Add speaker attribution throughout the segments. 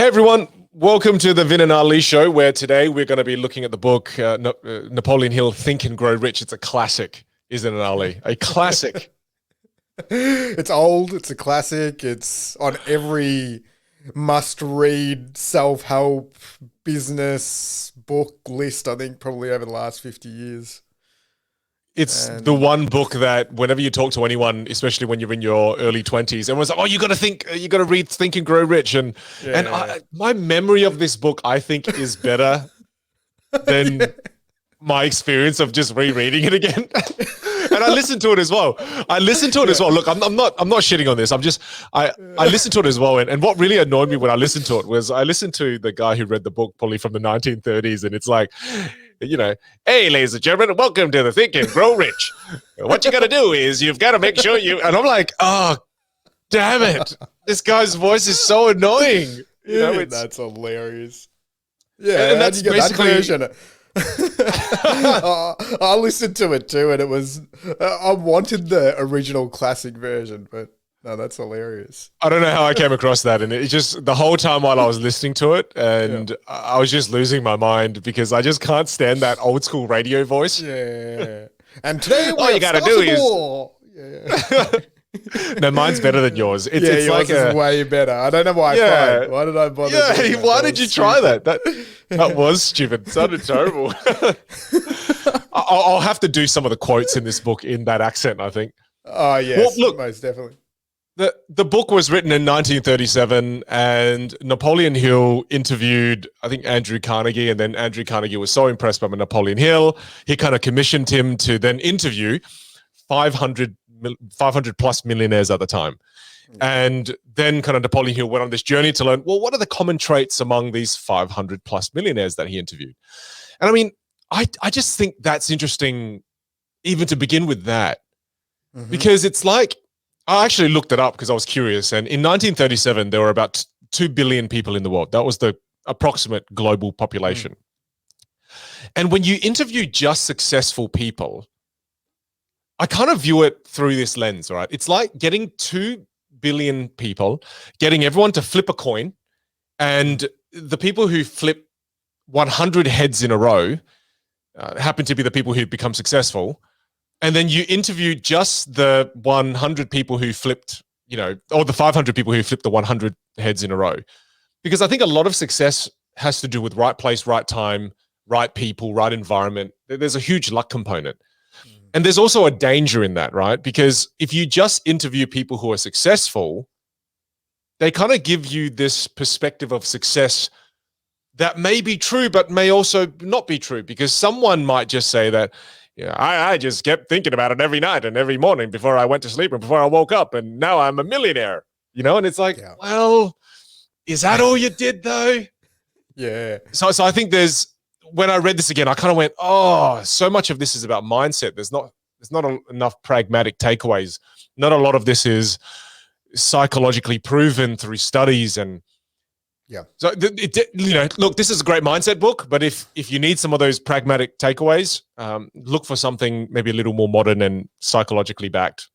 Speaker 1: Hey everyone, welcome to the Vinh and Ali show, where today we're going to be looking at the book Napoleon Hill, Think and Grow Rich. It's a classic, isn't it, Ali? A classic.
Speaker 2: It's old, it's a classic, it's on every must-read self-help business book list, I think, probably over the last 50 years.
Speaker 1: It's the one book that whenever you talk to anyone, especially when you're in your early 20s, everyone's like, oh, you got to read Think and Grow Rich. My memory of this book, I think, is better than my experience of just rereading it again. And I listened to it as well. Look, I'm not shitting on this. I listened to it as well. And what really annoyed me when I listened to it was I listened to the guy who read the book probably from the 1930s. And it's like, hey, ladies and gentlemen, welcome to the Think and Grow Rich. What you got to do is you've got to make sure and I'm like, oh, damn it. This guy's voice is so annoying.
Speaker 2: That's hilarious. Yeah.
Speaker 1: And that's basically...
Speaker 2: I listened to it too, and it was I wanted the original classic version, but no, that's hilarious.
Speaker 1: I don't know how I came across that, and it just the whole time while I was listening to it, and I was just losing my mind because I just can't stand that old school radio voice.
Speaker 2: Yeah, and today
Speaker 1: all you got to do is no, mine's better than yours. It's
Speaker 2: yours like is way better. I don't know why. Why did I bother?
Speaker 1: Yeah, why did you try that? That was stupid. It sounded terrible. I'll have to do some of the quotes in this book in that accent, I think.
Speaker 2: Oh, yes. Well, look, most definitely.
Speaker 1: The book was written in 1937, and Napoleon Hill interviewed, I think, Andrew Carnegie, and then Andrew Carnegie was so impressed by Napoleon Hill, he kind of commissioned him to then interview 500 plus millionaires at the time. And then kind of Napoleon Hill went on this journey to learn, well, what are the common traits among these 500 plus millionaires that he interviewed? And I mean, I just think that's interesting even to begin with that, because it's like, I actually looked it up because I was curious. And in 1937, there were about 2 billion people in the world. That was the approximate global population. And when you interview just successful people, I kind of view it through this lens, right? It's like getting 2 billion people, getting everyone to flip a coin, and the people who flip 100 heads in a row happen to be the people who become successful. And then you interview just the 100 people who flipped, or the 500 people who flipped the 100 heads in a row. Because I think a lot of success has to do with right place, right time, right people, right environment. There's a huge luck component. And there's also a danger in that, right? Because if you just interview people who are successful, they kind of give you this perspective of success that may be true, but may also not be true, because someone might just say that, I just kept thinking about it every night and every morning before I went to sleep and before I woke up, and now I'm a millionaire, and it's like, well, is that all you did though?
Speaker 2: Yeah.
Speaker 1: So I think when I read this again, I kind of went, oh, so much of this is about mindset. There's not enough pragmatic takeaways. Not a lot of this is psychologically proven through studies. And so, look, this is a great mindset book, but if you need some of those pragmatic takeaways, look for something maybe a little more modern and psychologically backed.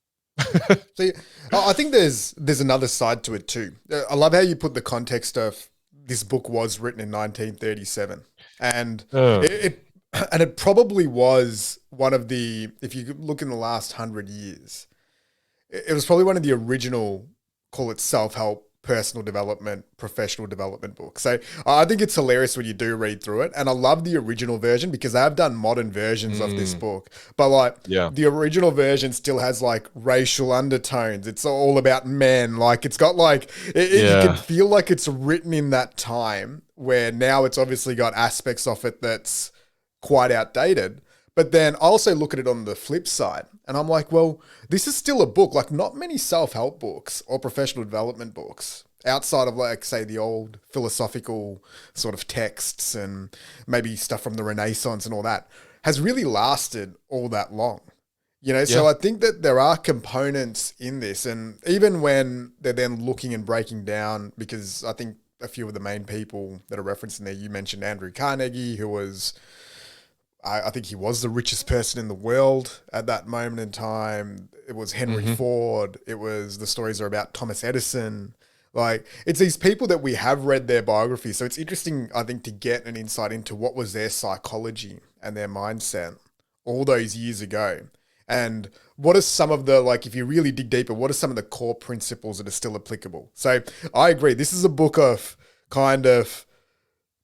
Speaker 2: See, I think there's another side to it too. I love how you put the context of this book was written in 1937. And it probably was one of the, if you look in the last 100 years, it was probably one of the original, call it self-help, personal development, professional development books. So I think it's hilarious when you do read through it. And I love the original version because they have done modern versions of this book. But the original version still has like racial undertones. It's all about men. Like it's got like, you can feel like it's written in that time, where now it's obviously got aspects of it that's quite outdated. But then I also look at it on the flip side and I'm like, well, this is still a book. Like not many self-help books or professional development books outside of like, say, the old philosophical sort of texts and maybe stuff from the Renaissance and all that has really lasted all that long. So I think that there are components in this. And even when they're then looking and breaking down, because I think a few of the main people that are referenced in there, you mentioned Andrew Carnegie, who was, I think he was the richest person in the world at that moment in time. It was Henry Ford. It was, the stories are about Thomas Edison. Like, it's these people that we have read their biographies. So it's interesting, I think, to get an insight into what was their psychology and their mindset all those years ago. And what are some of the, like, if you really dig deeper, what are some of the core principles that are still applicable? So I agree. This is a book of kind of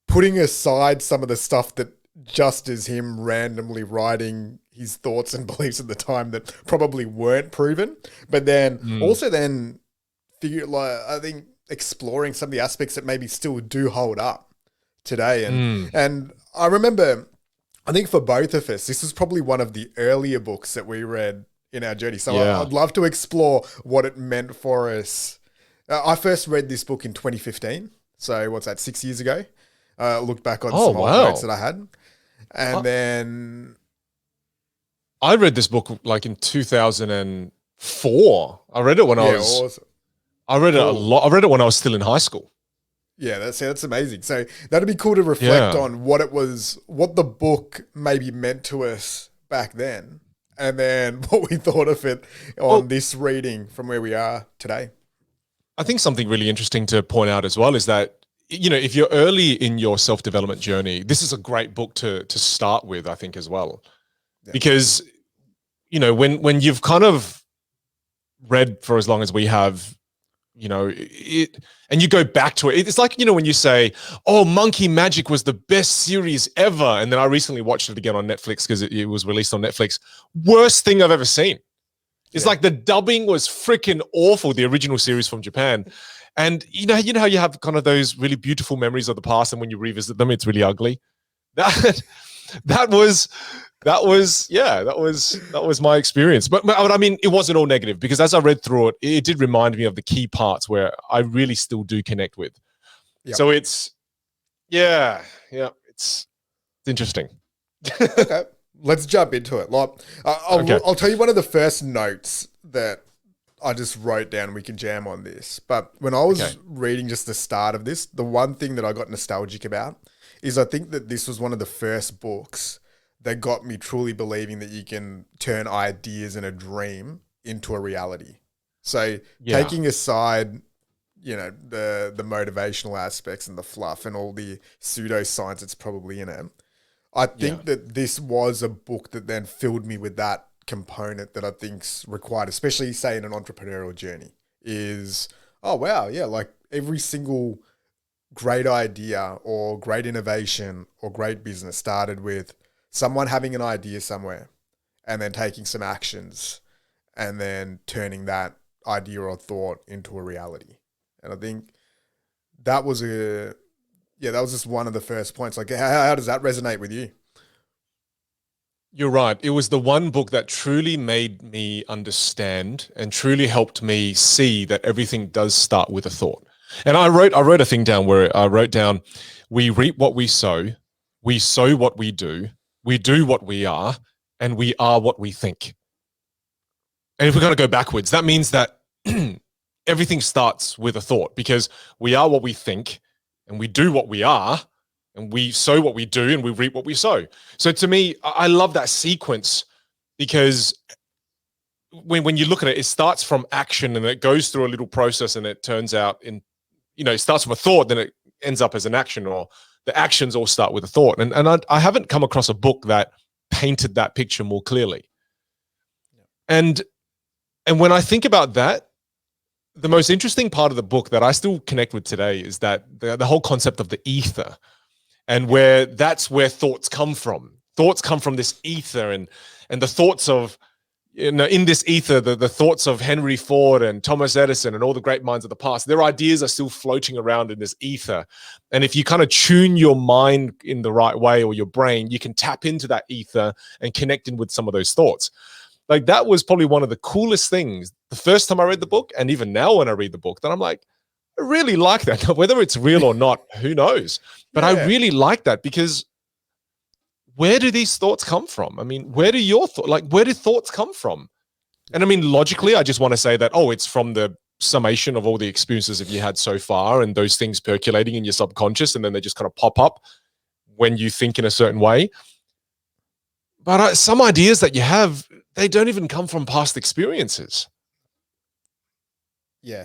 Speaker 2: putting aside some of the stuff that just is him randomly writing his thoughts and beliefs at the time that probably weren't proven, but then also then figure, like, I think exploring some of the aspects that maybe still do hold up today. And I remember, I think for both of us, this is probably one of the earlier books that we read in our journey. So I'd love to explore what it meant for us. I first read this book in 2015. So what's that, 6 years ago? Looked back on some old notes that I had. And then
Speaker 1: I read this book like in 2004. I read it when I was awesome. I read it a lot. I read it when I was still in high school.
Speaker 2: Yeah, that's amazing. So that'd be cool to reflect on what it was, what the book maybe meant to us back then, and then what we thought of it on this reading from where we are today.
Speaker 1: I think something really interesting to point out as well is that, you know, if you're early in your self-development journey, this is a great book to start with, I think, as well. Yeah. Because, you know, when you've kind of read for as long as we have, you know, and you go back to it, it's like, you know, when you say, oh, Monkey Magic was the best series ever. And then I recently watched it again on Netflix because it was released on Netflix. Worst thing I've ever seen. It's like the dubbing was freaking awful, the original series from Japan. And you know how you have kind of those really beautiful memories of the past, and when you revisit them, it's really ugly. That was my experience. But I mean, it wasn't all negative, because as I read through it, it did remind me of the key parts where I really still do connect with. Yep. So it's interesting.
Speaker 2: Okay, let's jump into it. Like, I'll tell you one of the first notes that I just wrote down. We can jam on this. But when I was reading just the start of this, the one thing that I got nostalgic about is I think that this was one of the first books that got me truly believing that you can turn ideas in a dream into a reality. So taking aside, you know, the motivational aspects and the fluff and all the pseudoscience that's probably in it, I think that this was a book that then filled me with that component that I think's required, especially say in an entrepreneurial journey, is, oh wow, yeah, like every single great idea or great innovation or great business started with someone having an idea somewhere and then taking some actions and then turning that idea or thought into a reality. And I think that was that was just one of the first points. Like, how does that resonate with you?
Speaker 1: You're right. It was the one book that truly made me understand and truly helped me see that everything does start with a thought. And I wrote a thing down where I wrote down, we reap what we sow what we do what we are, and we are what we think. And if we're going to go backwards, that means that everything starts with a thought, because we are what we think, and we do what we are, and we sow what we do, and we reap what we sow. So to me, I love that sequence, because when you look at it, it starts from action and it goes through a little process, and it turns out it starts with a thought, then it ends up as an action, or the actions all start with a thought. And I haven't come across a book that painted that picture more clearly. And when I think about that, the most interesting part of the book that I still connect with today is that the whole concept of the ether, and that's where thoughts come from. Thoughts come from this ether, and the thoughts of, in this ether, the thoughts of Henry Ford and Thomas Edison and all the great minds of the past, their ideas are still floating around in this ether. And if you kind of tune your mind in the right way, or your brain, you can tap into that ether and connect in with some of those thoughts. Like, that was probably one of the coolest things the first time I read the book, and even now when I read the book, that I'm like, I really like that. Whether it's real or not, who knows? But I really like that, because where do these thoughts come from? I mean, where do thoughts come from? And I mean, logically, I just want to say that, it's from the summation of all the experiences that you had so far, and those things percolating in your subconscious, and then they just kind of pop up when you think in a certain way. But some ideas that you have, they don't even come from past experiences.
Speaker 2: Yeah.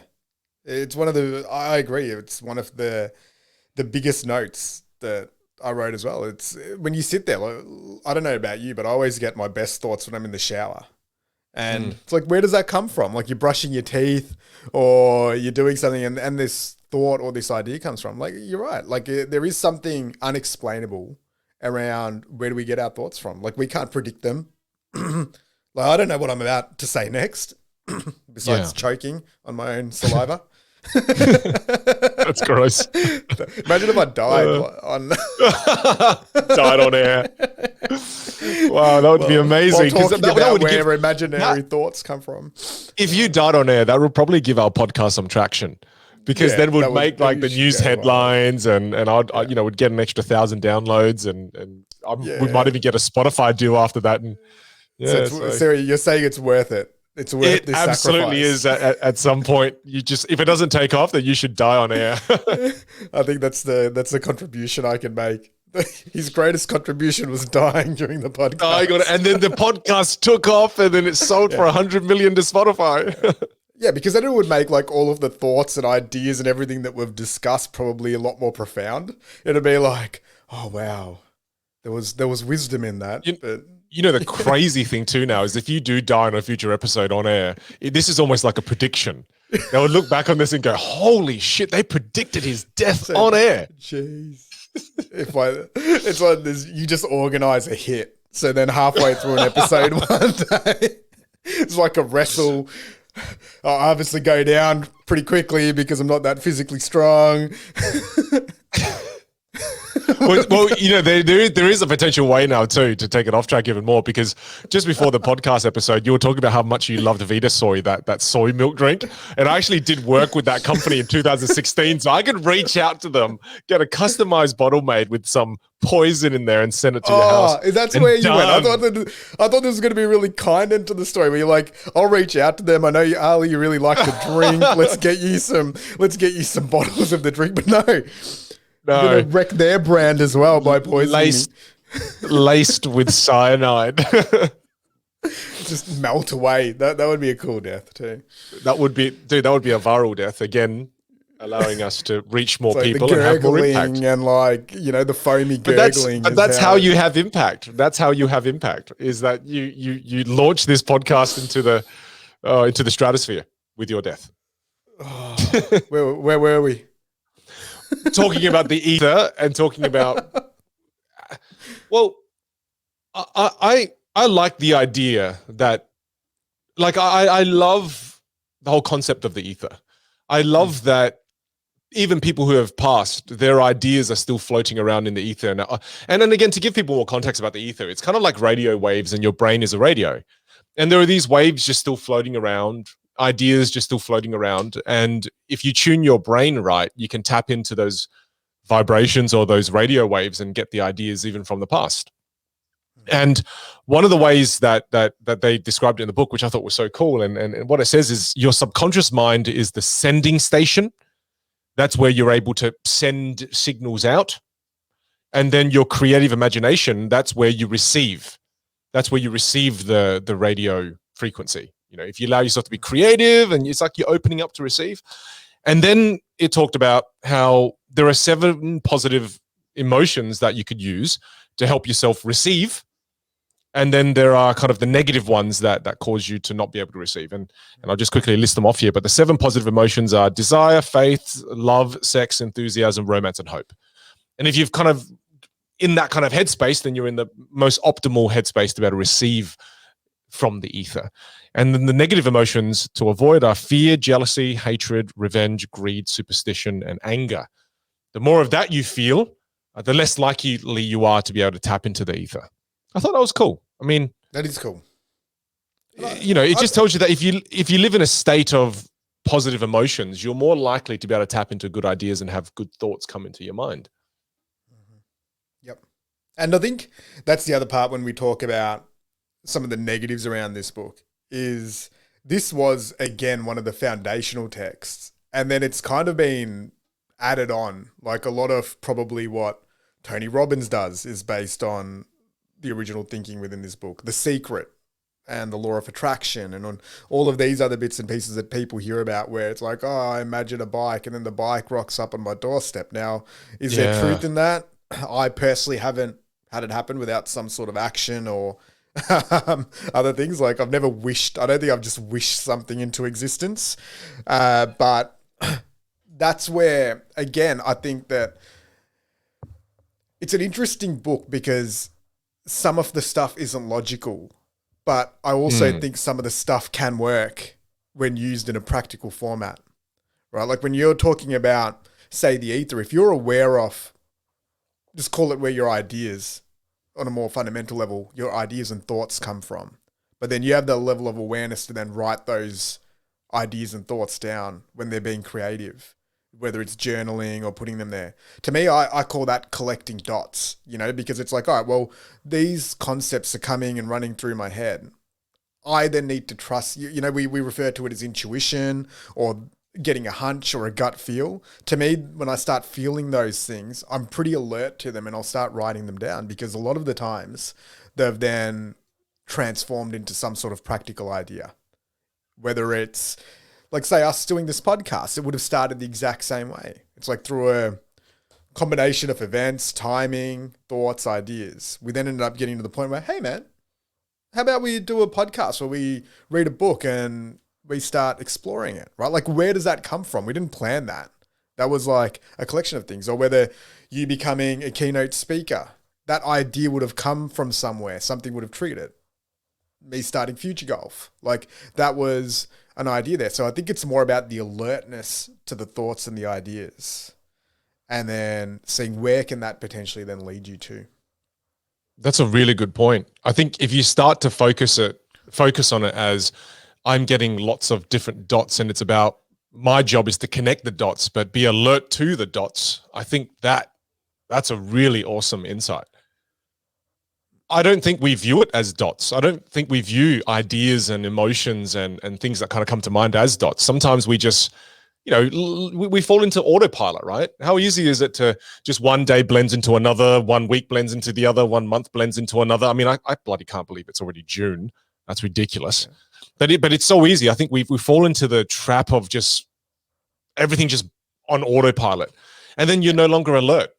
Speaker 2: It's one of the, I agree. It's one of the biggest notes that I wrote as well. It's when you sit there, like, I don't know about you, but I always get my best thoughts when I'm in the shower. And it's like, where does that come from? Like you're brushing your teeth or you're doing something and this thought or this idea comes from. Like, you're right. Like there is something unexplainable around where do we get our thoughts from? Like we can't predict them. Like I don't know what I'm about to say next besides choking on my own saliva.
Speaker 1: That's gross.
Speaker 2: Imagine if I died on
Speaker 1: died on air. Wow, that would be amazing.
Speaker 2: While talking about
Speaker 1: would
Speaker 2: where imaginary thoughts come from.
Speaker 1: If you died on air, that would probably give our podcast some traction, because then we'd make like the news headlines, and I'd would get an extra 1,000 downloads, and we might even get a Spotify deal after that. And
Speaker 2: so you're saying it's worth it. It's worth this
Speaker 1: absolutely
Speaker 2: sacrifice.
Speaker 1: Is at some point. If it doesn't take off, then you should die on air.
Speaker 2: I think that's the contribution I can make. His greatest contribution was dying during the podcast.
Speaker 1: And then the podcast took off, and then it sold for 100 million to Spotify.
Speaker 2: Yeah, because then it would make like all of the thoughts and ideas and everything that we've discussed probably a lot more profound. It'd be like, oh wow, there was wisdom in that.
Speaker 1: The crazy thing too now is if you do die on a future episode on air, this is almost like a prediction. They would look back on this and go, holy shit, they predicted his death on air.
Speaker 2: Jeez. It's like this, you just organize a hit. So then halfway through an episode one day, it's like a wrestle. I'll obviously go down pretty quickly because I'm not that physically strong.
Speaker 1: Well, there is a potential way now too to take it off track even more, because just before the podcast episode, you were talking about how much you loved Vita Soy, that soy milk drink, and I actually did work with that company in 2016, so I could reach out to them, get a customized bottle made with some poison in there, and send it to your house.
Speaker 2: That's where you went. I thought this was going to be really kind into the story, where you're like, I'll reach out to them. I know you, Ali, you really like the drink. Let's get you some bottles of the drink. But no. You're going to wreck their brand as well by poisoning
Speaker 1: laced with cyanide.
Speaker 2: Just melt away. That would be a cool death too.
Speaker 1: That would be a viral death again, allowing us to reach more people
Speaker 2: and
Speaker 1: have more impact.
Speaker 2: And the foamy gurgling.
Speaker 1: But that's how you have impact. That's how you have impact. Is that you launch this podcast into the stratosphere with your death.
Speaker 2: Where were we?
Speaker 1: Talking about the ether and talking about, well, I like the idea that, like, I love the whole concept of the ether. I love that even people who have passed, their ideas are still floating around in the ether. And then again, to give people more context about the ether, it's kind of like radio waves, and your brain is a radio. And there are these waves just still floating around, ideas just still floating around. And if you tune your brain right, you can tap into those vibrations or those radio waves and get the ideas even from the past. And one of the ways that they described it in the book, which I thought was so cool, and what it says is your subconscious mind is the sending station. That's where you're able to send signals out. And then your creative imagination, that's where you receive. That's where you receive the radio frequency. If you allow yourself to be creative, and it's like you're opening up to receive. And then it talked about how there are 7 positive emotions that you could use to help yourself receive. And then there are kind of the negative ones that cause you to not be able to receive. And I'll just quickly list them off here. But the 7 positive emotions are desire, faith, love, sex, enthusiasm, romance, and hope. And if you've kind of in that kind of headspace, then you're in the most optimal headspace to be able to receive from the ether. And then the negative emotions to avoid are fear, jealousy, hatred, revenge, greed, superstition, and anger. The more of that you feel, the less likely you are to be able to tap into the ether. I thought that was cool. I mean,
Speaker 2: that is cool.
Speaker 1: It just tells you that if you live in a state of positive emotions, you're more likely to be able to tap into good ideas and have good thoughts come into your mind.
Speaker 2: Yep. And I think that's the other part when we talk about some of the negatives around this book is this was, again, one of the foundational texts. And then it's kind of been added on. Like a lot of probably what Tony Robbins does is based on the original thinking within this book. The Secret and the law of attraction and on all of these other bits and pieces that people hear about where it's like, oh, I imagine a bike and then the bike rocks up on my doorstep. Now, is there truth in that? I personally haven't had it happen without some sort of action or other things. Like I've never wished, I don't think I've just wished something into existence. But that's where, again, I think that it's an interesting book because some of the stuff isn't logical, but I also think some of the stuff can work when used in a practical format, right? Like when you're talking about, say, the ether, if you're aware of, just call it where your ideas, on a more fundamental level, your ideas and thoughts come from, but then you have the level of awareness to then write those ideas and thoughts down when they're being creative, whether it's journaling or putting them there. To me, I call that collecting dots, you know, because it's like, all right, well, these concepts are coming and running through my head. I then need to trust, you know, we refer to it as intuition or getting a hunch or a gut feel. To me, when I start feeling those things, I'm pretty alert to them and I'll start writing them down because a lot of the times they've then transformed into some sort of practical idea. Whether it's, like, say, us doing this podcast, it would have started the exact same way. It's like through a combination of events, timing, thoughts, ideas. We then ended up getting to the point where, hey, man, how about we do a podcast where we read a book and we start exploring it, right? Like, where does that come from? We didn't plan that. That was like a collection of things. Or whether you becoming a keynote speaker, that idea would have come from somewhere. Something would have triggered it. Me starting Future Golf. Like, that was an idea there. So I think it's more about the alertness to the thoughts and the ideas and then seeing where can that potentially then lead you to.
Speaker 1: That's a really good point. I think if you start to focus on it as I'm getting lots of different dots and it's about my job is to connect the dots, but be alert to the dots. I think that's a really awesome insight. I don't think we view it as dots. I don't think we view ideas and emotions and things that kind of come to mind as dots. Sometimes we just, you know, we fall into autopilot, right? How easy is it to just one day blends into another, 1 week blends into the other, 1 month blends into another? I mean, I bloody can't believe it's already June. That's ridiculous. Yeah. But it's so easy. I think we fall into the trap of just everything just on autopilot. And then you're no longer alert.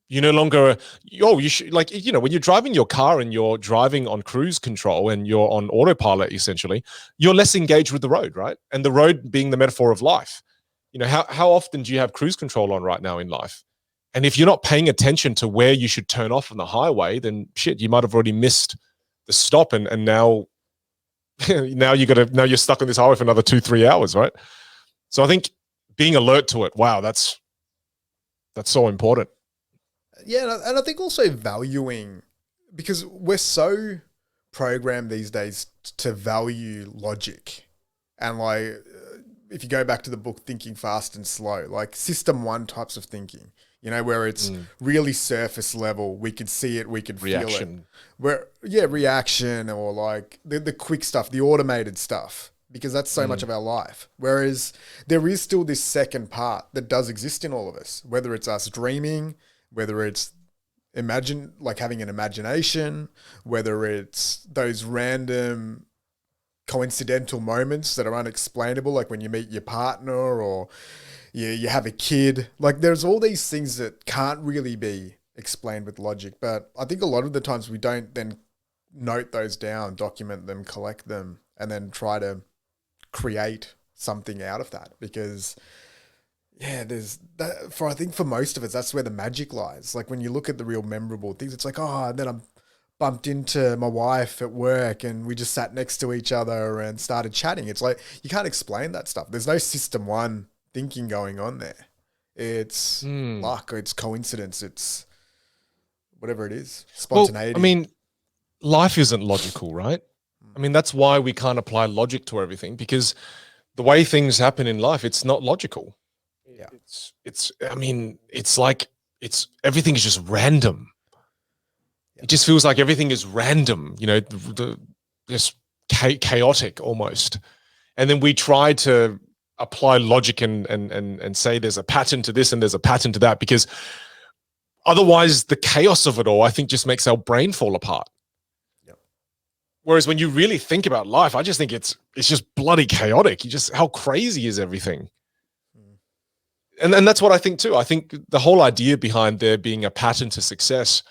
Speaker 1: You no longer, you should, like, you know, when you're driving your car and you're driving on cruise control and you're on autopilot, essentially, you're less engaged with the road, right? And the road being the metaphor of life. You know, how often do you have cruise control on right now in life? And if you're not paying attention to where you should turn off on the highway, then shit, you might have already missed the stop. And now, now you're stuck on this highway for another 2-3 hours, right? So I think being alert to it, wow, that's so important.
Speaker 2: Yeah, and I think also valuing, because we're so programmed these days to value logic. And like, if you go back to the book, Thinking Fast and Slow, like system one types of thinking, you know, where it's really surface level, we can see it, we can feel it. Reaction or like the quick stuff, the automated stuff, because that's so much of our life. Whereas there is still this second part that does exist in all of us, whether it's us dreaming, whether it's having an imagination, whether it's those random coincidental moments that are unexplainable, like when you meet your partner or you have a kid. Like there's all these things that can't really be explained with logic. But I think a lot of the times we don't then note those down, document them, collect them, and then try to create something out of that. Because there's that I think for most of us, that's where the magic lies. Like when you look at the real memorable things, it's like, oh, and then I'm bumped into my wife at work and we just sat next to each other and started chatting. It's like, you can't explain that stuff. There's no system one thinking going on there. It's luck, it's coincidence, it's whatever it is, spontaneity.
Speaker 1: Well, I mean, life isn't logical, right? I mean, that's why we can't apply logic to everything, because the way things happen in life, it's not logical.
Speaker 2: Yeah.
Speaker 1: It's everything is just random. It just feels like everything is random, you know, just chaotic almost. And then we try to apply logic and say there's a pattern to this and there's a pattern to that, because otherwise the chaos of it all, I think, just makes our brain fall apart.
Speaker 2: Yep.
Speaker 1: Whereas when you really think about life, I just think it's just bloody chaotic. How crazy is everything? And that's what I think too. I think the whole idea behind there being a pattern to success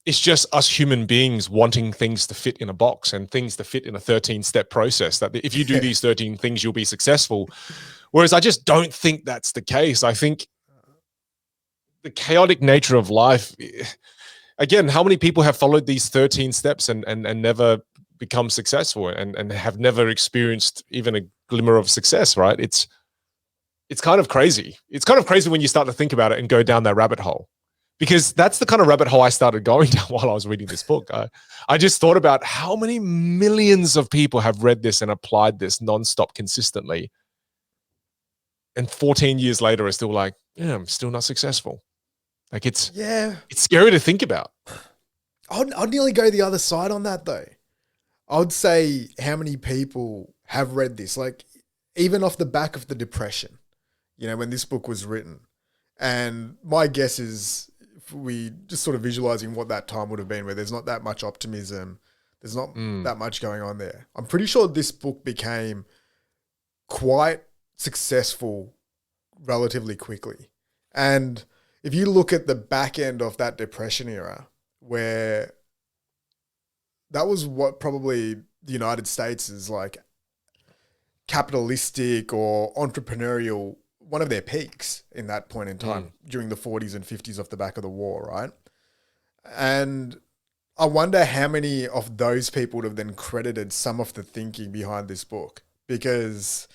Speaker 1: is just us human beings wanting things to fit in a box and things to fit in a 13-step process, that if you do these 13 things, you'll be successful. Whereas I just don't think that's the case. I think the chaotic nature of life, again, how many people have followed these 13 steps and never become successful and have never experienced even a glimmer of success, right? It's kind of crazy. It's kind of crazy when you start to think about it and go down that rabbit hole, because that's the kind of rabbit hole I started going down while I was reading this book. I just thought about how many millions of people have read this and applied this nonstop consistently. And 14 years later, are still like, yeah, I'm still not successful. Like it's scary to think about.
Speaker 2: I'd nearly go the other side on that though. I would say how many people have read this, like even off the back of the Depression, when this book was written. And my guess is, if we just sort of visualizing what that time would have been, where there's not that much optimism, there's not that much going on there. I'm pretty sure this book became quite successful relatively quickly. And if you look at the back end of that Depression era, where that was what probably the United States is like capitalistic or entrepreneurial, one of their peaks in that point in time during the 40s and 50s off the back of the war, right? And I wonder how many of those people would have then credited some of the thinking behind this book, because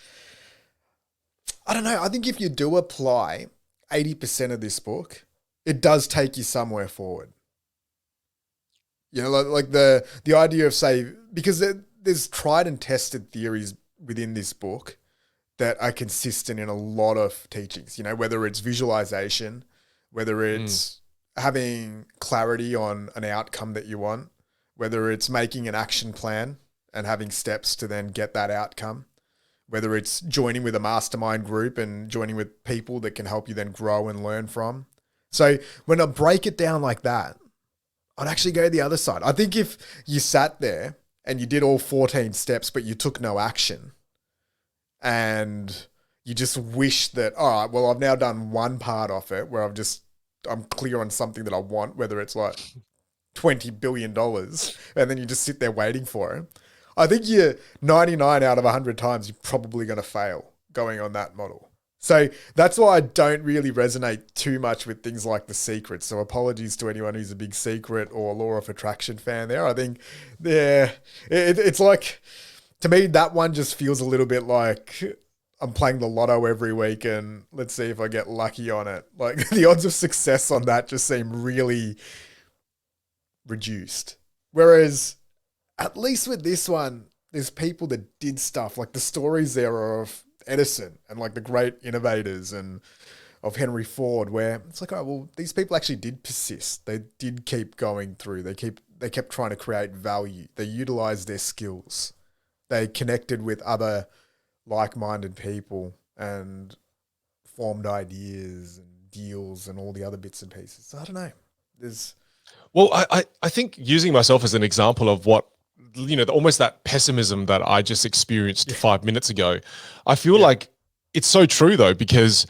Speaker 2: I don't know. I think if you do apply 80% of this book, it does take you somewhere forward. Like the idea of, say, because there's tried and tested theories within this book that are consistent in a lot of teachings, whether it's visualization, whether it's having clarity on an outcome that you want, whether it's making an action plan and having steps to then get that outcome, whether it's joining with a mastermind group and joining with people that can help you then grow and learn from. So when I break it down like that, I'd actually go the other side. I think if you sat there and you did all 14 steps, but you took no action, and you just wish that, all right, well, I've now done one part of it where I'm clear on something that I want, whether it's like $20 billion, and then you just sit there waiting for it. I think you're 99 out of 100 times, you're probably going to fail going on that model. So that's why I don't really resonate too much with things like The Secret. So apologies to anyone who's a big Secret or Law of Attraction fan there. I think it's like, to me, that one just feels a little bit like I'm playing the lotto every week and let's see if I get lucky on it. Like the odds of success on that just seem really reduced. Whereas at least with this one, there's people that did stuff, like the stories there are of Edison and like the great innovators and of Henry Ford, where it's like, oh, well, these people actually did persist. They did keep going through. They kept trying to create value. They utilized their skills. They connected with other like-minded people and formed ideas and deals and all the other bits and pieces. So I don't know.
Speaker 1: Well, I think using myself as an example of what, almost that pessimism that I just experienced 5 minutes ago, I feel like it's so true though, because,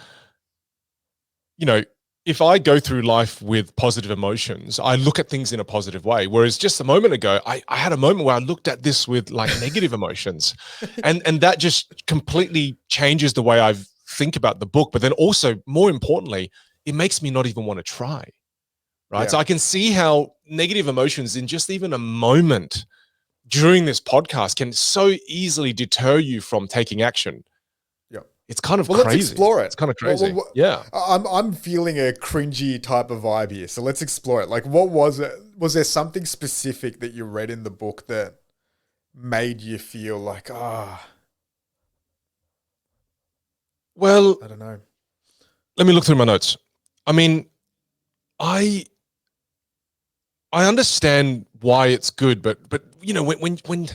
Speaker 1: if I go through life with positive emotions, I look at things in a positive way. Whereas just a moment ago, I had a moment where I looked at this with like negative emotions, and that just completely changes the way I think about the book. But then also, more importantly, it makes me not even want to try. Right. Yeah. So I can see how negative emotions in just even a moment during this podcast can so easily deter you from taking action. It's kind of crazy.
Speaker 2: Let's explore it.
Speaker 1: It's kind of crazy. Yeah.
Speaker 2: I'm feeling a cringy type of vibe here. So let's explore it. Like, what was it? Was there something specific that you read in the book that made you feel like,
Speaker 1: well,
Speaker 2: I don't know.
Speaker 1: Let me look through my notes. I mean, I understand why it's good, but when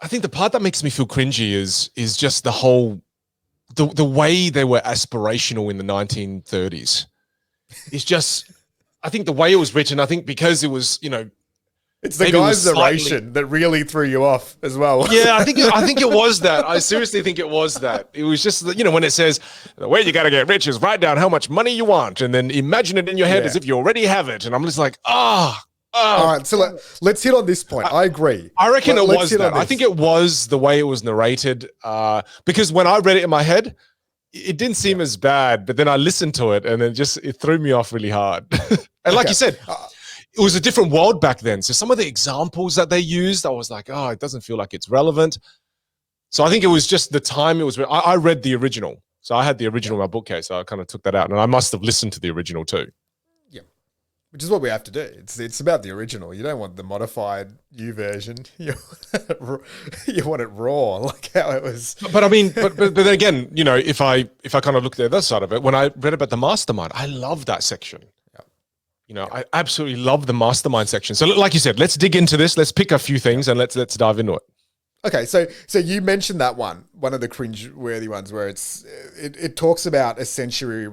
Speaker 1: I think the part that makes me feel cringy is just the whole the way they were aspirational in the 1930s. It's just, I think the way it was written, I think because it was,
Speaker 2: It's the
Speaker 1: maybe it was
Speaker 2: guy's
Speaker 1: slightly-
Speaker 2: narration that really threw you off as well.
Speaker 1: Yeah, I think it was that. I seriously think it was that. It was just when it says the way you got to get rich is write down how much money you want and then imagine it in your head
Speaker 2: Yeah.
Speaker 1: as if you already have it. And I'm just like,
Speaker 2: All right, so let's hit on this point. I agree.
Speaker 1: I reckon it
Speaker 2: Let's
Speaker 1: was
Speaker 2: hit on
Speaker 1: that. I
Speaker 2: this.
Speaker 1: think it was the way it was narrated. Because when I read it in my head, it didn't seem as bad, but then I listened to it and it threw me off really hard. And like you said, it was a different world back then. So some of the examples that they used, I was like, oh, it doesn't feel like it's relevant. So I think it was just the time it was. I read the original. So I had the original in my bookcase. So I kind of took that out. And I must have listened to the original too.
Speaker 2: Yeah, which is what we have to do. It's about the original. You don't want the modified U version. You want it raw, like how it was.
Speaker 1: But I mean, but then again, if I kind of look at the other side of it, when I read about the Mastermind, I love that section. I absolutely love the Mastermind section. So like you said, let's dig into this. Let's pick a few things and let's dive into it.
Speaker 2: Okay, so you mentioned that one of the cringe-worthy ones where it talks about essentially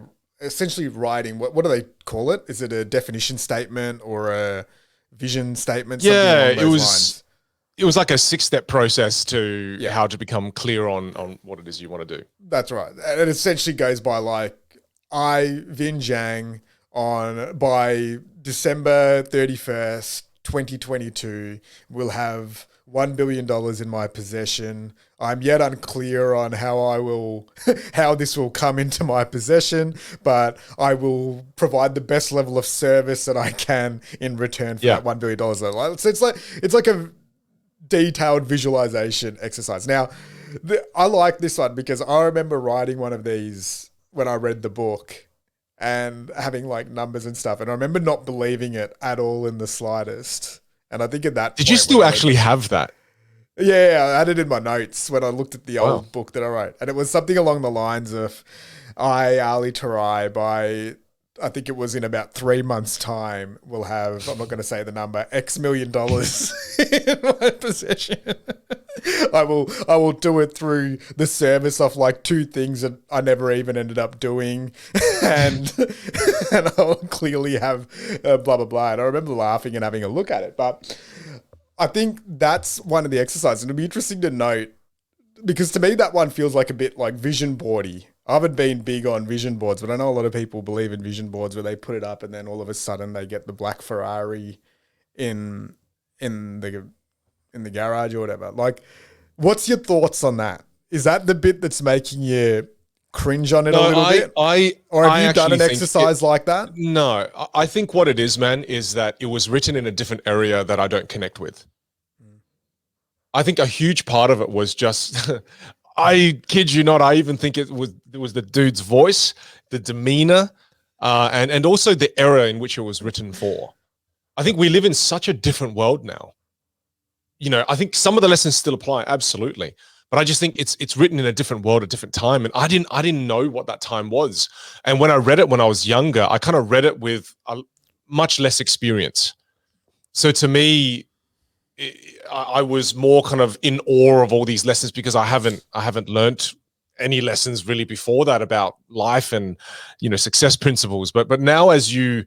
Speaker 2: writing, what do they call it? Is it a definition statement or a vision statement?
Speaker 1: Yeah,
Speaker 2: Something along those lines?
Speaker 1: It was like a 6-step process to how to become clear on what it is you want to do.
Speaker 2: That's right. And it essentially goes by like, Vinh Zhang, by December 31st, 2022, will have $1 billion in my possession. I'm yet unclear on how this will come into my possession, but I will provide the best level of service that I can in return for that $1 billion. So it's like a detailed visualization exercise. Now, I like this one because I remember writing one of these when I read the book and having like numbers and stuff. And I remember not believing it at all in the slightest. And I think at that
Speaker 1: Did you still actually have that?
Speaker 2: Yeah, I had it in my notes when I looked at the old book that I wrote. And it was something along the lines of, Ali Tarai, by, I think it was in about 3 months' time, will have, I'm not going to say the number, X million dollars in my possession. I will do it through the service of like 2 things that I never even ended up doing, and I'll clearly have blah blah blah. And I remember laughing and having a look at it, but I think that's one of the exercises. And it'll be interesting to note, because to me that one feels like a bit like vision boardy. I haven't been big on vision boards, but I know a lot of people believe in vision boards where they put it up and then all of a sudden they get the black Ferrari in the garage or whatever. Like, what's your thoughts on that? Is that the bit that's making you cringe on it a little bit? Or have you done an exercise like that?
Speaker 1: No, I think what it is, man, is that it was written in a different area that I don't connect with. I think a huge part of it was just, I kid you not, I even think it was the dude's voice, the demeanor, and also the era in which it was written for. I think we live in such a different world now. I think some of the lessons still apply, absolutely. But I just think it's written in a different world, a different time. And I didn't know what that time was. And when I read it when I was younger, I kind of read it with a much less experience. So to me, I was more kind of in awe of all these lessons because I haven't learnt any lessons really before that about life and success principles. But now as you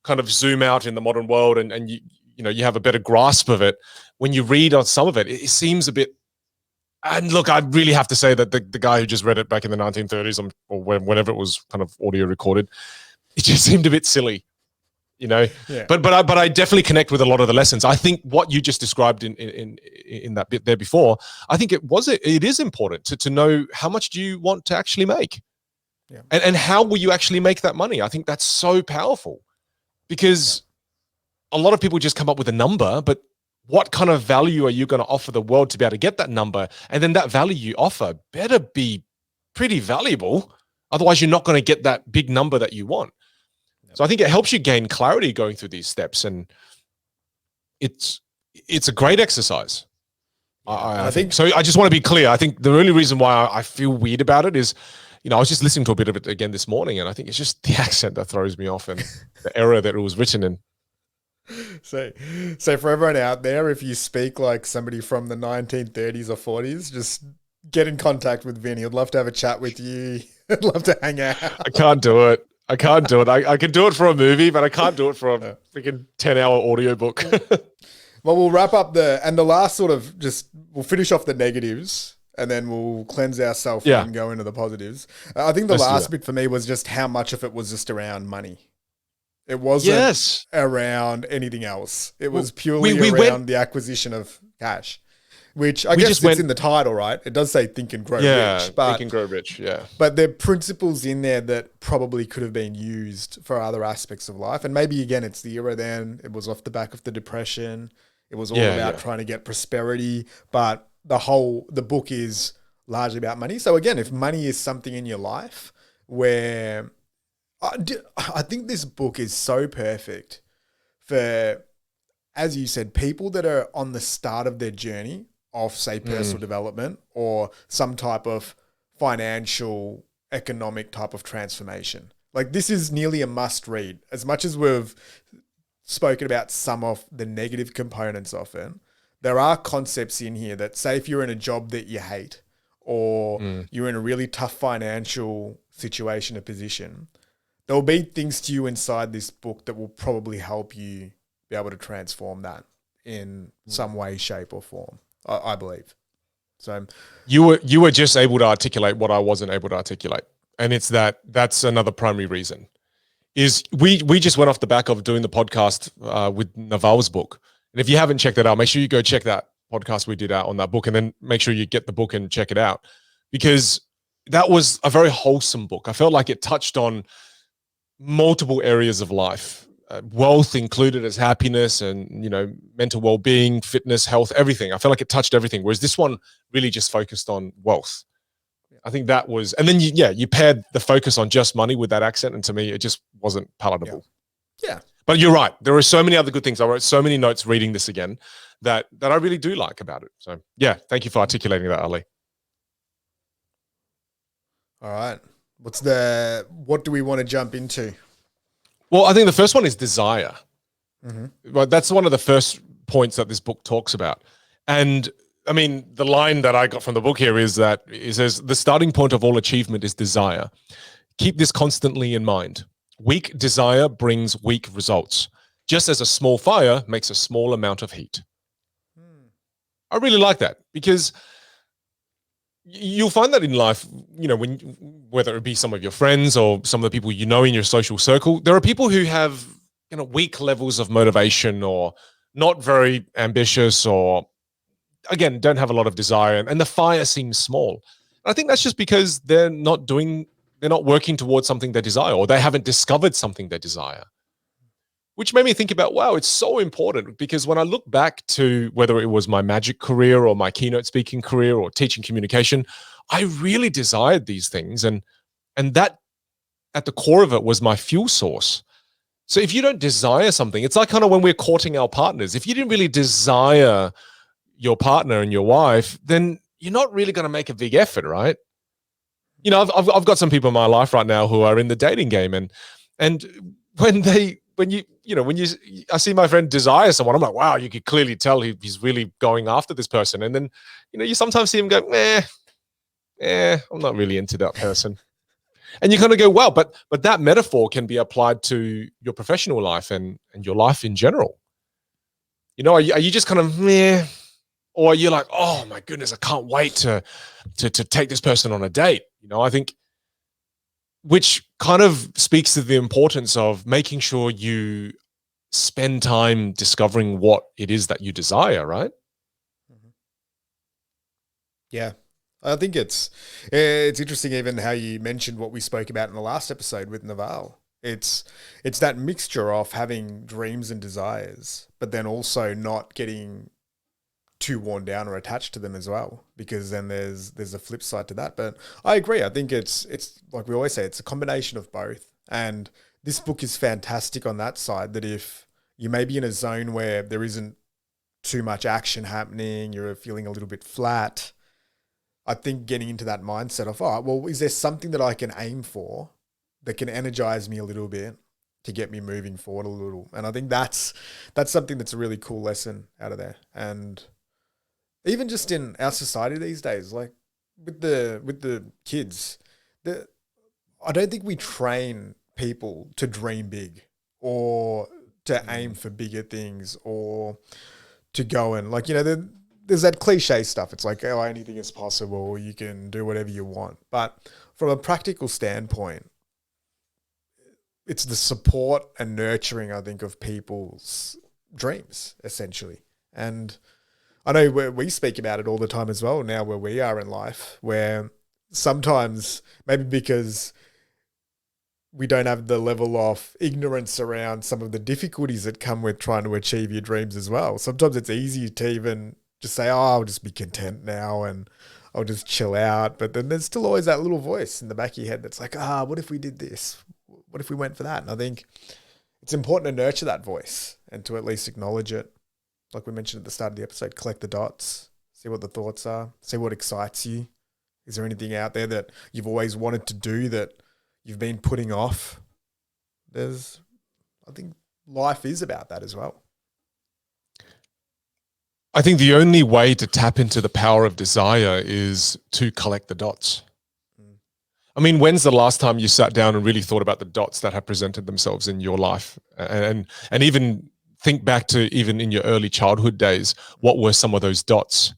Speaker 1: kind of zoom out in the modern world and you have a better grasp of it, when you read on some of it, it seems a bit. And look, I'd really have to say that the guy who just read it back in the 1930s or whenever it was kind of audio recorded, it just seemed a bit silly. Yeah. But I definitely connect with a lot of the lessons. I think what you just described in that bit there before, I think it is important to know how much do you want to actually make, and how will you actually make that money. I think that's so powerful, because a lot of people just come up with a number, but what kind of value are you going to offer the world to be able to get that number? And then that value you offer better be pretty valuable. Otherwise, you're not going to get that big number that you want. So I think it helps you gain clarity going through these steps, and it's a great exercise. I think so. I just want to be clear. I think the only reason why I feel weird about it is, I was just listening to a bit of it again this morning, and I think it's just the accent that throws me off and the era that it was written in.
Speaker 2: So for everyone out there, if you speak like somebody from the 1930s or 40s, just get in contact with Vinh. I'd love to have a chat with you. I'd love to hang out.
Speaker 1: I can't do it. I can do it for a movie, but I can't do it for a freaking 10-hour audiobook.
Speaker 2: Well, we'll wrap up the last sort of we'll finish off the negatives and then we'll cleanse ourselves and go into the positives. I think the last bit for me was just how much of it was just around money. It wasn't around anything else. It was purely around the acquisition of cash, which I guess it's in the title, right? It does say think and grow rich.
Speaker 1: Think and grow rich, yeah.
Speaker 2: But there are principles in there that probably could have been used for other aspects of life. And maybe, again, it's the era then. It was off the back of the Depression. It was all about trying to get prosperity. But the book is largely about money. So, again, if money is something in your life where... I think this book is so perfect for, as you said, people that are on the start of their journey of, say, personal development or some type of financial, economic type of transformation. Like, this is nearly a must read. As much as we've spoken about some of the negative components of it, there are concepts in here that, say, if you're in a job that you hate or you're in a really tough financial situation or position, there'll be things to you inside this book that will probably help you be able to transform that in some way, shape, or form. I believe. So
Speaker 1: you were just able to articulate what I wasn't able to articulate, and it's that's another primary reason. Is we just went off the back of doing the podcast with Naval's book, and if you haven't checked that out, make sure you go check that podcast we did out on that book, and then make sure you get the book and check it out, because that was a very wholesome book. I felt like it touched on multiple areas of life, wealth included as happiness and, mental well-being, fitness, health, everything. I felt like it touched everything. Whereas this one really just focused on wealth. I think that was, and then you paired the focus on just money with that accent. And to me, it just wasn't palatable.
Speaker 2: Yeah.
Speaker 1: But you're right. There are so many other good things. I wrote so many notes reading this again that I really do like about it. So yeah, thank you for articulating that, Ali.
Speaker 2: All right. What do we want to jump into?
Speaker 1: Well, I think the first one is desire. Well, that's one of the first points that this book talks about. And I mean, the line that I got from the book here is that it says, the starting point of all achievement is desire. Keep this constantly in mind. Weak desire brings weak results, just as a small fire makes a small amount of heat. I really like that, because you'll find that in life, whether it be some of your friends or some of the people in your social circle, there are people who have, weak levels of motivation or not very ambitious or, again, don't have a lot of desire, and the fire seems small. And I think that's just because they're not working towards something they desire, or they haven't discovered something they desire. Which made me think about, wow, it's so important, because when I look back to whether it was my magic career or my keynote speaking career or teaching communication, I really desired these things. And that at the core of it was my fuel source. So if you don't desire something, it's like kind of when we're courting our partners. If you didn't really desire your partner and your wife, then you're not really going to make a big effort, right? I've got some people in my life right now who are in the dating game, and when I see my friend desire someone, I'm like, wow, you could clearly tell he's really going after this person. And then, you sometimes see him go, I'm not really into that person. And you kind of go, wow, but that metaphor can be applied to your professional life and your life in general. Are you just kind of meh, or you're like, oh my goodness, I can't wait to take this person on a date. I think, which kind of speaks to the importance of making sure you spend time discovering what it is that you desire, right?
Speaker 2: Yeah. I think it's interesting even how you mentioned what we spoke about in the last episode with Naval. It's that mixture of having dreams and desires, but then also not getting too worn down or attached to them as well, because then there's a flip side to that. But I agree. I think it's like we always say, it's a combination of both. And this book is fantastic on that side, that if you may be in a zone where there isn't too much action happening, you're feeling a little bit flat, I think getting into that mindset of, well, is there something that I can aim for that can energize me a little bit to get me moving forward a little? And I think that's something that's a really cool lesson out of there. And even just in our society these days, like with the kids, I don't think we train people to dream big or to aim for bigger things or to go and like, there's that cliche stuff. It's like, oh, anything is possible. You can do whatever you want. But from a practical standpoint, it's the support and nurturing, I think, of people's dreams, essentially. And I know we speak about it all the time as well now where we are in life, where sometimes maybe because we don't have the level of ignorance around some of the difficulties that come with trying to achieve your dreams as well. Sometimes it's easy to even just say, oh, I'll just be content now and I'll just chill out. But then there's still always that little voice in the back of your head that's like, what if we did this? What if we went for that? And I think it's important to nurture that voice and to at least acknowledge it. Like we mentioned at the start of the episode, collect the dots, see what the thoughts are, see what excites you. Is there anything out there that you've always wanted to do that you've been putting off? I think life is about that as well.
Speaker 1: I think the only way to tap into the power of desire is to collect the dots. I mean, when's the last time you sat down and really thought about the dots that have presented themselves in your life? And even think back to even in your early childhood days, what were some of those dots?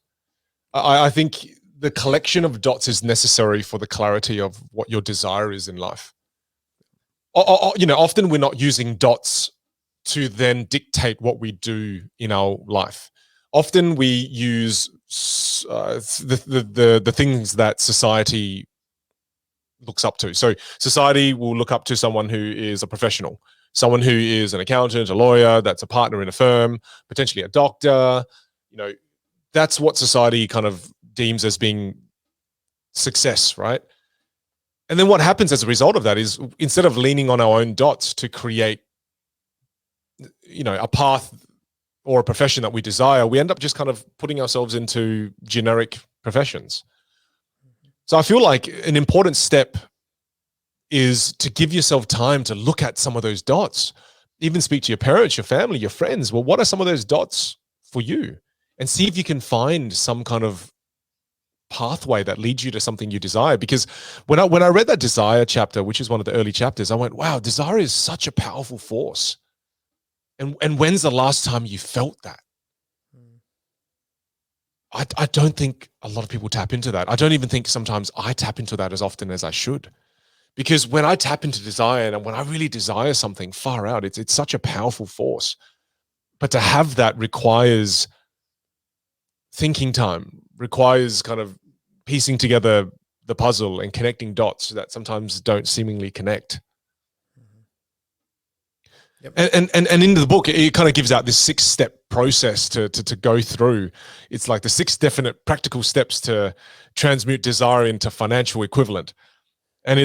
Speaker 1: I think the collection of dots is necessary for the clarity of what your desire is in life. Often we're not using dots to then dictate what we do in our life. Often we use the things that society looks up to. So society will look up to someone who is a professional, someone who is an accountant, a lawyer, that's a partner in a firm, potentially a doctor. That's what society kind of deems as being success, right? And then what happens as a result of that is instead of leaning on our own dots to create, a path or a profession that we desire, we end up just kind of putting ourselves into generic professions. So I feel like an important step is to give yourself time to look at some of those dots, even speak to your parents, your family, your friends. Well, what are some of those dots for you? And see if you can find some kind of pathway that leads you to something you desire. Because when I read that desire chapter, which is one of the early chapters, I went, wow, desire is such a powerful force. And when's the last time you felt that? I don't think a lot of people tap into that. I don't even think sometimes I tap into that as often as I should. Because when I tap into desire and when I really desire something far out, it's such a powerful force. But to have that requires thinking time, requires kind of piecing together the puzzle and connecting dots that sometimes don't seemingly connect. Yep. And into the book, it kind of gives out this 6-step process to go through. It's like the 6 definite practical steps to transmute desire into financial equivalent. And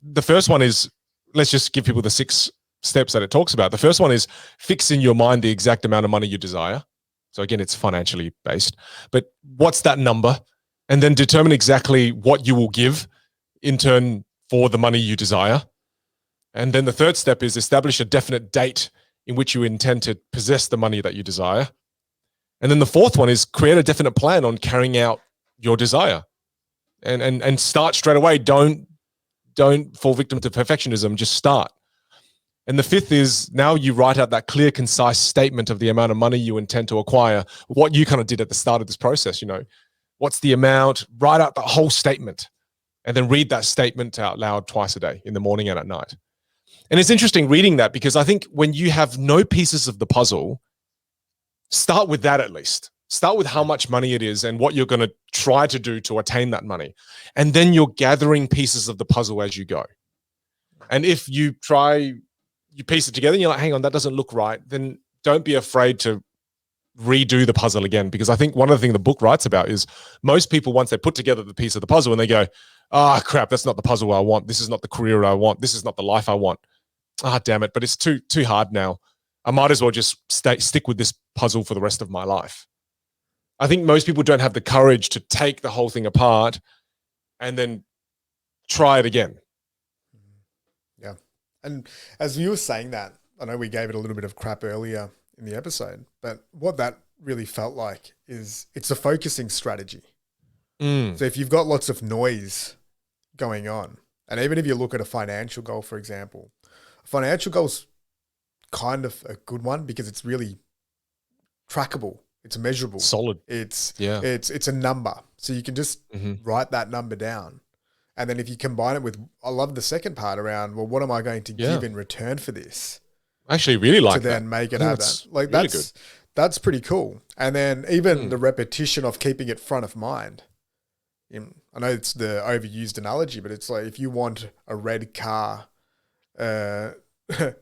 Speaker 1: the first one is, let's just give people the 6 steps that it talks about. The first one is fix in your mind the exact amount of money you desire. So again, it's financially based, but what's that number? And then determine exactly what you will give in turn for the money you desire. And then the third step is establish a definite date in which you intend to possess the money that you desire. And then the fourth one is create a definite plan on carrying out your desire. And start straight away. Don't fall victim to perfectionism, just start. And the fifth is now you write out that clear, concise statement of the amount of money you intend to acquire, what you kind of did at the start of this process, what's the amount, write out the whole statement, and then read that statement out loud twice a day, in the morning and at night. And it's interesting reading that because I think when you have no pieces of the puzzle, start with that at least. Start with how much money it is and what you're going to try to do to attain that money. And then you're gathering pieces of the puzzle as you go. And if you piece it together and you're like, hang on, that doesn't look right, then don't be afraid to redo the puzzle again. Because I think one of the things the book writes about is most people, once they put together the piece of the puzzle and they go, crap, that's not the puzzle I want. This is not the career I want. This is not the life I want. Damn it. But it's too hard now. I might as well just stick with this puzzle for the rest of my life. I think most people don't have the courage to take the whole thing apart and then try it again.
Speaker 2: Yeah. And as you were saying that, I know we gave it a little bit of crap earlier in the episode, but what that really felt like is it's a focusing strategy. So if you've got lots of noise going on, and even if you look at a financial goal, for example, a financial goal is kind of a good one because it's really trackable. It's measurable.
Speaker 1: Solid.
Speaker 2: It's a number. So you can just write that number down. And then if you combine it with, I love the second part around, well, what am I going to give in return for this?
Speaker 1: I actually really like
Speaker 2: to
Speaker 1: that.
Speaker 2: then make it happen. Like
Speaker 1: really good.
Speaker 2: That's pretty cool. And then even the repetition of keeping it front of mind. I know it's the overused analogy, but it's like if you want a red car, a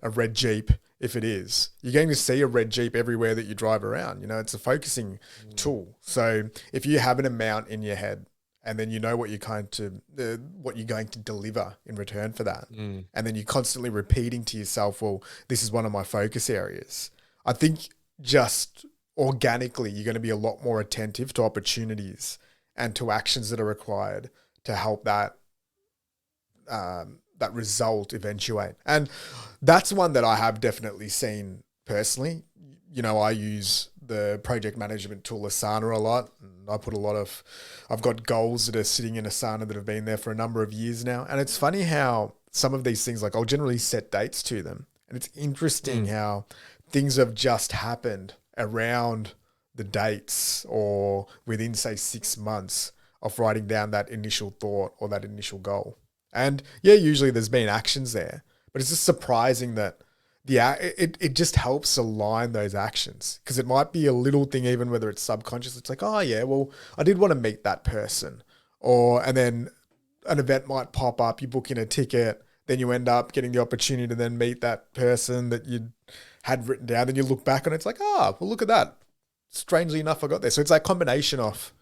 Speaker 2: red Jeep, if it is, you're going to see a red Jeep everywhere that you drive around. You know, it's a focusing tool. So if you have an amount in your head and then you know what you're going to deliver in return for that, and then you're constantly repeating to yourself, well, this is one of my focus areas. I think just organically, you're going to be a lot more attentive to opportunities and to actions that are required to help that that result eventuate. And that's one that I have definitely seen personally. You know, I use the project management tool Asana a lot. And I've got goals that are sitting in Asana that have been there for a number of years now. And it's funny how some of these things, like I'll generally set dates to them. And it's interesting how things have just happened around the dates or within, say, 6 months of writing down that initial thought or that initial goal. And yeah, usually there's been actions there, but it's just surprising that it just helps align those actions, because it might be a little thing, even whether it's subconscious. It's like, oh yeah, well, I did want to meet that person, and then an event might pop up, you book in a ticket, then you end up getting the opportunity to then meet that person that you had written down, and you look back on it, it's like, well, look at that. Strangely enough, I got there. So it's that combination of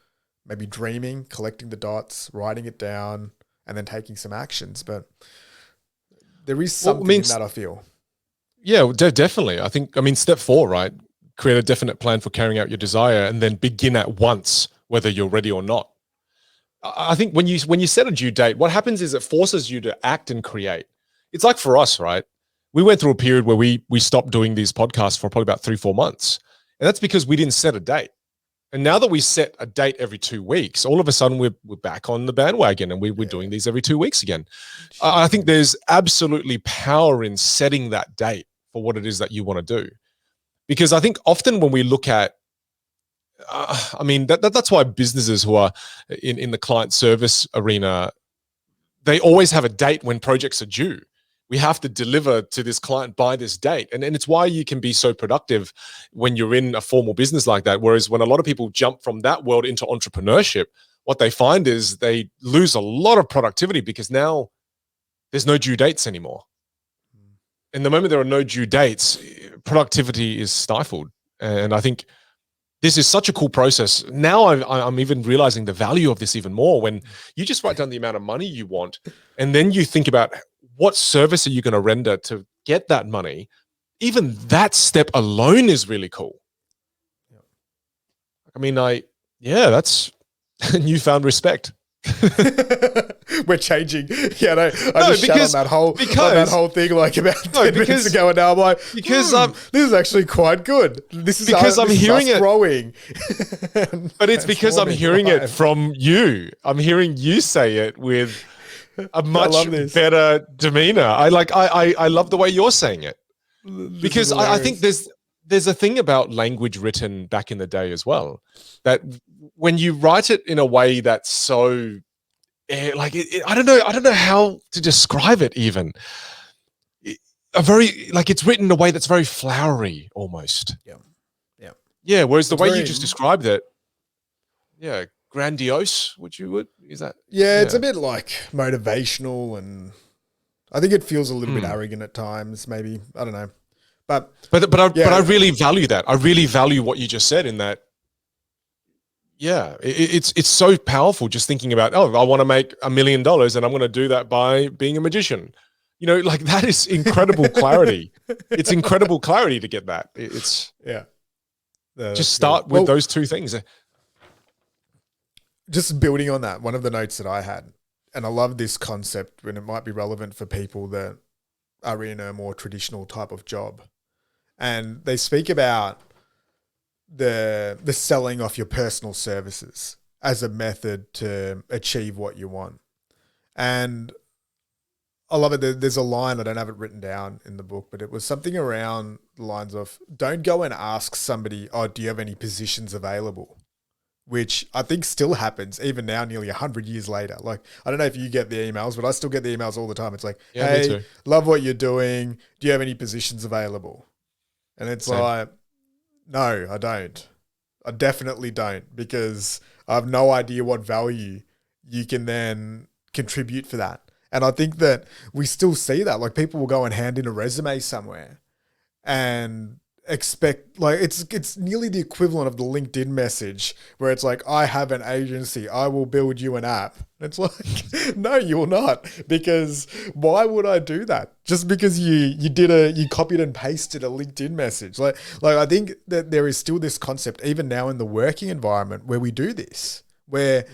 Speaker 2: maybe dreaming, collecting the dots, writing it down, and then taking some actions. But there is something in that, I feel.
Speaker 1: Yeah, definitely. I mean, step 4, right? Create a definite plan for carrying out your desire and then begin at once, whether you're ready or not. I think when you set a due date, what happens is it forces you to act and create. It's like for us, right? We went through a period where we stopped doing these podcasts for probably about 3-4 months. And that's because we didn't set a date. And now that we set a date every 2 weeks, all of a sudden we're back on the bandwagon and we're doing these every 2 weeks again. I think there's absolutely power in setting that date for what it is that you want to do. Because I think often when we look at, I mean, that's why businesses who are in the client service arena, they always have a date when projects are due. We have to deliver to this client by this date. And it's why you can be so productive when you're in a formal business like that. Whereas when a lot of people jump from that world into entrepreneurship, what they find is they lose a lot of productivity because now there's no due dates anymore. And the moment there are no due dates, productivity is stifled. And I think this is such a cool process. Now I'm even realizing the value of this even more when you just write down the amount of money you want, and then you think about what service are you going to render to get that money. Even that step alone is really cool. I mean, that's newfound respect.
Speaker 2: We're changing. Yeah, I just shut on that whole thing like about 10 minutes ago, and now I'm like, this is actually quite good. This is because I'm hearing it growing.
Speaker 1: But it's because I'm hearing it from you. I'm hearing you say it with a much better demeanor. I love the way you're saying it, because I think there's a thing about language written back in the day as well, that when you write it in a way that's so I don't know how to describe it even. It's written in a way that's very flowery almost. Yeah. Whereas the way you just described it, grandiose. Is that?
Speaker 2: Yeah, it's a bit like motivational, and I think it feels a little bit arrogant at times. Maybe, I don't know, but
Speaker 1: I really value that. I really value what you just said in that. Yeah, it's so powerful just thinking about, I want to make $1 million and I'm going to do that by being a magician. You know, like that is incredible clarity. It's incredible clarity to get that. Just start with those two things.
Speaker 2: Just building on that, one of the notes that I had, and I love this concept when it might be relevant for people that are in a more traditional type of job. And they speak about the selling off your personal services as a method to achieve what you want. And I love it. There's a line, I don't have it written down in the book, but it was something around the lines of, don't go and ask somebody, oh, do you have any positions available? Which I think still happens even now, nearly 100 years later. Like, I don't know if you get the emails, but I still get the emails all the time. It's like,
Speaker 1: Yeah, me
Speaker 2: hey,
Speaker 1: too.
Speaker 2: love what you're doing. Do you have any positions available? And it's
Speaker 1: Same.
Speaker 2: like, no, I don't. I definitely don't, because I have no idea what value you can then contribute for that. And I think that we still see that. Like, people will go and hand in a resume somewhere and expect, like, it's nearly the equivalent of the LinkedIn message where it's like, I have an agency, I will build you an app. It's like, no, you will not, because why would I do that? Just because you copied and pasted a LinkedIn message. Like I think that there is still this concept, even now in the working environment, where we do this, where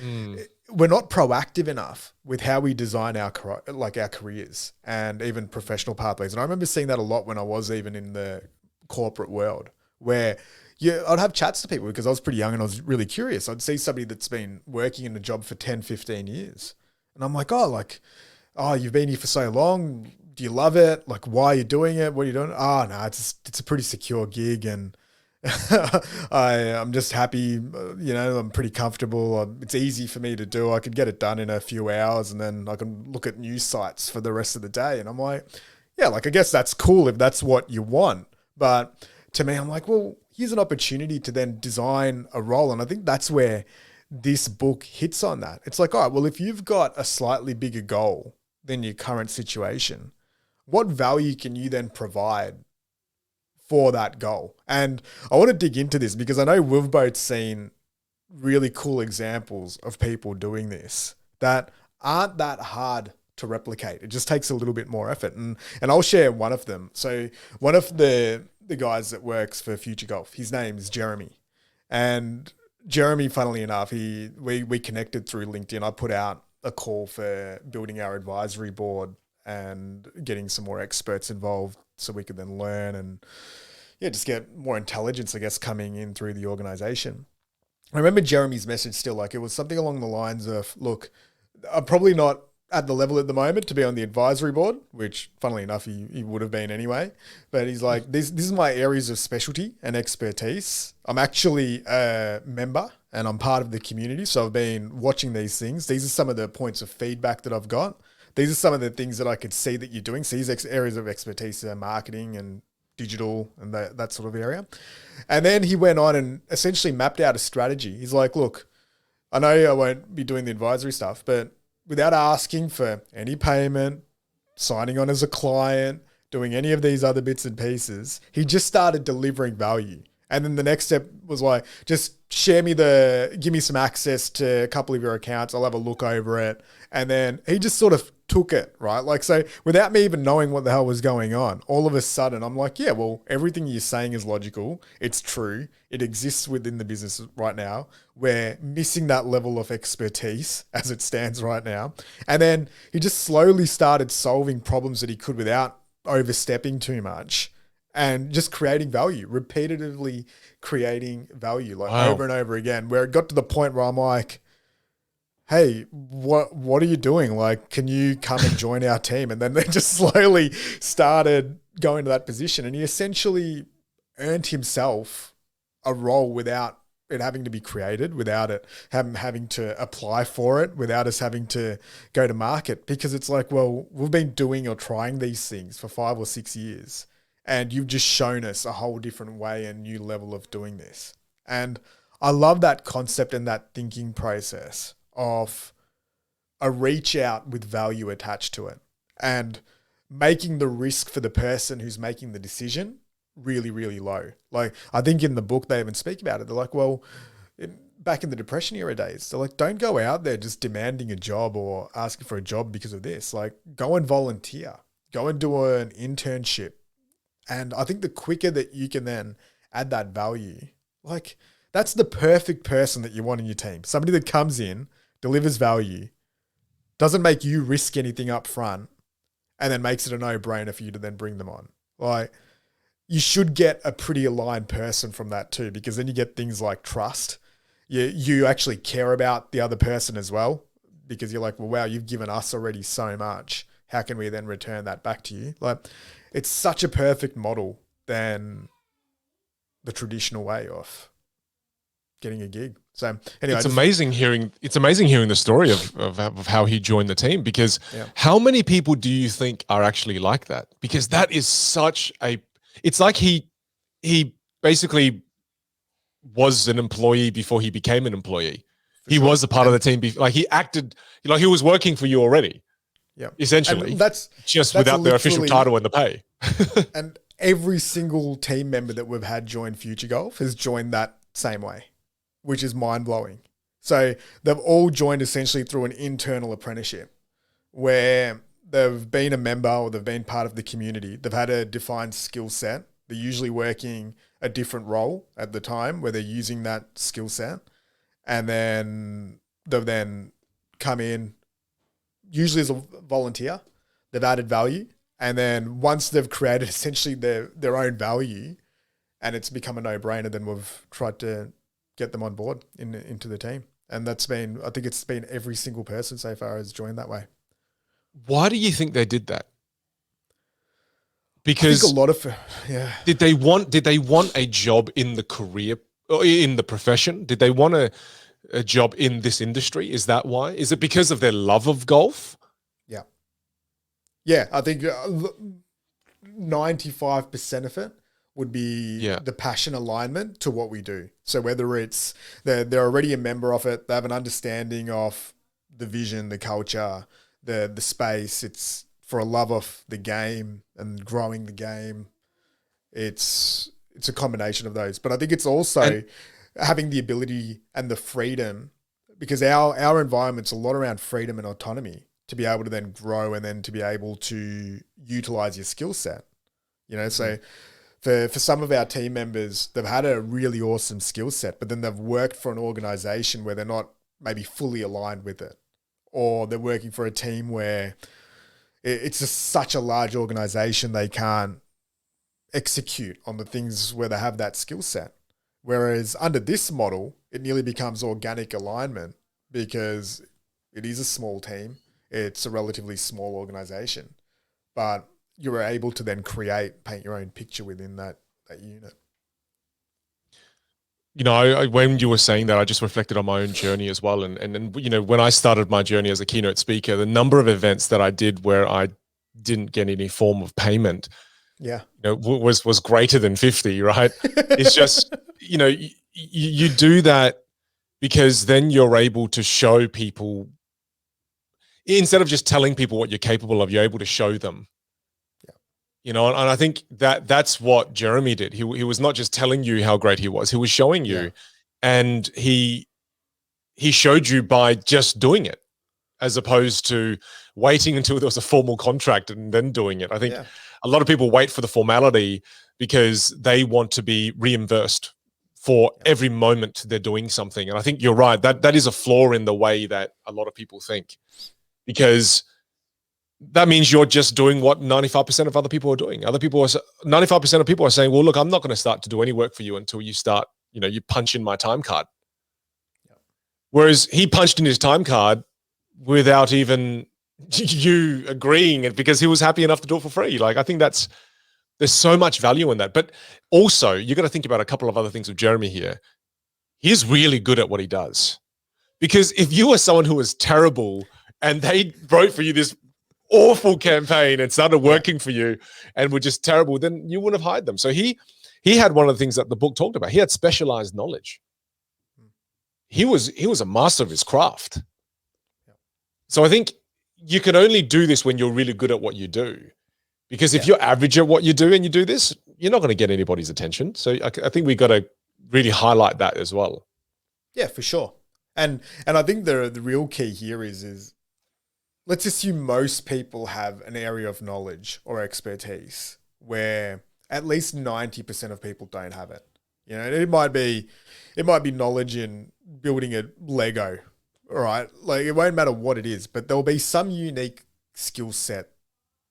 Speaker 2: we're not proactive enough with how we design our careers and even professional pathways. And I remember seeing that a lot when I was even in the corporate world, where I'd have chats to people because I was pretty young and I was really curious. I'd see somebody that's been working in a job for 10, 15 years. And I'm like, oh, you've been here for so long. Do you love it? Like, why are you doing it? What are you doing? Oh, no, it's a pretty secure gig, and I'm just happy, I'm pretty comfortable. It's easy for me to do. I could get it done in a few hours, and then I can look at news sites for the rest of the day. And I'm like, yeah, like, I guess that's cool if that's what you want. But to me, I'm like, well, here's an opportunity to then design a role. And I think that's where this book hits on that. It's like, all right, well, if you've got a slightly bigger goal than your current situation, what value can you then provide for that goal? And I want to dig into this because I know we've both seen really cool examples of people doing this that aren't that hard to replicate. It just takes a little bit more effort. And I'll share one of them. So one of the guys that works for Future Golf, his name's Jeremy. And Jeremy, funnily enough, we connected through LinkedIn. I put out a call for building our advisory board and getting some more experts involved so we could then learn and just get more intelligence, I guess, coming in through the organization. I remember Jeremy's message still, like, it was something along the lines of, look, I'm probably not at the level at the moment to be on the advisory board, which funnily enough, he would have been anyway. But he's like, this is my areas of specialty and expertise. I'm actually a member and I'm part of the community. So I've been watching these things. These are some of the points of feedback that I've got. These are some of the things that I could see that you're doing. So these areas of expertise are marketing and digital and that sort of area. And then he went on and essentially mapped out a strategy. He's like, look, I know I won't be doing the advisory stuff, but without asking for any payment, signing on as a client, doing any of these other bits and pieces, he just started delivering value. And then the next step was like, just give me some access to a couple of your accounts. I'll have a look over it. And then he just sort of took it, right? Like, so without me even knowing what the hell was going on, all of a sudden I'm like, yeah, well, everything you're saying is logical. It's true. It exists within the business right now. We're missing that level of expertise as it stands right now. And then he just slowly started solving problems that he could without overstepping too much and just creating value, repetitively creating value, like over and over again, where it got to the point where I'm like, hey, what are you doing? Like, can you come and join our team? And then they just slowly started going to that position. And he essentially earned himself a role without it having to be created, without it having to apply for it, without us having to go to market. Because it's like, well, we've been doing or trying these things for 5 or 6 years. And you've just shown us a whole different way and new level of doing this. And I love that concept and that thinking process of a reach out with value attached to it and making the risk for the person who's making the decision really, really low. Like, I think in the book, they even speak about it. They're like, well, back in the Depression era days, they're like, don't go out there just demanding a job or asking for a job because of this. Like, go and volunteer, go and do an internship. And I think the quicker that you can then add that value, like, that's the perfect person that you want in your team. Somebody that comes in, delivers value, doesn't make you risk anything up front, and then makes it a no-brainer for you to then bring them on. Like, you should get a pretty aligned person from that too, because then you get things like trust. You actually care about the other person as well, because you're like, well, wow, you've given us already so much. how can we then return that back to you? Like, it's such a perfect model than the traditional way of getting a gig. So anyway,
Speaker 1: it's amazing hearing the story of how he joined the team, because how many people do you think are actually like that? Because that is it's like he basically was an employee before he became an employee. He was a part of the team. Like, he acted like he was working for you already.
Speaker 2: Yeah,
Speaker 1: essentially.
Speaker 2: And that's
Speaker 1: without the official title and the pay.
Speaker 2: And every single team member that we've had join Future Golf has joined that same way, which is mind-blowing. So they've all joined essentially through an internal apprenticeship where they've been a member or they've been part of the community. They've had a defined skill set. They're usually working a different role at the time where they're using that skill set. And then they've then come in, usually as a volunteer. They've added value. And then once they've created essentially their own value and it's become a no-brainer, then we've tried to get them on board into the team. And I think it's been every single person so far has joined that way.
Speaker 1: Why do you think they did that? Because
Speaker 2: I think a lot of,
Speaker 1: did they want a job in the career or in the profession? Did they want a job in this industry? Is that why? Is it because of their love of golf?
Speaker 2: Yeah. Yeah, I think 95% of it would be the passion alignment to what we do. So whether it's they're already a member of it, they have an understanding of the vision, the culture, the space. It's for a love of the game and growing the game. It's a combination of those. But I think it's also having the ability and the freedom, because our environment's a lot around freedom and autonomy to be able to then grow and then to be able to utilize your skill set. So for some of our team members, they've had a really awesome skill set, but then they've worked for an organization where they're not maybe fully aligned with it, or they're working for a team where it's just such a large organization they can't execute on the things where they have that skill set. Whereas under this model, it nearly becomes organic alignment because it is a small team. It's a relatively small organization, but you're able to then paint your own picture within that unit.
Speaker 1: When you were saying that, I just reflected on my own journey as well. And when I started my journey as a keynote speaker, the number of events that I did where I didn't get any form of payment, was greater than 50, right? It's just, you do that because then you're able to show people, instead of just telling people what you're capable of, you're able to show them. And I think that's what Jeremy did. He was not just telling you how great he was showing you, and he showed you by just doing it, as opposed to waiting until there was a formal contract and then doing it. I think a lot of people wait for the formality because they want to be reimbursed for every moment they're doing something. And I think you're right. That is a flaw in the way that a lot of people think, because that means you're just doing what 95% of other people are doing. 95% of people are saying, well, look, I'm not going to start to do any work for you until you start, you punch in my time card. Whereas he punched in his time card without even you agreeing it, because he was happy enough to do it for free. Like, I think there's so much value in that. But also, you got to think about a couple of other things with Jeremy here. He's really good at what he does. Because if you were someone who was terrible and they wrote for you this awful campaign and started working for you and were just terrible, then you wouldn't have hired them. So he had one of the things that the book talked about. He had specialized knowledge. He was a master of his craft. So I think you can only do this when you're really good at what you do. Because if you're average at what you do and you do this, you're not going to get anybody's attention. So I think we got to really highlight that as well.
Speaker 2: Yeah, for sure. And I think the real key here is let's assume most people have an area of knowledge or expertise where at least 90% of people don't have it. It might be knowledge in building a Lego, all right? Like, it won't matter what it is, but there'll be some unique skill set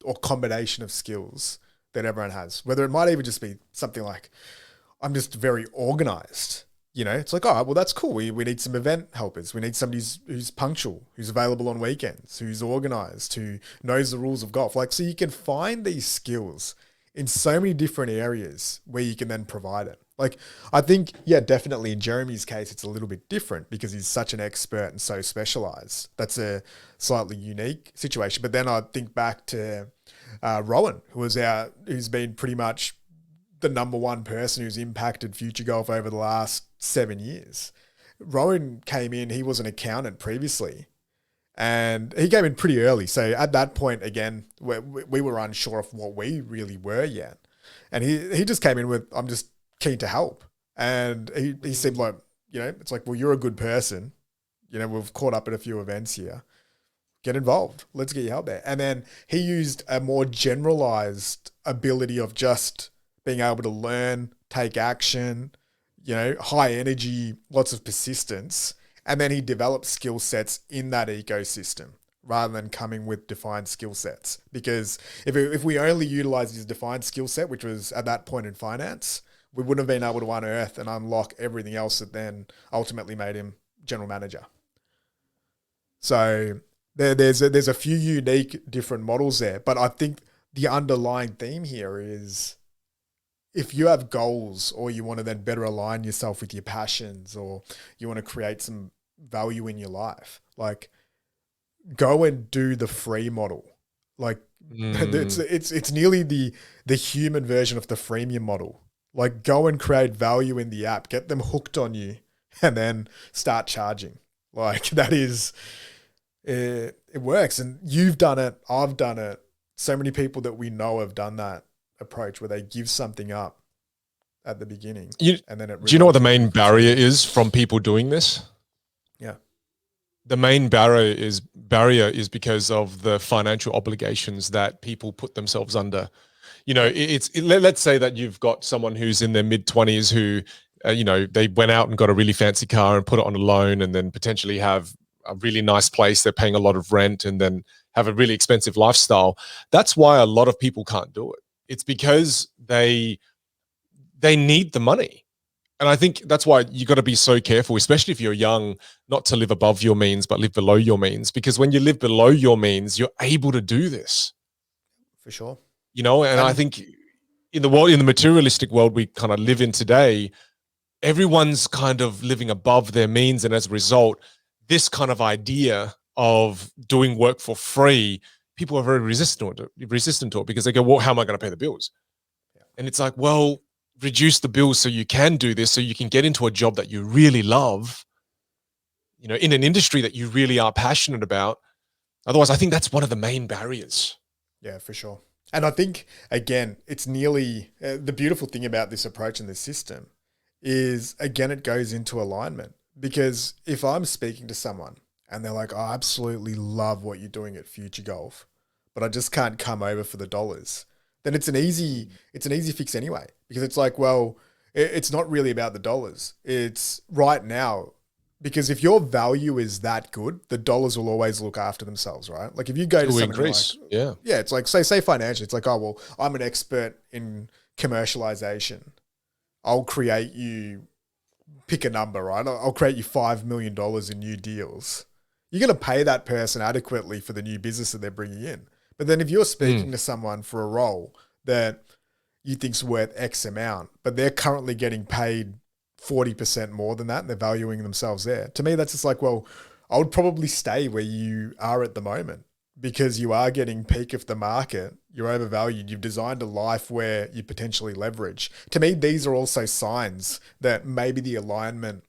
Speaker 2: or combination of skills that everyone has, whether it might even just be something like, I'm just very organized. it's like, oh, well, that's cool. We need some event helpers. We need somebody who's punctual, who's available on weekends, who's organized, who knows the rules of golf. Like, so you can find these skills in so many different areas where you can then provide it. Like, I think, yeah, definitely in Jeremy's case, it's a little bit different because he's such an expert and so specialized. That's a slightly unique situation. But then I think back to Rowan, who's been pretty much the number one person who's impacted future golf over the last 7 years. Rowan came in, he was an accountant previously, and he came in pretty early. So at that point, again, we were unsure of what we really were yet. And he just came in with, I'm just keen to help. And he seemed like, it's like, well, you're a good person. We've caught up at a few events here. Get involved. Let's get you out there. And then he used a more generalized ability of just being able to learn, take action, high energy, lots of persistence. And then he developed skill sets in that ecosystem rather than coming with defined skill sets. Because if we only utilized his defined skill set, which was at that point in finance, we wouldn't have been able to unearth and unlock everything else that then ultimately made him general manager. So there's a few unique different models there. But I think the underlying theme here is, if you have goals or you want to then better align yourself with your passions or you want to create some value in your life, like, go and do the free model. Like, it's nearly the human version of the freemium model. Like, go and create value in the app, get them hooked on you, and then start charging. Like, that is, it works. And you've done it. I've done it. So many people that we know have done that approach where they give something up at the beginning. And then
Speaker 1: do you know what the main barrier is from people doing this?
Speaker 2: Yeah.
Speaker 1: The main barrier is because of the financial obligations that people put themselves under. Let's say that you've got someone who's in their mid-20s who, they went out and got a really fancy car and put it on a loan, and then potentially have a really nice place. They're paying a lot of rent and then have a really expensive lifestyle. That's why a lot of people can't do it. It's because they need the money. And I think that's why you got to be so careful, especially if you're young, not to live above your means, but live below your means. Because when you live below your means, you're able to do this.
Speaker 2: For sure.
Speaker 1: And I think in the materialistic world we kind of live in today, everyone's kind of living above their means. And as a result, this kind of idea of doing work for free, people are very resistant to it because they go, well, how am I going to pay the bills? Yeah. And it's like, well, reduce the bills so you can do this, so you can get into a job that you really love, in an industry that you really are passionate about. Otherwise, I think that's one of the main barriers.
Speaker 2: Yeah, for sure. And I think, again, it's nearly the beautiful thing about this approach and this system is, again, it goes into alignment. Because if I'm speaking to someone and they're like, I absolutely love what you're doing at Future Golf, but I just can't come over for the dollars, then it's an easy fix anyway. Because it's like, well, it's not really about the dollars. It's right now. Because if your value is that good, the dollars will always look after themselves, right? Like, if you go to someone like, it's like, say financially, it's like, oh, well, I'm an expert in commercialization. I'll create you, pick a number, right? I'll create you $5 million in new deals. You're going to pay that person adequately for the new business that they're bringing in. But then if you're speaking to someone for a role that you think's worth X amount, but they're currently getting paid 40% more than that, and they're valuing themselves there. To me, that's just like, well, I would probably stay where you are at the moment because you are getting peak of the market. You're overvalued. You've designed a life where you potentially leverage. To me, these are also signs that maybe the alignment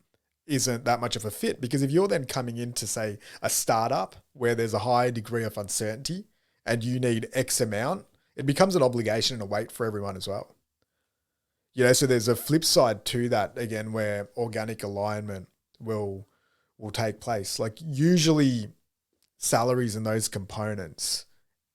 Speaker 2: isn't that much of a fit, because if you're then coming into, say, a startup where there's a high degree of uncertainty and you need X amount, it becomes an obligation and a weight for everyone as well. So there's a flip side to that, again, where organic alignment will take place. Like, usually salaries and those components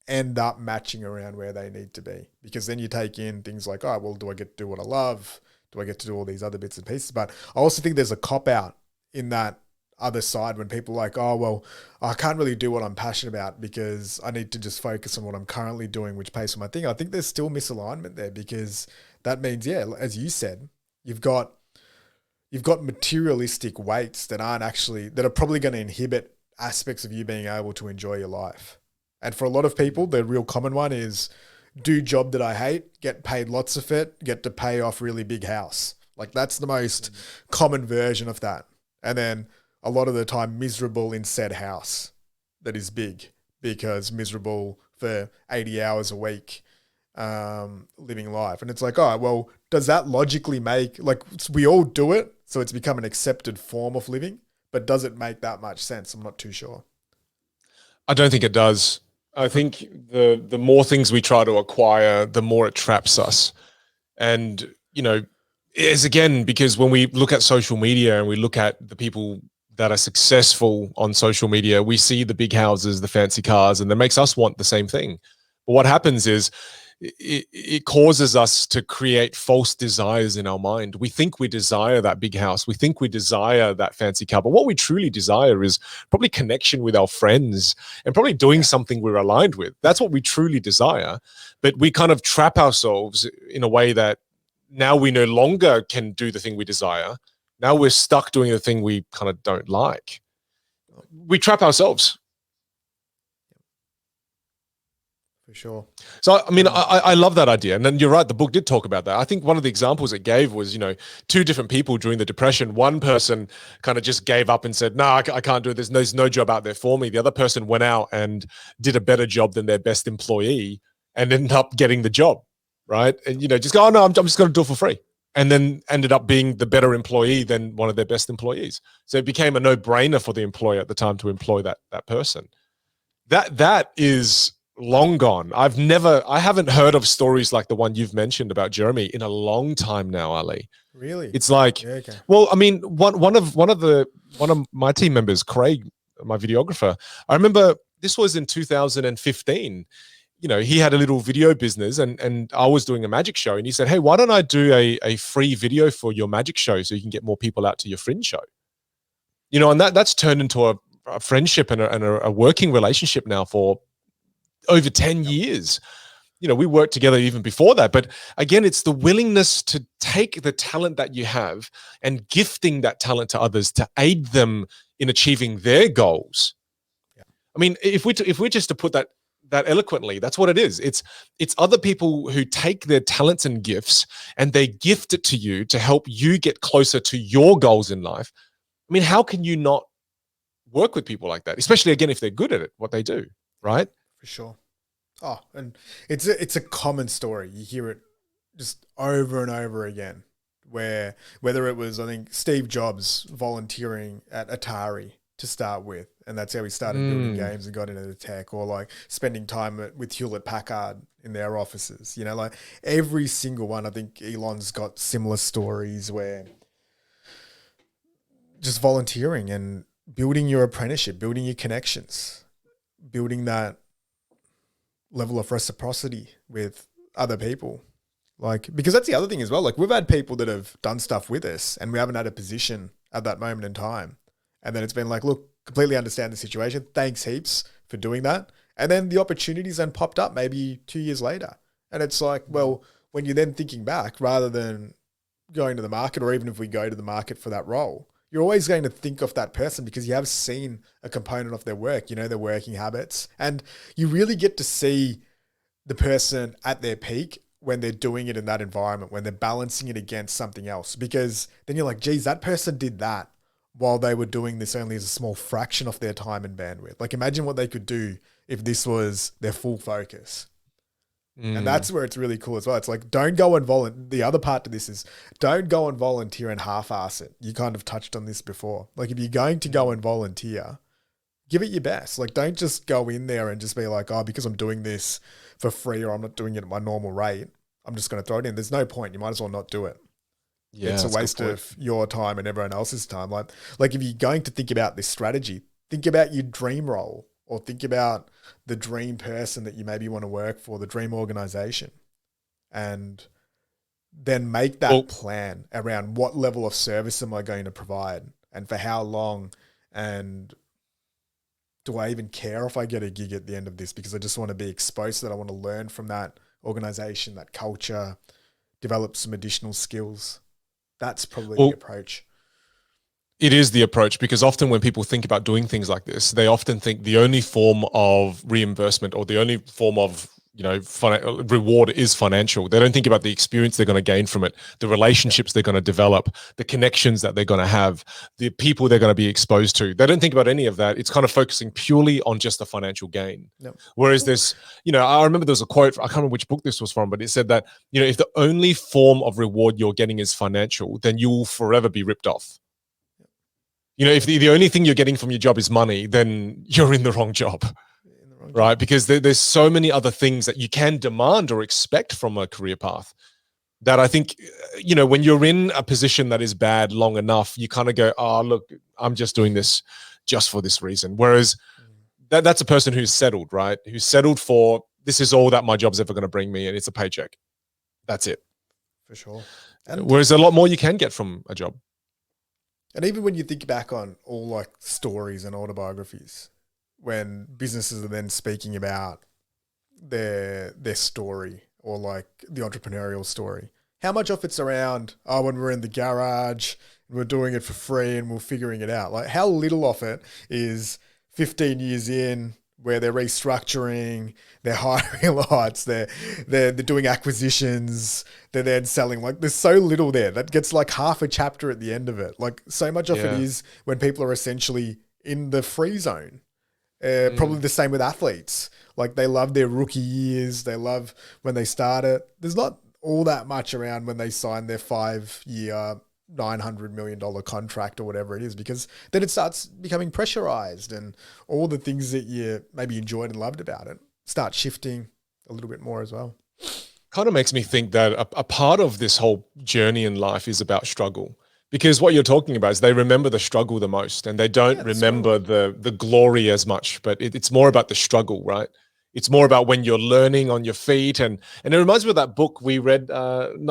Speaker 2: end up matching around where they need to be, because then you take in things like, oh, well, do I get to do what I love? Do I get to do all these other bits and pieces? But I also think there's a cop-out in that other side when people are like, oh, well, I can't really do what I'm passionate about because I need to just focus on what I'm currently doing, which pays for my thing. I think there's still misalignment there, because that means, yeah, as you said, you've got you've got materialistic weights that are probably going to inhibit aspects of you being able to enjoy your life. And for a lot of people, the real common one is do job that I hate, get paid lots of it, get to pay off really big house. Like that's the most common version of that. And then a lot of the time miserable in said house that is big, because miserable for 80 hours a week, living life. And it's like, oh, well, does that logically make, like we all do it, so it's become an accepted form of living, but does it make that much sense? I'm not too sure.
Speaker 1: I don't think it does. I think the more things we try to acquire, the more it traps us. And, is again, because when we look at social media and we look at the people that are successful on social media, we see the big houses, the fancy cars, and that makes us want the same thing. But what happens is it causes us to create false desires in our mind. We think we desire that big house. We think we desire that fancy car. But what we truly desire is probably connection with our friends and probably doing something we're aligned with. That's what we truly desire. But we kind of trap ourselves in a way that now we no longer can do the thing we desire. Now we're stuck doing the thing we kind of don't like. We trap ourselves.
Speaker 2: For sure.
Speaker 1: So, I mean, I love that idea. And then you're right, the book did talk about that. I think one of the examples it gave was, two different people during the Depression. One person kind of just gave up and said, no, I can't do this. There's no job out there for me. The other person went out and did a better job than their best employee and ended up getting the job, right? And, just go, oh, no, I'm just going to do it for free. And then ended up being the better employee than one of their best employees. So it became a no-brainer for the employer at the time to employ that person. That is long gone. I haven't heard of stories like the one you've mentioned about Jeremy in a long time now, Ali.
Speaker 2: Really?
Speaker 1: It's like,
Speaker 2: yeah, okay.
Speaker 1: Well, I mean, one of my team members, Craig, my videographer, I remember this was in 2015. He had a little video business and I was doing a magic show, and he said, hey, why don't I do a free video for your magic show so you can get more people out to your fringe show? And that's turned into a friendship and a working relationship now for over 10 years. We worked together even before that. But again, it's the willingness to take the talent that you have and gifting that talent to others to aid them in achieving their goals. Yeah. I mean, if we're just to put that eloquently, that's what it is. It's other people who take their talents and gifts and they gift it to you to help you get closer to your goals in life. I mean, how can you not work with people like that? Especially, again, if they're good at it, what they do, right?
Speaker 2: For sure. Oh, and it's a common story. You hear it just over and over again, where whether it was, I think, Steve Jobs volunteering at Atari to start with, and that's how he started building games and got into the tech, or like spending time with Hewlett Packard in their offices. Like every single one. I think Elon's got similar stories where just volunteering and building your apprenticeship, building your connections, building that level of reciprocity with other people. Like, because that's the other thing as well. Like, we've had people that have done stuff with us and we haven't had a position at that moment in time. And then it's been like, look, completely understand the situation. Thanks heaps for doing that. And then the opportunities then popped up maybe 2 years later. And it's like, well, when you're then thinking back, rather than going to the market, or even if we go to the market for that role, you're always going to think of that person because you have seen a component of their work, their working habits. And you really get to see the person at their peak when they're doing it in that environment, when they're balancing it against something else. Because then you're like, geez, that person did that while they were doing this only as a small fraction of their time and bandwidth. Like, imagine what they could do if this was their full focus. And that's where it's really cool as well. It's like, don't go and volunteer. The other part to this is don't go and volunteer and half-ass it. You kind of touched on this before. Like, if you're going to go and volunteer, give it your best. Like, don't just go in there and just be like, oh, because I'm doing this for free or I'm not doing it at my normal rate, I'm just going to throw it in. There's no point. You might as well not do it. Yeah, it's a waste of your time and everyone else's time. Like if you're going to think about this strategy, think about your dream role, or think about the dream person that you maybe want to work for, the dream organization, and then make that plan around what level of service am I going to provide and for how long, and do I even care if I get a gig at the end of this, because I just want to be exposed to that. I want to learn from that organization, that culture, develop some additional skills. That's probably the approach.
Speaker 1: It is the approach, because often when people think about doing things like this, they often think the only form of reimbursement or the only form of reward is financial. They don't think about the experience they're going to gain from it, the relationships they're going to develop, the connections that they're going to have, the people they're going to be exposed to. They don't think about any of that. It's kind of focusing purely on just the financial gain.
Speaker 2: Yep.
Speaker 1: Whereas this, I remember there was a quote, I can't remember which book this was from, but it said that, if the only form of reward you're getting is financial, then you will forever be ripped off. If the only thing you're getting from your job is money, then you're in the wrong job. Right? Because there's so many other things that you can demand or expect from a career path that I think, when you're in a position that is bad long enough, you kind of go, oh, look, I'm just doing this just for this reason. Whereas that's a person who's settled, right? Who's settled for, this is all that my job's ever going to bring me, and it's a paycheck. That's it.
Speaker 2: For sure.
Speaker 1: Whereas a lot more you can get from a job.
Speaker 2: And even when you think back on all like stories and autobiographies, when businesses are then speaking about their story or like the entrepreneurial story, how much of it's around, when we're in the garage and we're doing it for free and we're figuring it out. Like how little of it is 15 years in where they're restructuring, they're hiring lots, they're doing acquisitions, they're then selling. Like there's so little there that gets like half a chapter at the end of it. Like so much of it is when people are essentially in the free zone. Probably the same with athletes. Like they love their rookie years. They love when they start it. There's not all that much around when they sign their 5-year, $900 million contract or whatever it is, because then it starts becoming pressurized and all the things that you maybe enjoyed and loved about it start shifting a little bit more as well.
Speaker 1: Kind of makes me think that a part of this whole journey in life is about struggle. Because what you're talking about is they remember the struggle the most, and they don't remember the glory as much, but it's more about the struggle, right? It's more about when you're learning on your feet. And it reminds me of that book we read,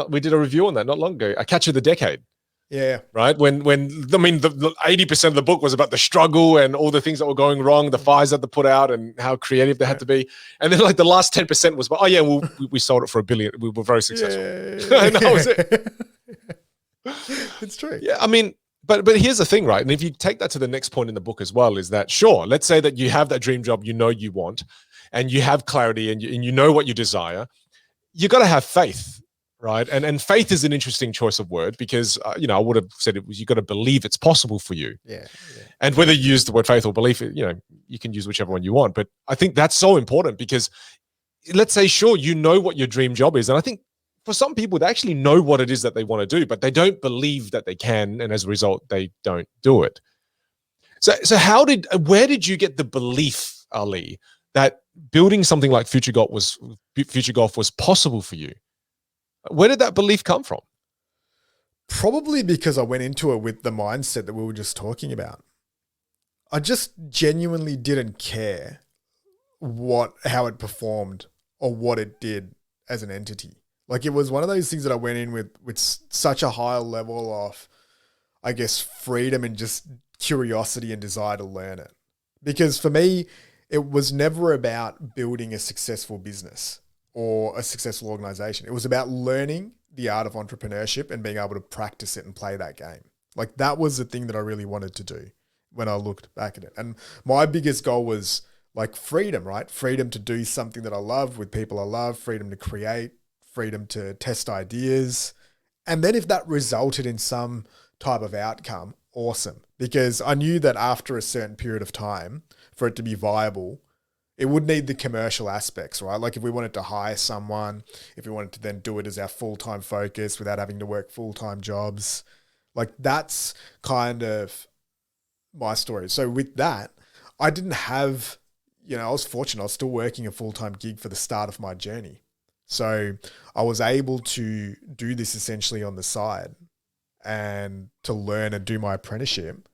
Speaker 1: we did a review on that not long ago, A Catch of the Decade.
Speaker 2: Yeah.
Speaker 1: Right? When the 80% of the book was about the struggle and all the things that were going wrong, the fires that they put out and how creative they had to be. And then like the last 10% was, we sold it for $1 billion. We were very successful. And that was it.
Speaker 2: It's true.
Speaker 1: Yeah, but here's the thing, right? And if you take that to the next point in the book as well, is that sure, let's say that you have that dream job you want, and you have clarity and you know what you desire. You got to have faith, right? And faith is an interesting choice of word because I would have said it was you got to believe it's possible for you.
Speaker 2: Yeah.
Speaker 1: And whether you use the word faith or belief, you can use whichever one you want. But I think that's so important because let's say sure, you know what your dream job is, and I think for some people, they actually know what it is that they want to do, but they don't believe that they can, and as a result, they don't do it. So where did you get the belief, Ali, that building something like Future Golf was possible for you? Where did that belief come from?
Speaker 2: Probably because I went into it with the mindset that we were just talking about. I just genuinely didn't care how it performed or what it did as an entity. Like it was one of those things that I went in with such a high level of, I guess, freedom and just curiosity and desire to learn it. Because for me, it was never about building a successful business or a successful organization. It was about learning the art of entrepreneurship and being able to practice it and play that game. Like that was the thing that I really wanted to do when I looked back at it. And my biggest goal was like freedom, right? Freedom to do something that I love with people I love, freedom to create, freedom to test ideas. And then if that resulted in some type of outcome, awesome. Because I knew that after a certain period of time, for it to be viable, it would need the commercial aspects, right? Like if we wanted to hire someone, if we wanted to then do it as our full-time focus without having to work full-time jobs, like that's kind of my story. So with that, I didn't have, I was fortunate. I was still working a full-time gig for the start of my journey. So I was able to do this essentially on the side and to learn and do my apprenticeship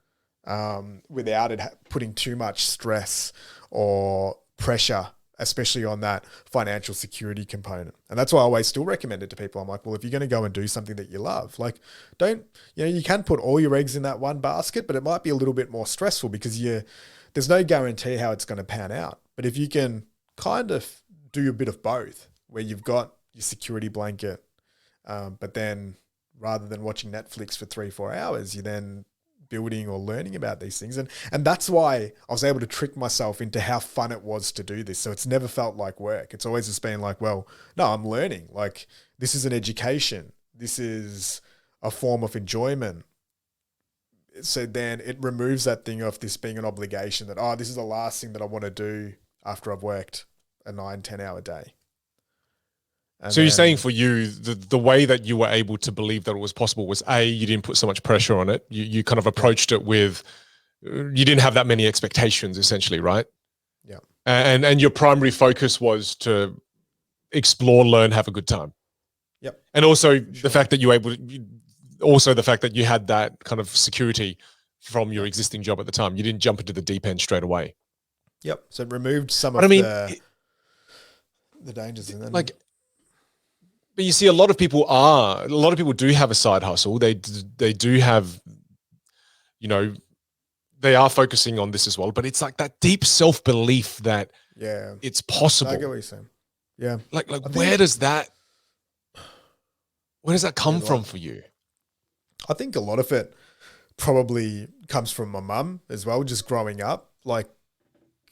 Speaker 2: without it putting too much stress or pressure, especially on that financial security component. And that's why I always still recommend it to people. I'm like, well, if you're going to go and do something that you love, like you can put all your eggs in that one basket, but it might be a little bit more stressful because there's no guarantee how it's going to pan out. But if you can kind of do a bit of both, where you've got your security blanket, but then rather than watching Netflix for 3-4 hours, you then building or learning about these things. And that's why I was able to trick myself into how fun it was to do this. So it's never felt like work. It's always just been like, well, no, I'm learning. Like, this is an education. This is a form of enjoyment. So then it removes that thing of this being an obligation that, oh, this is the last thing that I want to do after I've worked a 9-10 hour day. And
Speaker 1: so you're saying for you, the way that you were able to believe that it was possible was you didn't put so much pressure on it. You kind of approached it with, you didn't have that many expectations essentially, right?
Speaker 2: Yeah.
Speaker 1: And your primary focus was to explore, learn, have a good time.
Speaker 2: Yep.
Speaker 1: And also the fact that the fact that you had that kind of security from your existing job at the time. You didn't jump into the deep end straight away.
Speaker 2: Yep. So it removed some of the dangers in that.
Speaker 1: Like, but you see, a lot of people do have a side hustle. They do have, they are focusing on this as well. But it's like that deep self-belief that it's possible.
Speaker 2: I get what you're saying. Yeah.
Speaker 1: Like where does that come from for you?
Speaker 2: I think a lot of it probably comes from my mum as well, just growing up. Like,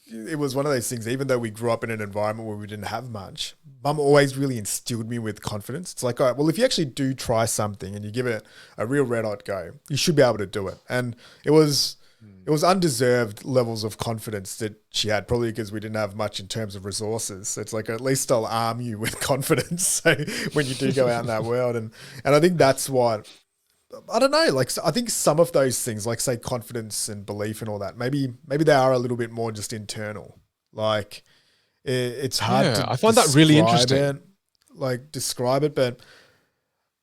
Speaker 2: it was one of those things, even though we grew up in an environment where we didn't have much, mum always really instilled me with confidence. It's like, all right, well, if you actually do try something and you give it a real red hot go, you should be able to do it. And it was undeserved levels of confidence that she had, probably because we didn't have much in terms of resources. So it's like, at least I'll arm you with confidence so when you do go out in that world. And I think that's what, I don't know, like, I think some of those things, like say confidence and belief and all that, maybe they are a little bit more just internal. Like, it's hard to
Speaker 1: I find that really interesting.
Speaker 2: Describe it, but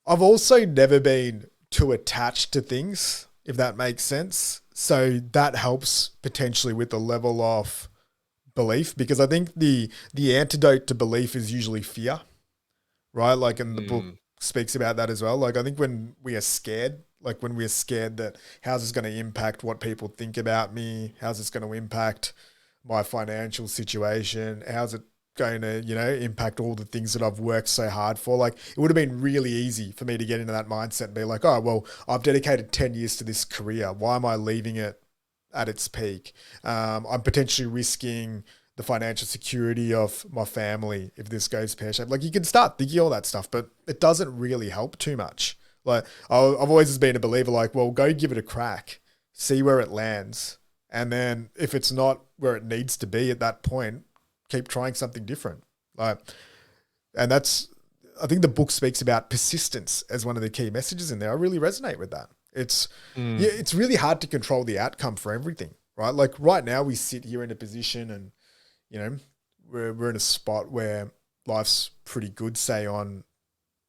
Speaker 2: I've also never been too attached to things, if that makes sense. So that helps potentially with the level of belief, because I think the antidote to belief is usually fear, right? Like, in the book speaks about that as well. Like, I think when we are scared, that how's this going to impact what people think about me? How's this going to impact my financial situation? How's it going to, impact all the things that I've worked so hard for? Like, it would have been really easy for me to get into that mindset and be like, oh, well, I've dedicated 10 years to this career. Why am I leaving it at its peak? I'm potentially risking the financial security of my family if this goes pear-shaped. Like, you can start thinking all that stuff, but it doesn't really help too much. Like, I've always just been a believer, like, well, go give it a crack, see where it lands. And then if it's not where it needs to be at that point, keep trying something different. Like, and that's, I think the book speaks about persistence as one of the key messages in there. I really resonate with that. It's really hard to control the outcome for everything, right? Like, right now we sit here in a position and, we're in a spot where life's pretty good, say, on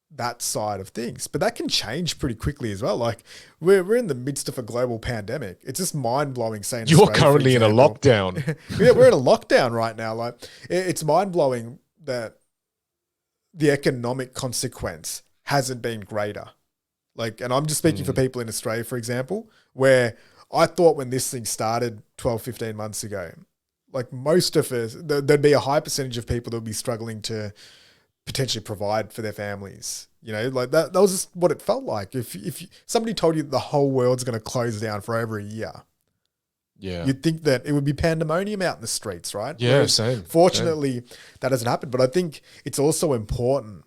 Speaker 2: that side of things, but that can change pretty quickly as well. Like, we're in the midst of a global pandemic. It's just mind blowing saying
Speaker 1: you're currently in a lockdown.
Speaker 2: Yeah, we're in a lockdown right now. Like, it's mind blowing that the economic consequence hasn't been greater. Like, and I'm just speaking for people in Australia, for example, where I thought when this thing started 12, 15 months ago, like, most of us, there'd be a high percentage of people that would be struggling to potentially provide for their families. Like, that was just what it felt like. If somebody told you that the whole world's going to close down for over a year, you'd think that it would be pandemonium out in the streets, right?
Speaker 1: Yeah,
Speaker 2: Whereas,
Speaker 1: same.
Speaker 2: Fortunately, that hasn't happened. But I think it's also important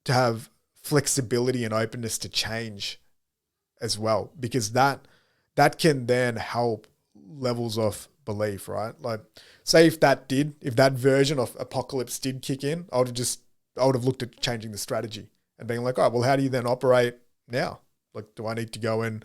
Speaker 2: to have flexibility and openness to change as well, because that can then help levels of belief, right? Like, say if that version of apocalypse did kick in, I would have looked at changing the strategy and being like, all right, well, how do you then operate now? Like, do I need to go and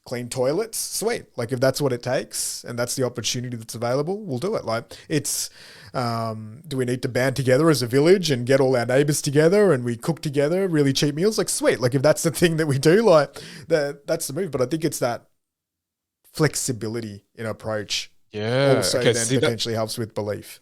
Speaker 2: clean toilets? Sweet. Like, if that's what it takes and that's the opportunity that's available, we'll do it. Like, it's, do we need to band together as a village and get all our neighbors together and we cook together really cheap meals? Like, sweet. Like, if that's the thing that we do, like, that's the move. But I think it's that flexibility in approach. Also potentially helps with belief.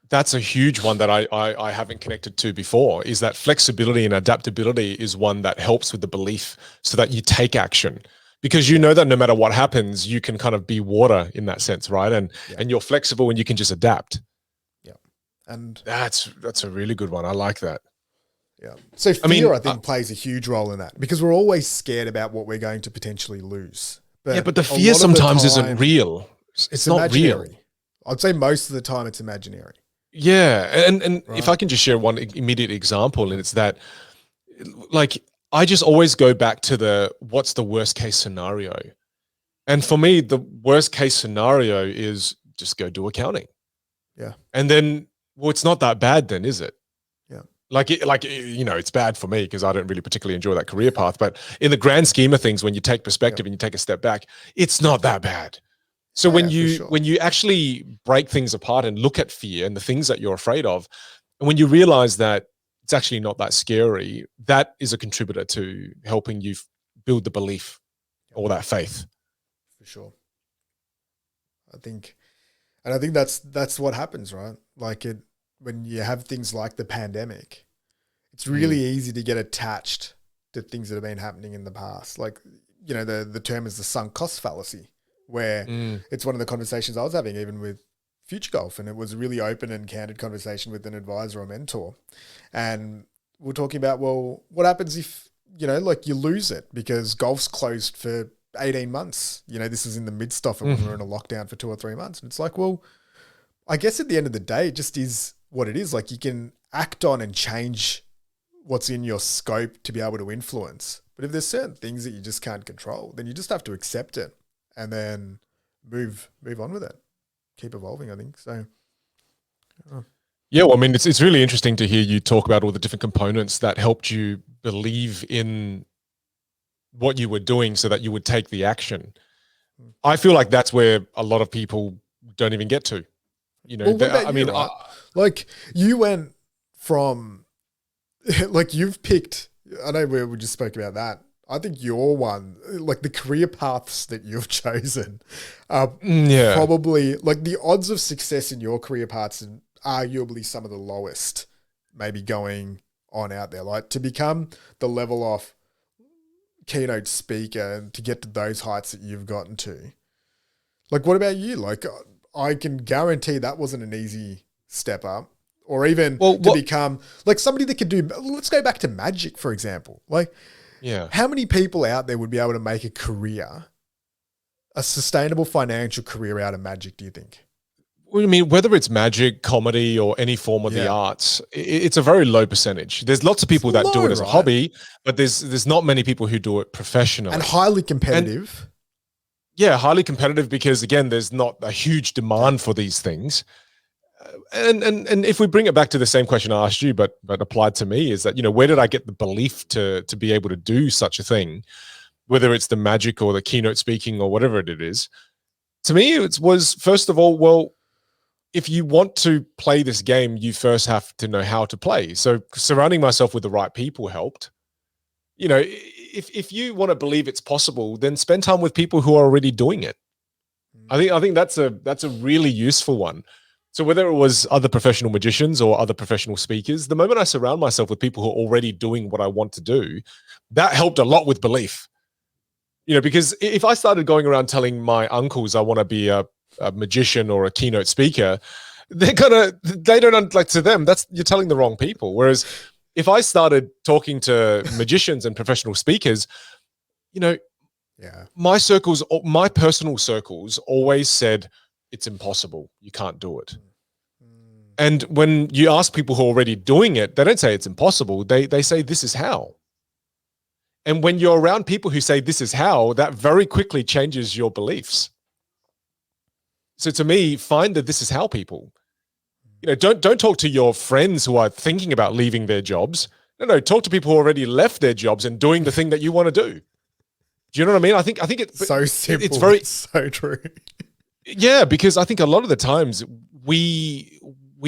Speaker 1: That's a huge one that I haven't connected to before, is that flexibility and adaptability is one that helps with the belief so that you take action, because you know that no matter what happens, you can kind of be water in that sense, right? And you're flexible and you can just adapt.
Speaker 2: Yeah. And
Speaker 1: that's a really good one. I like that.
Speaker 2: Yeah. So fear, I think, plays a huge role in that, because we're always scared about what we're going to potentially lose.
Speaker 1: But the fear sometimes isn't real. It's not
Speaker 2: imaginary.
Speaker 1: real.
Speaker 2: I'd say most of the time it's imaginary.
Speaker 1: Yeah. And right. If I can just share one immediate example, and it's that, like, I just always go back to what's the worst case scenario. And for me, the worst case scenario is just go do accounting.
Speaker 2: Yeah.
Speaker 1: And then, well, it's not that bad then, is it?
Speaker 2: Yeah.
Speaker 1: It's bad for me because I don't really particularly enjoy that career path. But in the grand scheme of things, when you take perspective and you take a step back, it's not that bad. So when you actually break things apart and look at fear and the things that you're afraid of, and when you realize that it's actually not that scary, that is a contributor to helping you build the belief or that faith.
Speaker 2: For sure. I think that's what happens, right? Like when you have things like the pandemic, it's really easy to get attached to things that have been happening in the past. Like, the term is the sunk cost fallacy, where it's one of the conversations I was having even with Future Golf, and it was a really open and candid conversation with an advisor or mentor. And we're talking about, well, what happens if, you lose it because golf's closed for 18 months? This is in the midst of it when we're in a lockdown for 2 or 3 months. And it's like, well, I guess at the end of the day, it just is what it is. Like, you can act on and change what's in your scope to be able to influence. But if there's certain things that you just can't control, then you just have to accept it and then move on with it. Keep evolving, I think. So,
Speaker 1: yeah, well, I mean, it's really interesting to hear you talk about all the different components that helped you believe in what you were doing so that you would take the action. I feel like that's where a lot of people don't even get to.
Speaker 2: Like, you went from, like, you've picked, I know we just spoke about that. I think your one, like the career paths that you've chosen are probably, like, the odds of success in your career paths are arguably some of the lowest maybe going on out there. Like, to become the level of keynote speaker and to get to those heights that you've gotten to. Like, what about you? Like, I can guarantee that wasn't an easy step up, or even to become like somebody that could do, let's go back to magic, for example. Like, how many people out there would be able to make a career, a sustainable financial career out of magic, do you think?
Speaker 1: Well, I mean, whether it's magic, comedy, or any form of the arts, it's a very low percentage. There's lots of people that do it as a hobby, but there's not many people who do it professionally.
Speaker 2: And highly competitive.
Speaker 1: Highly competitive because, again, there's not a huge demand for these things. And if we bring it back to the same question I asked you, but applied to me, is that, where did I get the belief to be able to do such a thing, whether it's the magic or the keynote speaking or whatever it is? To me, it was, first of all, well, if you want to play this game, you first have to know how to play. So surrounding myself with the right people helped. If you want to believe it's possible, then spend time with people who are already doing it. I think that's a really useful one. So whether it was other professional magicians or other professional speakers, the moment I surround myself with people who are already doing what I want to do, that helped a lot with belief. Because if I started going around telling my uncles I want to be a magician or a keynote speaker, they don't like, to them, you're telling the wrong people. Whereas if I started talking to magicians and professional speakers, my personal circles always said, it's impossible. You can't do it. And when you ask people who are already doing it, they don't say it's impossible. They say, this is how. And when you're around people who say this is how, that very quickly changes your beliefs. So to me, find the this is how people. Don't talk to your friends who are thinking about leaving their jobs. No, talk to people who already left their jobs and doing the thing that you want to do. Do you know what I mean? I think it's
Speaker 2: so simple. It's so true.
Speaker 1: Yeah, because I think a lot of the times we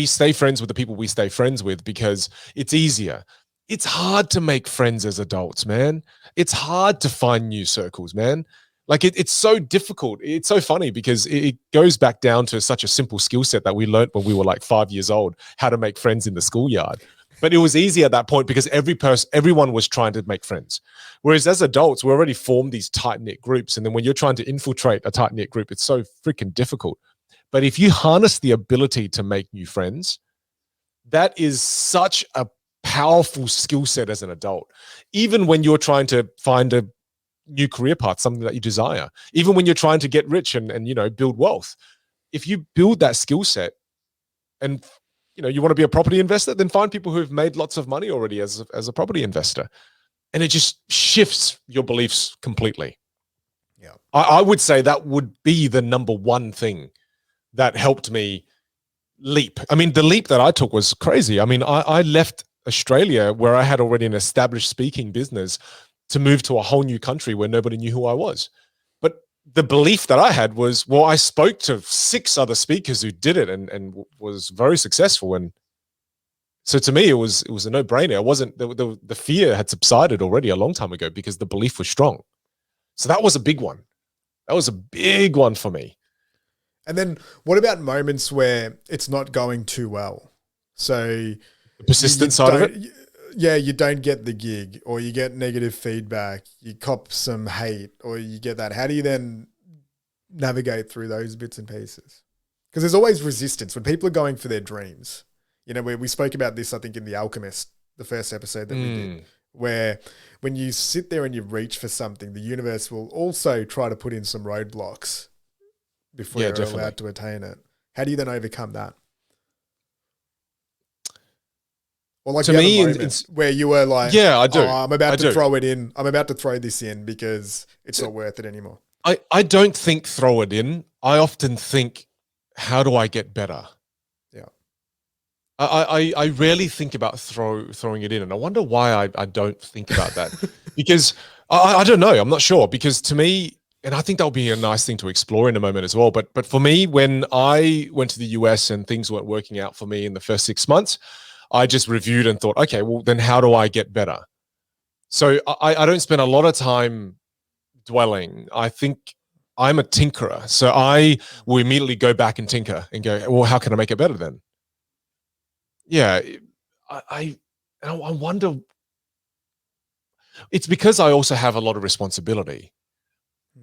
Speaker 1: stay friends with the people we stay friends with because it's easier. It's hard to make friends as adults, man. It's hard to find new circles, man. Like it's so difficult. It's so funny because it goes back down to such a simple skill set that we learned when we were like 5 years old, how to make friends in the schoolyard. But it was easy at that point because everyone was trying to make friends. Whereas as adults, we already formed these tight-knit groups. And then when you're trying to infiltrate a tight-knit group, it's so freaking difficult. But if you harness the ability to make new friends, that is such a powerful skill set as an adult. Even when you're trying to find a new career path, something that you desire. Even when you're trying to get rich and build wealth, if you build that skill set and you want to be a property investor, then find people who've made lots of money already as a property investor, and it just shifts your beliefs completely.
Speaker 2: Yeah,
Speaker 1: I would say that would be the number one thing that helped me leap. I mean, the leap that I took was crazy. I mean, I left Australia, where I had already an established speaking business, to move to a whole new country where nobody knew who I was. But the belief that I had was, well, I spoke to 6 other speakers who did it and was very successful. And so to me, it was a no-brainer. It wasn't the fear had subsided already a long time ago because the belief was strong. So that was a big one. That was a big one for me.
Speaker 2: And then what about moments where it's not going too well? So
Speaker 1: the persistent side of it?
Speaker 2: Yeah, you don't get the gig, or you get negative feedback, you cop some hate, or you get that. How do you then navigate through those bits and pieces? Because there's always resistance when people are going for their dreams. We spoke about this, I think, in The Alchemist, the first episode that we did, where when you sit there and you reach for something, the universe will also try to put in some roadblocks before you're allowed to attain it. How do you then overcome that? Or like to me, it's where you were like,
Speaker 1: yeah, I do.
Speaker 2: Oh, I'm about to throw it in. I'm about to throw this in because it's not worth it anymore.
Speaker 1: I don't think throw it in. I often think, how do I get better?
Speaker 2: Yeah.
Speaker 1: I rarely think about throwing it in. And I wonder why I don't think about that. Because I don't know. I'm not sure. Because to me, and I think that'll be a nice thing to explore in a moment as well. But for me, when I went to the US and things weren't working out for me in the first 6 months, I just reviewed and thought, okay, well, then how do I get better? So I don't spend a lot of time dwelling. I think I'm a tinkerer. So I will immediately go back and tinker and go, well, how can I make it better then? Yeah, I wonder. It's because I also have a lot of responsibility.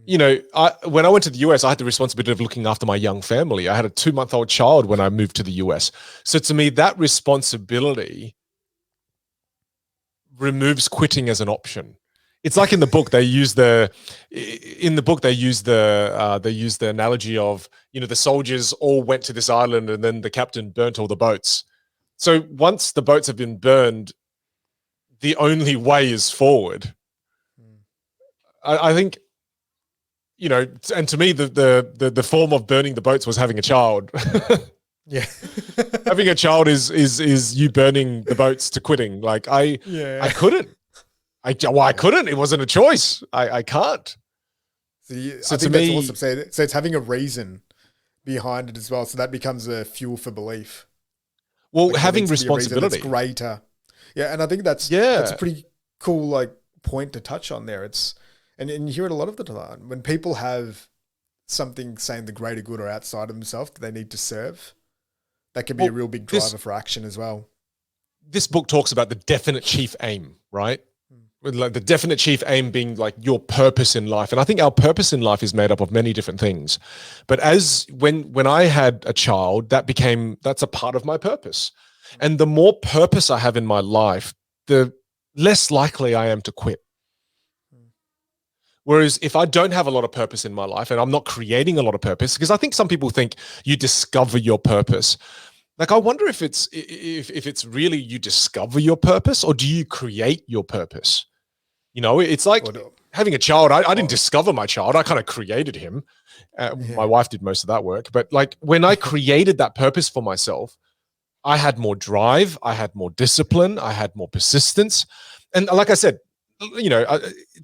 Speaker 1: When I went to the US, I had the responsibility of looking after my young family. I had a 2-month-old child when I moved to the US. So to me, that responsibility removes quitting as an option. It's like in the book they use the analogy of the soldiers all went to this island and then the captain burnt all the boats. So once the boats have been burned, the only way is forward. I think. And to me, the form of burning the boats was having a child.
Speaker 2: Yeah,
Speaker 1: having a child is you burning the boats to quitting. Like I couldn't. I couldn't. It wasn't a choice. I can't.
Speaker 2: So I think that's awesome. So it's having a reason behind it as well. So that becomes a fuel for belief.
Speaker 1: Well, like having responsibility.
Speaker 2: It's greater. Yeah, and I think that's a pretty cool point to touch on there. And you hear it a lot of the time when people have something saying the greater good or outside of themselves that they need to serve. That can be a real big driver for action as well.
Speaker 1: This book talks about the definite chief aim, right? Like the definite chief aim being like your purpose in life. And I think our purpose in life is made up of many different things. But when I had a child, that's a part of my purpose. And the more purpose I have in my life, the less likely I am to quit. Whereas if I don't have a lot of purpose in my life and I'm not creating a lot of purpose, because I think some people think you discover your purpose. Like, I wonder if it's really you discover your purpose or do you create your purpose? It's like having a child. I didn't discover my child. I kind of created him. My wife did most of that work. But like when I created that purpose for myself, I had more drive. I had more discipline. I had more persistence. And like I said,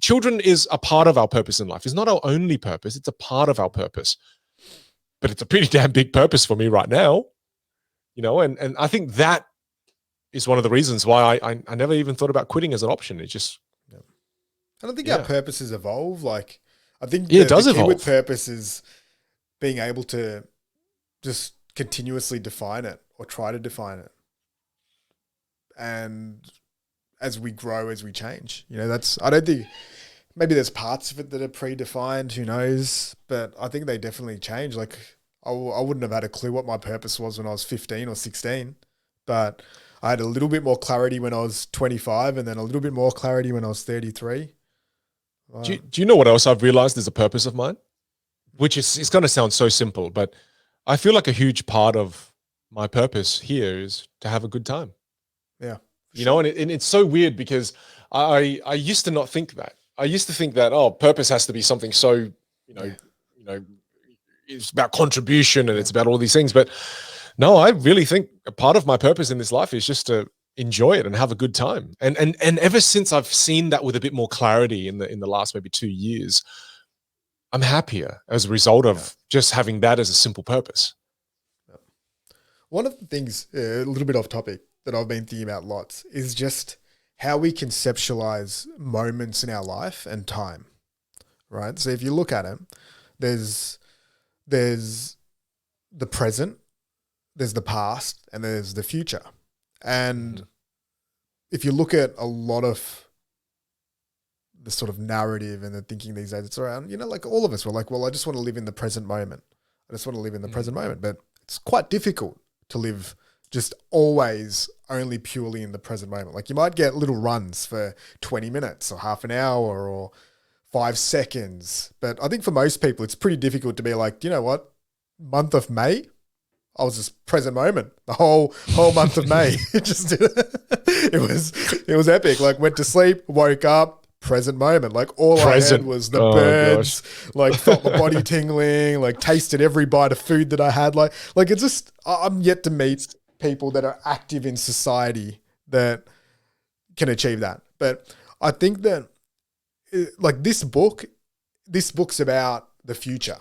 Speaker 1: children is a part of our purpose in life. It's not our only purpose. It's a part of our purpose. But it's a pretty damn big purpose for me right now. And I think that is one of the reasons why I never even thought about quitting as an option. It's just...
Speaker 2: I don't think our purposes evolve. Like, I think
Speaker 1: it does
Speaker 2: the
Speaker 1: evolve.
Speaker 2: Key with purpose is being able to just continuously define it or try to define it. And as we grow, as we change, I don't think, maybe there's parts of it that are predefined, who knows, but I think they definitely change. Like I wouldn't have had a clue what my purpose was when I was 15 or 16, but I had a little bit more clarity when I was 25 and then a little bit more clarity when I was 33.
Speaker 1: Do you know what else I've realized is a purpose of mine? Which is, it's going to sound so simple, but I feel like a huge part of my purpose here is to have a good time.
Speaker 2: Yeah.
Speaker 1: You know, and it's so weird because I used to not think that. I used to think that, oh, purpose has to be something so, you know, it's about contribution and it's about all these things. But no, I really think a part of my purpose in this life is just to enjoy it and have a good time. And ever since I've seen that with a bit more clarity in the last maybe 2 years, I'm happier as a result of just having that as a simple purpose.
Speaker 2: One of the things, a little bit off topic, that I've been thinking about lots is just how we conceptualize moments in our life and time, right? So if you look at it, there's the present, there's the past, and there's the future. And if you look at a lot of the sort of narrative and the thinking these days, it's around, like all of us were like, well, I just want to live in the present moment. I just want to live in the present moment. But it's quite difficult to live just always only purely in the present moment. Like you might get little runs for 20 minutes or half an hour or 5 seconds. But I think for most people, it's pretty difficult to be like, you know what, month of May, I was just present moment the whole month of May. It was epic. Like went to sleep, woke up, present moment. Like all I had was the birds, like felt my body tingling, like tasted every bite of food that I had. Like it's just, I'm yet to meet people that are active in society that can achieve that. But I think that like this book's about the future,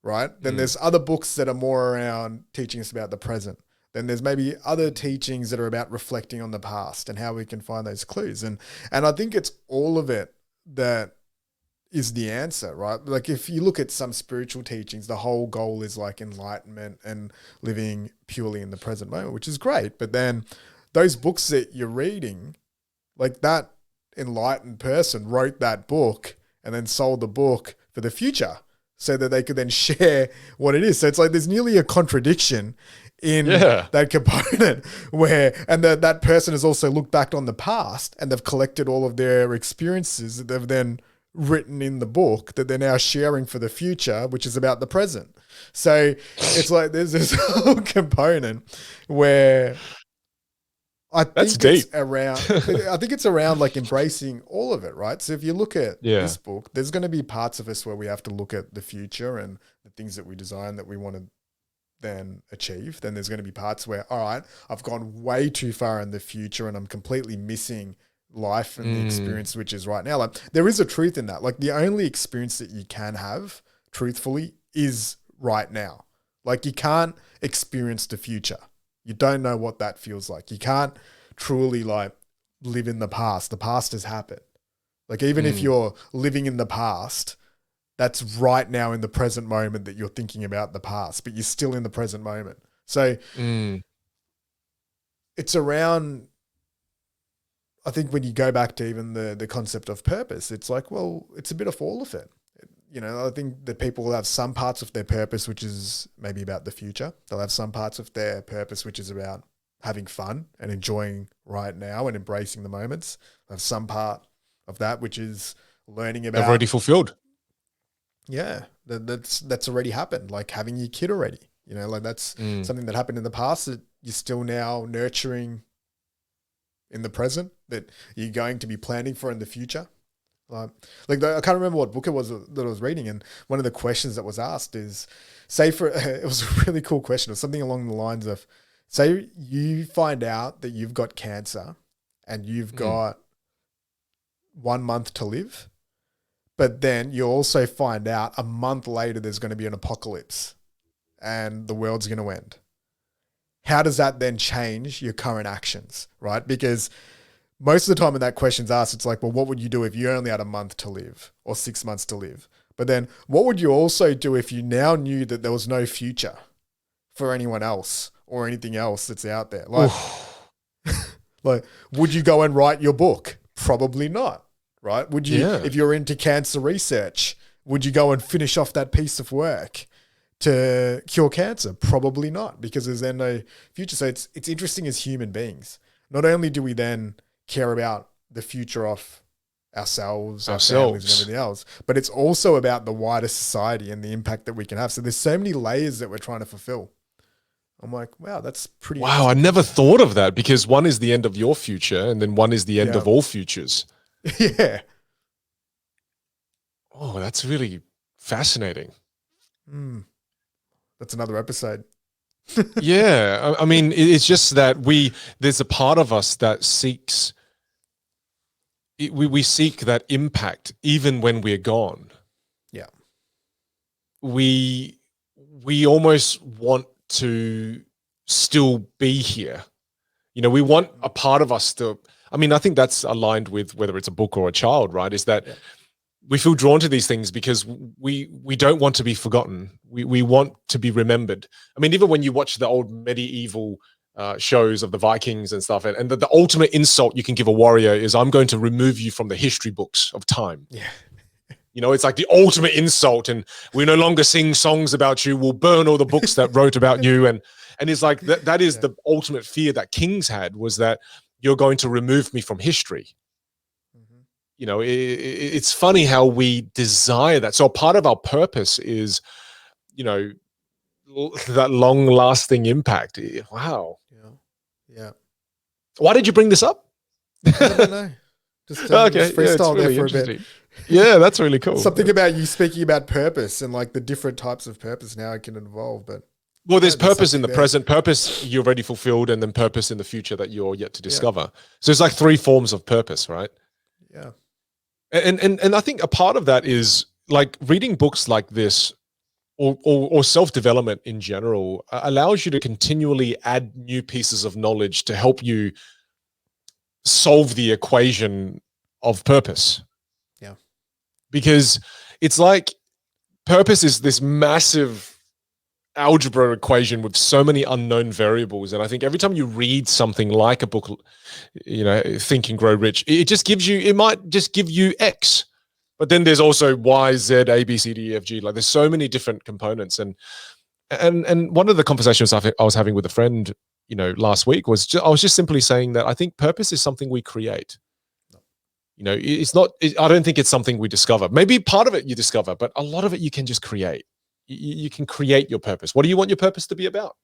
Speaker 2: right? Then there's other books that are more around teaching us about the present. Then there's maybe other teachings that are about reflecting on the past and how we can find those clues. And I think it's all of it that is the answer, right? Like if you look at some spiritual teachings, the whole goal is like enlightenment and living purely in the present moment, which is great. But then those books that you're reading, like that enlightened person wrote that book and then sold the book for the future so that they could then share what it is. So it's like there's nearly a contradiction in that component where, and that person has also looked back on the past and they've collected all of their experiences that they've then written in the book that they're now sharing for the future, which is about the present. So it's like there's this whole component where I think it's around like embracing all of it, right? So if you look at this book, there's going to be parts of us where we have to look at the future and the things that we design that we want to then achieve. Then there's going to be parts where, all right, I've gone way too far in the future and I'm completely missing life and the experience which is right now. Like there is a truth in that. Like the only experience that you can have truthfully is right now. Like you can't experience the future. You don't know what that feels like. You can't truly like live in the past. The past has happened. Like even if you're living in the past, that's right now in the present moment that you're thinking about the past, but you're still in the present moment. So it's around, I think when you go back to even the concept of purpose, it's like, well, it's a bit of all of it. I think that people will have some parts of their purpose, which is maybe about the future. They'll have some parts of their purpose, which is about having fun and enjoying right now and embracing the moments. They'll have some part of that, which is learning about.
Speaker 1: They've already fulfilled.
Speaker 2: Yeah, that's already happened. Like having your kid already, like that's something that happened in the past that you're still now nurturing in the present that you're going to be planning for in the future. I can't remember what book it was that I was reading, and one of the questions that was asked is, it was a really cool question. It was something along the lines of, say you find out that you've got cancer and you've got 1 month to live, but then you also find out a month later there's going to be an apocalypse and the world's going to end. How does that then change your current actions, right? Because most of the time when that question's asked, it's like, well, what would you do if you only had a month to live or 6 months to live? But then what would you also do if you now knew that there was no future for anyone else or anything else that's out there? Like, would you go and write your book? Probably not, right? Would you, if you're into cancer research, would you go and finish off that piece of work to cure cancer? Probably not, because there's then no future. So it's interesting as human beings. Not only do we then care about the future of ourselves, our families, and everything else. But it's also about the wider society and the impact that we can have. So there's so many layers that we're trying to fulfill. I'm like, wow, that's pretty.
Speaker 1: Wow, I never thought of that, because one is the end of your future, and then one is the end of all futures.
Speaker 2: Yeah.
Speaker 1: Oh, that's really fascinating.
Speaker 2: That's another episode.
Speaker 1: Yeah, I mean, it's just that there's a part of us that seeks. We seek that impact even when we're gone.
Speaker 2: Yeah.
Speaker 1: We almost want to still be here. You know, we want a part of us to, I mean, I think that's aligned with whether it's a book or a child, right? Is that we feel drawn to these things because we don't want to be forgotten. We want to be remembered. I mean, even when you watch the old medieval shows of the Vikings and stuff, and the ultimate insult you can give a warrior is, I'm going to remove you from the history books of time.
Speaker 2: Yeah.
Speaker 1: You know, it's like the ultimate insult, and we no longer sing songs about you. We'll burn all the books that wrote about you. And it's like, that is the ultimate fear that kings had, was that you're going to remove me from history. You know, it's funny how we desire that. So part of our purpose is, you know, that long lasting impact. Wow.
Speaker 2: Yeah.
Speaker 1: Why did you bring this up?
Speaker 2: I don't know. Just freestyle there for a bit.
Speaker 1: Yeah, that's really cool.
Speaker 2: Something about you speaking about purpose and like the different types of purpose now it can involve. But
Speaker 1: well, there's purpose in the present, purpose you've already fulfilled, and then purpose in the future that you're yet to discover. So it's like 3 forms of purpose, right?
Speaker 2: Yeah.
Speaker 1: And I think a part of that is like reading books like this, or self-development in general, allows you to continually add new pieces of knowledge to help you solve the equation of purpose.
Speaker 2: Yeah.
Speaker 1: Because it's like purpose is this massive algebra equation with so many unknown variables. And I think every time you read something like a book, you know, Think and Grow Rich, it might just give you X, but then there's also Y, Z, A, B, C, D, E, F, G. Like there's so many different components. And one of the conversations I was having with a friend, you know, last week was I was just simply saying that I think purpose is something we create. You know, it's not, I don't think it's something we discover. Maybe part of it you discover, but a lot of it you can just create. You can create your purpose. What do you want your purpose to be about?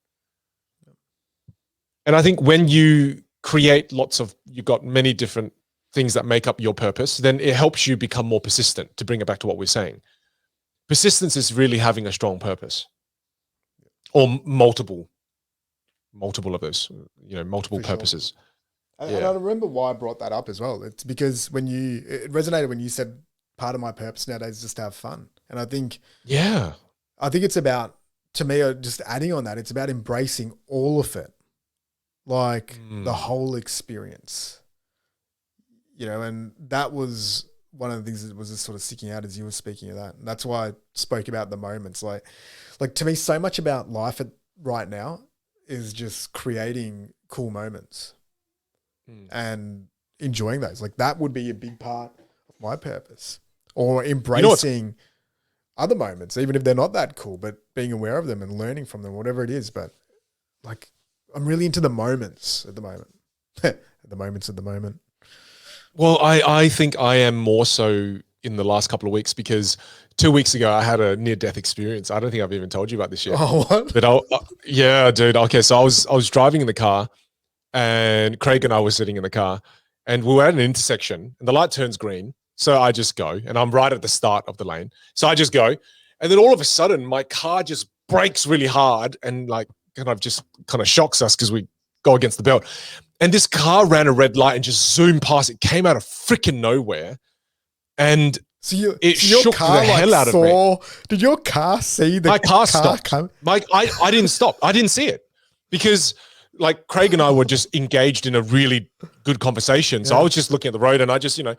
Speaker 1: And I think when you create you've got many different things that make up your purpose, then it helps you become more persistent, to bring it back to what we're saying. Persistence is really having a strong purpose, or multiple of those, you know, multiple purposes.
Speaker 2: Sure. And I remember why I brought that up as well. It's because it resonated when you said part of my purpose nowadays is just to have fun. And I think it's about, to me, just adding on that, it's about embracing all of it, like the whole experience, you know. And that was one of the things that was just sort of sticking out as you were speaking of that. And that's why I spoke about the moments. Like to me, so much about life right now is just creating cool moments and enjoying those. Like that would be a big part of my purpose, or embracing other moments, even if they're not that cool, but being aware of them and learning from them, whatever it is. But like, I'm really into the moments at the moment. The moments at the moment.
Speaker 1: Well, I think I am more so in the last couple of weeks, because 2 weeks ago I had a near-death experience. I don't think I've even told you about this yet.
Speaker 2: Oh, what?
Speaker 1: But yeah, dude. Okay, so I was driving in the car, and Craig and I were sitting in the car, and we were at an intersection, and the light turns green. So I just go, and I'm right at the start of the lane. So I just go, and then all of a sudden my car just brakes really hard, and like kind of shocks us because we go against the belt. And this car ran a red light and just zoomed past. It came out of freaking nowhere, and it shook the hell out of me.
Speaker 2: Did your car see the
Speaker 1: my car stopped? I didn't stop. I didn't see it, because like Craig and I were just engaged in a really good conversation. So I was just looking at the road, and I just, you know,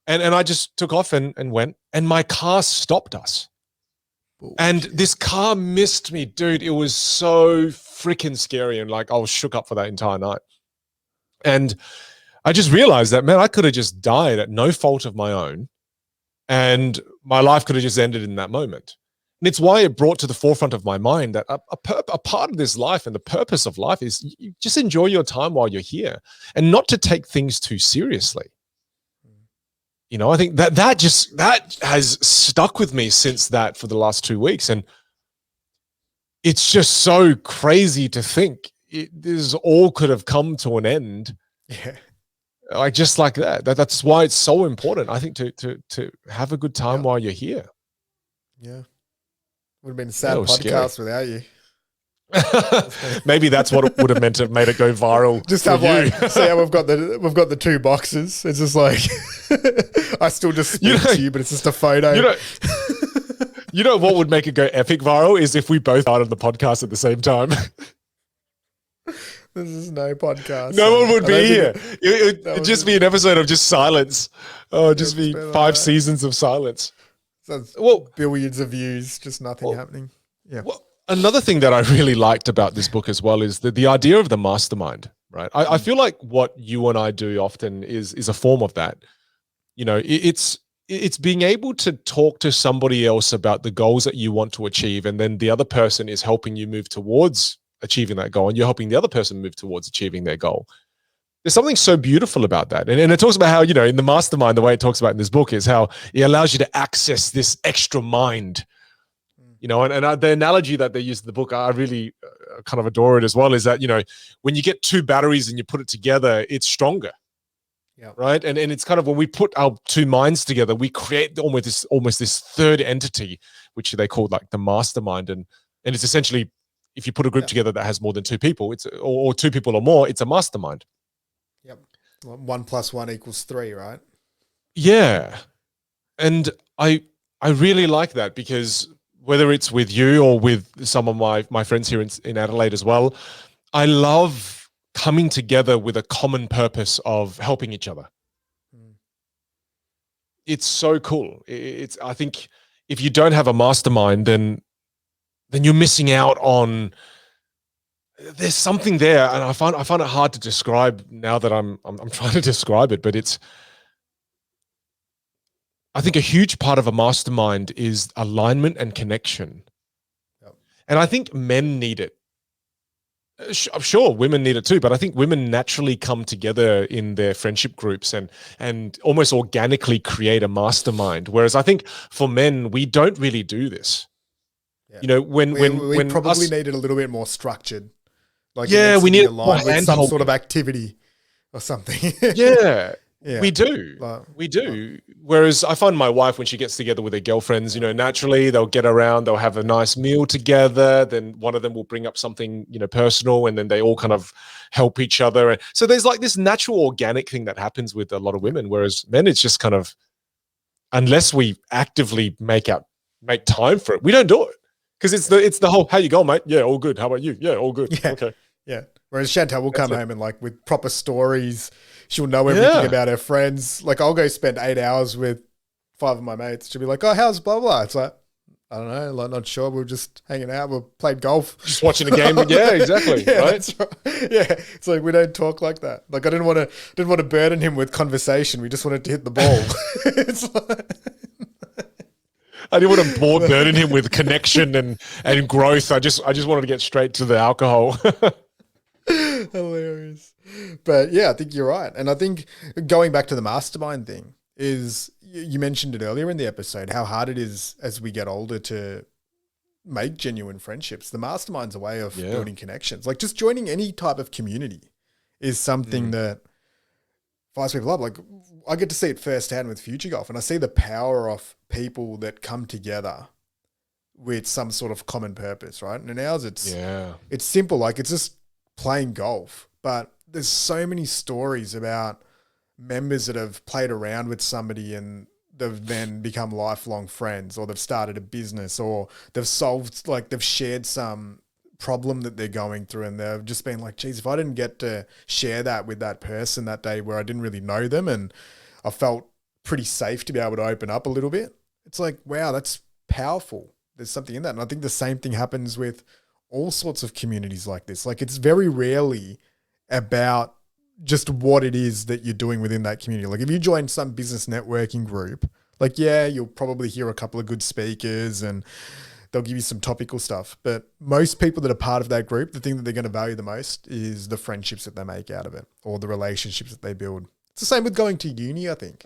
Speaker 1: and I just took off and went, and my car stopped us. And this car missed me, dude. It was so freaking scary. And like, I was shook up for that entire night. And I just realized that, man, I could have just died at no fault of my own, and my life could have just ended in that moment. And it's why it brought to the forefront of my mind that a part of this life and the purpose of life is you just enjoy your time while you're here, and not to take things too seriously. I think that has stuck with me since that for the last 2 weeks. And it's just so crazy to think this all could have come to an end.
Speaker 2: Yeah.
Speaker 1: Like just like that. That's why it's so important, I think, to have a good time while you're here.
Speaker 2: Yeah. Would have been a sad podcast without you.
Speaker 1: Maybe that's what it would have made it go viral.
Speaker 2: Just have see how we've got the 2 boxes. It's just like I still just speak to you, but it's just a photo.
Speaker 1: You know what would make it go epic viral is if we both started the podcast at the same time.
Speaker 2: This is no podcast.
Speaker 1: No one would be here. It would just be an episode of just silence. Oh, just be 5 seasons of silence.
Speaker 2: So billions of views, just nothing happening. Yeah.
Speaker 1: Well, another thing that I really liked about this book as well is the idea of the mastermind, right? I feel like what you and I do often is a form of that. It's being able to talk to somebody else about the goals that you want to achieve, and then the other person is helping you move towards achieving that goal, and you're helping the other person move towards achieving their goal. There's something so beautiful about that. And it talks about how, in the mastermind, the way it talks about in this book is how it allows you to access this extra mind, and the analogy that they use in the book, I really kind of adore it as well, is that, when you get 2 batteries and you put it together, it's stronger. Yeah. Right. And it's kind of when we put our 2 minds together, we create almost this third entity, which they call like the mastermind. And it's essentially, if you put a group together that has more than 2 people, or 2 people or more, it's a mastermind.
Speaker 2: Yep. 1 + 1 = 3, right?
Speaker 1: Yeah. And I really like that, because whether it's with you or with some of my friends here in Adelaide as well, I love coming together with a common purpose of helping each other. It's so cool. I think if you don't have a mastermind, then you're missing out on. There's something there, and I find it hard to describe now that I'm trying to describe it. But I think a huge part of a mastermind is alignment and connection, and I think men need it. I'm sure women need it too, but I think women naturally come together in their friendship groups and almost organically create a mastermind. Whereas I think for men, we don't really do this. Yeah. When we
Speaker 2: probably need it a little bit more structured. Like
Speaker 1: we need
Speaker 2: aligned with some sort of activity or something.
Speaker 1: Yeah, we do. We do. Whereas I find my wife, when she gets together with her girlfriends, naturally they'll get around, they'll have a nice meal together. Then one of them will bring up something, personal, and then they all kind of help each other. And so there's like this natural organic thing that happens with a lot of women. Whereas men, it's just kind of, unless we actively make time for it, we don't do it. Because it's the whole, how you going, mate? Yeah, all good. How about you? Yeah, all good.
Speaker 2: Yeah. Okay. Yeah. Whereas Chantal will come home and like with proper stories, she'll know everything about her friends. Like I'll go spend 8 hours with 5 of my mates. She'll be like, "Oh, how's blah blah?" It's like, I don't know, like not sure. We're just hanging out. We played golf,
Speaker 1: just watching a game. Yeah, exactly.
Speaker 2: Yeah,
Speaker 1: right?
Speaker 2: That's right. Yeah, it's like we don't talk like that. Like I didn't want to burden him with conversation. We just wanted to hit the ball. It's like,
Speaker 1: I didn't want to burden him with connection and growth. I just wanted to get straight to the alcohol.
Speaker 2: Hilarious. But yeah, I think you're right. And I think going back to the mastermind thing is, you mentioned it earlier in the episode, how hard it is as we get older to make genuine friendships. The mastermind's a way of building connections. Like just joining any type of community is something that fires people up. Like I get to see it firsthand with Future Golf, and I see the power of people that come together with some sort of common purpose, right? And in ours, it's simple. Like it's just playing golf, but there's so many stories about members that have played around with somebody and they've then become lifelong friends, or they've started a business, or they've they've shared some problem that they're going through, and they've just been like, geez, if I didn't get to share that with that person that day where I didn't really know them and I felt pretty safe to be able to open up a little bit, it's like, wow, that's powerful. There's something in that. And I think the same thing happens with all sorts of communities like this. Like it's very rarely about just what it is that you're doing within that community. Like if you join some business networking group, like, yeah, you'll probably hear a couple of good speakers and they'll give you some topical stuff. But most people that are part of that group, the thing that they're going to value the most is the friendships that they make out of it, or the relationships that they build. It's the same with going to uni, I think.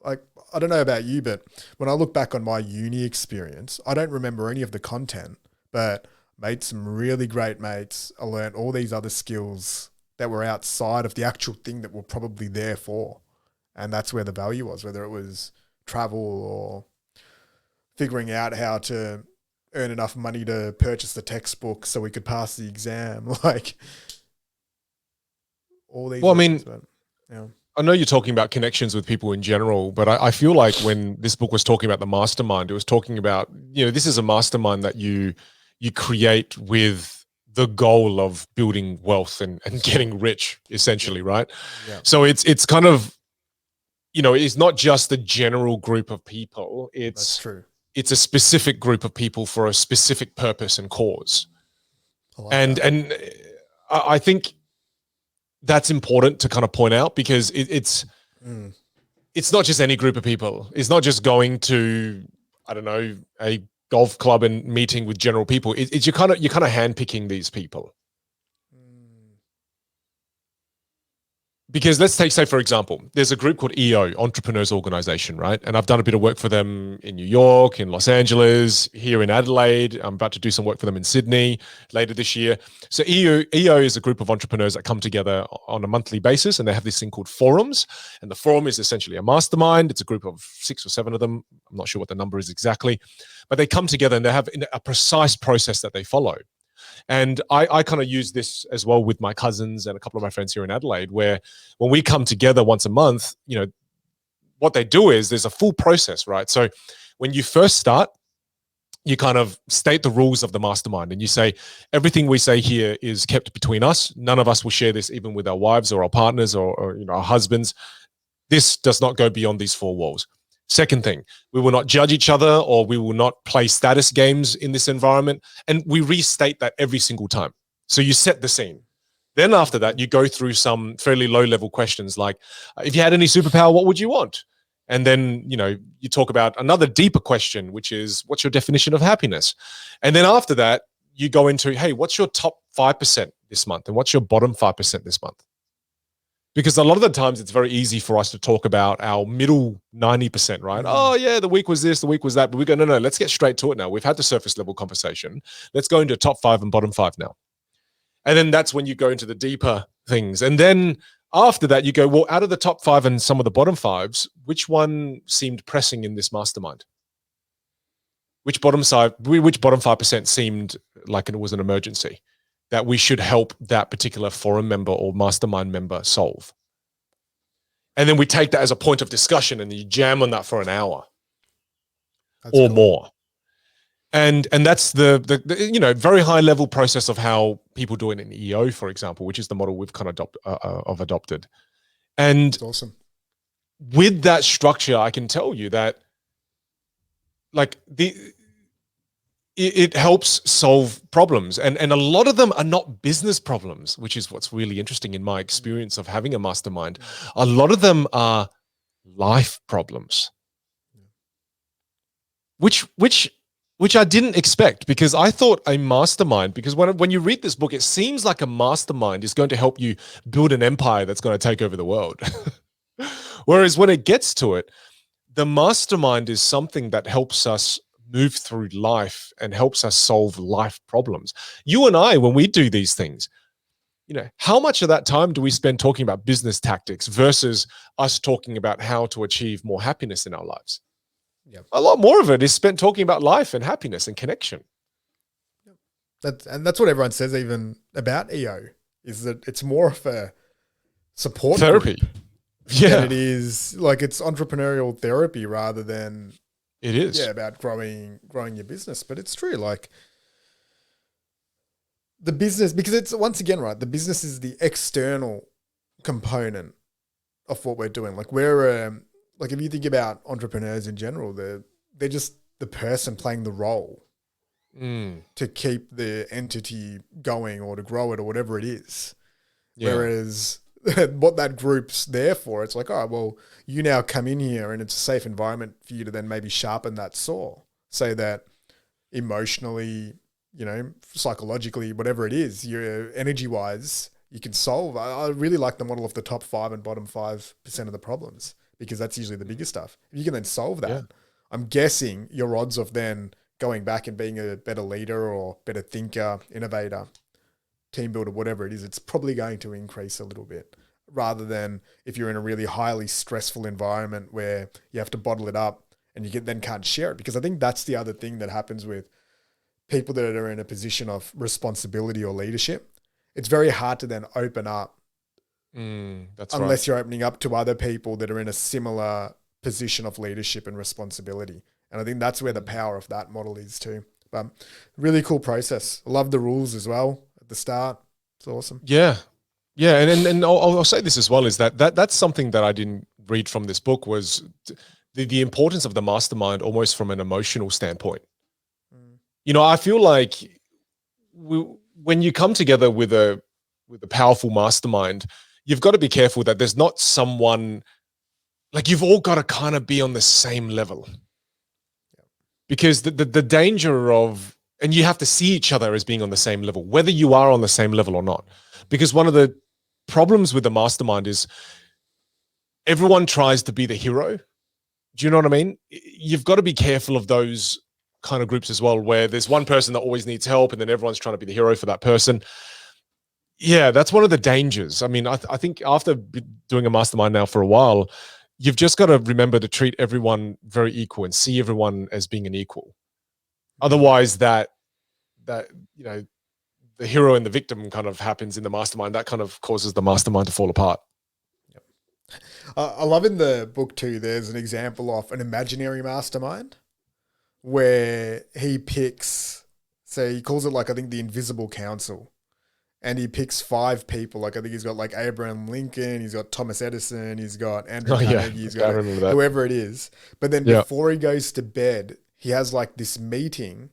Speaker 2: like, I don't know about you, but when I look back on my uni experience, I don't remember any of the content, but made some really great mates. I learned all these other skills that were outside of the actual thing that we're probably there for. And that's where the value was, whether it was travel or figuring out how to earn enough money to purchase the textbook so we could pass the exam. Like all these
Speaker 1: Well, I
Speaker 2: lessons,
Speaker 1: mean,
Speaker 2: but, yeah.
Speaker 1: I know you're talking about connections with people in general, but I feel like when this book was talking about the mastermind, it was talking about, this is a mastermind that you create with the goal of building wealth and getting rich, essentially, right?
Speaker 2: Yeah.
Speaker 1: So it's kind of, it's not just a general group of people.
Speaker 2: That's true.
Speaker 1: It's a specific group of people for a specific purpose and cause.
Speaker 2: I like
Speaker 1: And
Speaker 2: that.
Speaker 1: and I think that's important to kind of point out because it's not just any group of people. It's not just going to, I don't know, a golf club and meeting with general people. It's you're kind of handpicking these people. Because let's take, say, for example, there's a group called EO, Entrepreneurs Organization, right? And I've done a bit of work for them in New York, in Los Angeles, here in Adelaide. I'm about to do some work for them in Sydney later this year. So EO is a group of entrepreneurs that come together on a monthly basis, and they have this thing called forums. And the forum is essentially a mastermind. It's a group of 6 or 7 of them. I'm not sure what the number is exactly, but they come together and they have a precise process that they follow. And I kind of use this as well with my cousins and a couple of my friends here in Adelaide, where when we come together once a month, what they do is there's a full process, right? So when you first start, you kind of state the rules of the mastermind and you say, everything we say here is kept between us. None of us will share this even with our wives or our partners or our husbands. This does not go beyond these 4 walls. Second thing, we will not judge each other or we will not play status games in this environment. And we restate that every single time. So you set the scene. Then after that, you go through some fairly low-level questions like, if you had any superpower, what would you want? And then, you talk about another deeper question, which is, what's your definition of happiness? And then after that, you go into, hey, what's your top 5% this month? And what's your bottom 5% this month? Because a lot of the times it's very easy for us to talk about our middle 90%, right? Oh, yeah, the week was this, the week was that. But we go, no, let's get straight to it now. We've had the surface level conversation. Let's go into top 5 and bottom 5 now. And then that's when you go into the deeper things. And then after that, you go, well, out of the top 5 and some of the bottom 5s, which one seemed pressing in this mastermind? Which bottom 5% seemed like it was an emergency that we should help that particular forum member or mastermind member solve? And then we take that as a point of discussion and you jam on that for an hour or more. And that's the very high level process of how people do it in EO, for example, which is the model we've kind of adopted. And
Speaker 2: that's awesome.
Speaker 1: With that structure, I can tell you that it helps solve problems. And a lot of them are not business problems, which is what's really interesting in my experience of having a mastermind. A lot of them are life problems, which I didn't expect, because I thought a mastermind, because when you read this book, it seems like a mastermind is going to help you build an empire that's going to take over the world. Whereas when it gets to it, the mastermind is something that helps us move through life and helps us solve life problems. You and I, when we do these things, how much of that time do we spend talking about business tactics versus us talking about how to achieve more happiness in our lives?
Speaker 2: Yep.
Speaker 1: A lot more of it is spent talking about life and happiness and connection.
Speaker 2: That's what everyone says even about EO, is that it's more of a support
Speaker 1: therapy.
Speaker 2: Group than it is like it's entrepreneurial therapy rather than
Speaker 1: it is.
Speaker 2: Yeah, about growing your business. But it's true, like the business, because it's once again, right, the business is the external component of what we're doing. Like we're like if you think about entrepreneurs in general, they're just the person playing the role to keep the entity going or to grow it or whatever it is. Yeah. Whereas what that group's there for, it's like, oh, well, you now come in here and it's a safe environment for you to then maybe sharpen that saw, so that emotionally, psychologically, whatever it is, you're energy-wise, you can solve. I really like the model of the top 5 and bottom 5% of the problems, because that's usually the biggest stuff. If you can then solve that,
Speaker 1: Yeah.
Speaker 2: I'm guessing your odds of then going back and being a better leader or better thinker, innovator, team builder, whatever it is, it's probably going to increase a little bit, rather than if you're in a really highly stressful environment where you have to bottle it up and you then can't share it. Because I think that's the other thing that happens with people that are in a position of responsibility or leadership. It's very hard to then open up
Speaker 1: That's
Speaker 2: unless
Speaker 1: right.
Speaker 2: you're opening up to other people that are in a similar position of leadership and responsibility. And I think that's where the power of that model is too. But really cool process. I love the rules as well at the start. It's awesome.
Speaker 1: Yeah. Yeah. And I'll say this as well, is that's something that I didn't read from this book, was the importance of the mastermind almost from an emotional standpoint. I feel like when you come together with a powerful mastermind, you've got to be careful that there's not someone, like, you've all got to kind of be on the same level, because the danger of, and you have to see each other as being on the same level, whether you are on the same level or not. Because one of the problems with the mastermind is everyone tries to be the hero. Do you know what I mean? You've got to be careful of those kind of groups as well, where there's one person that always needs help and then everyone's trying to be the hero for that person. Yeah, that's one of the dangers. I mean, I think after doing a mastermind now for a while, you've just got to remember to treat everyone very equal and see everyone as being an equal. Otherwise, that the hero and the victim kind of happens in the mastermind. That kind of causes the mastermind to fall apart.
Speaker 2: I love in the book too, there's an example of an imaginary mastermind where he picks, so he calls it, like, I think the Invisible Council. And he picks 5 people. Like, I think he's got like Abraham Lincoln, he's got Thomas Edison, he's got Andrew Carnegie, he's got whoever it is. But then before he goes to bed, he has like this meeting,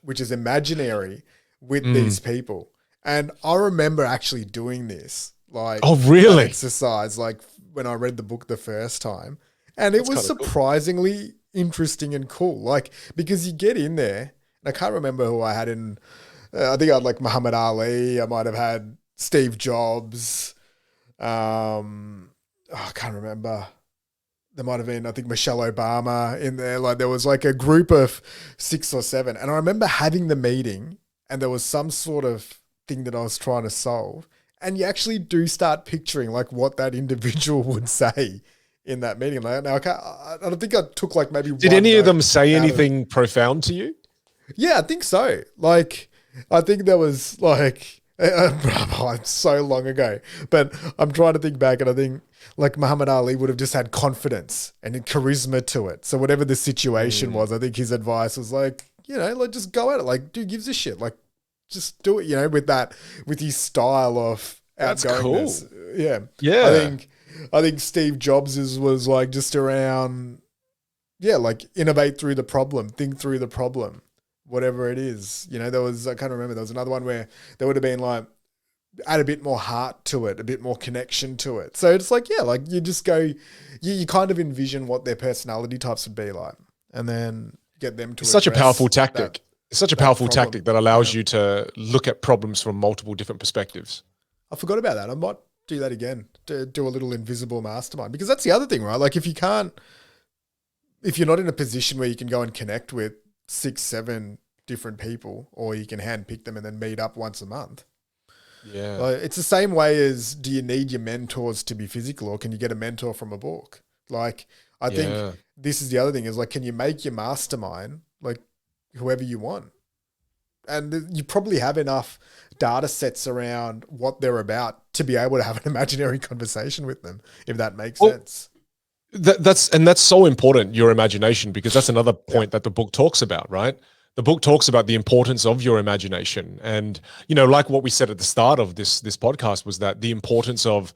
Speaker 2: which is imaginary, with these people. And I remember actually doing this, like,
Speaker 1: oh really,
Speaker 2: exercise, like when I read the book the first time, and it was surprisingly interesting and cool. Like, because you get in there, and I can't remember who I had in. I think I had like Muhammad Ali. I might have had Steve Jobs. I can't remember. There might have been, I think, Michelle Obama in there. Like, there was like a group of 6 or 7. And I remember having the meeting and there was some sort of thing that I was trying to solve. And you actually do start picturing like what that individual would say in that meeting. Like, now I don't think I took like maybe.
Speaker 1: Did any of them say anything profound to you?
Speaker 2: Yeah, I think so. Like, I think there was like, it's so long ago, but I'm trying to think back, and I think like Muhammad Ali would have just had confidence and charisma to it. So whatever the situation was, I think his advice was like, like, just go at it. Like, dude gives a shit. Like, just do it, with his style of outgoingness. Cool. Yeah. Yeah. I think Steve Jobs was like just around, like innovate through the problem, think through the problem. Whatever it is, there was, I can't remember, there was another one where there would have been like, add a bit more heart to it, a bit more connection to it. So it's like, like you just go, you kind of envision what their personality types would be like, and then get them to.
Speaker 1: It's such a powerful tactic. It's such a powerful tactic that allows you to look at problems from multiple different perspectives.
Speaker 2: I forgot about that. I might do that again, to do a little invisible mastermind, because that's the other thing, right? Like, if you're not in a position where you can go and connect with 6, 7 different people, or you can handpick them and then meet up once a month.
Speaker 1: Yeah.
Speaker 2: It's the same way as, do you need your mentors to be physical, or can you get a mentor from a book? Like, I think this is the other thing, is like, can you make your mastermind like whoever you want? And you probably have enough data sets around what they're about to be able to have an imaginary conversation with them, if that makes sense.
Speaker 1: That's so important, your imagination, because that's another point that the book talks about, right? The book talks about the importance of your imagination. And, like what we said at the start of this podcast, was that the importance of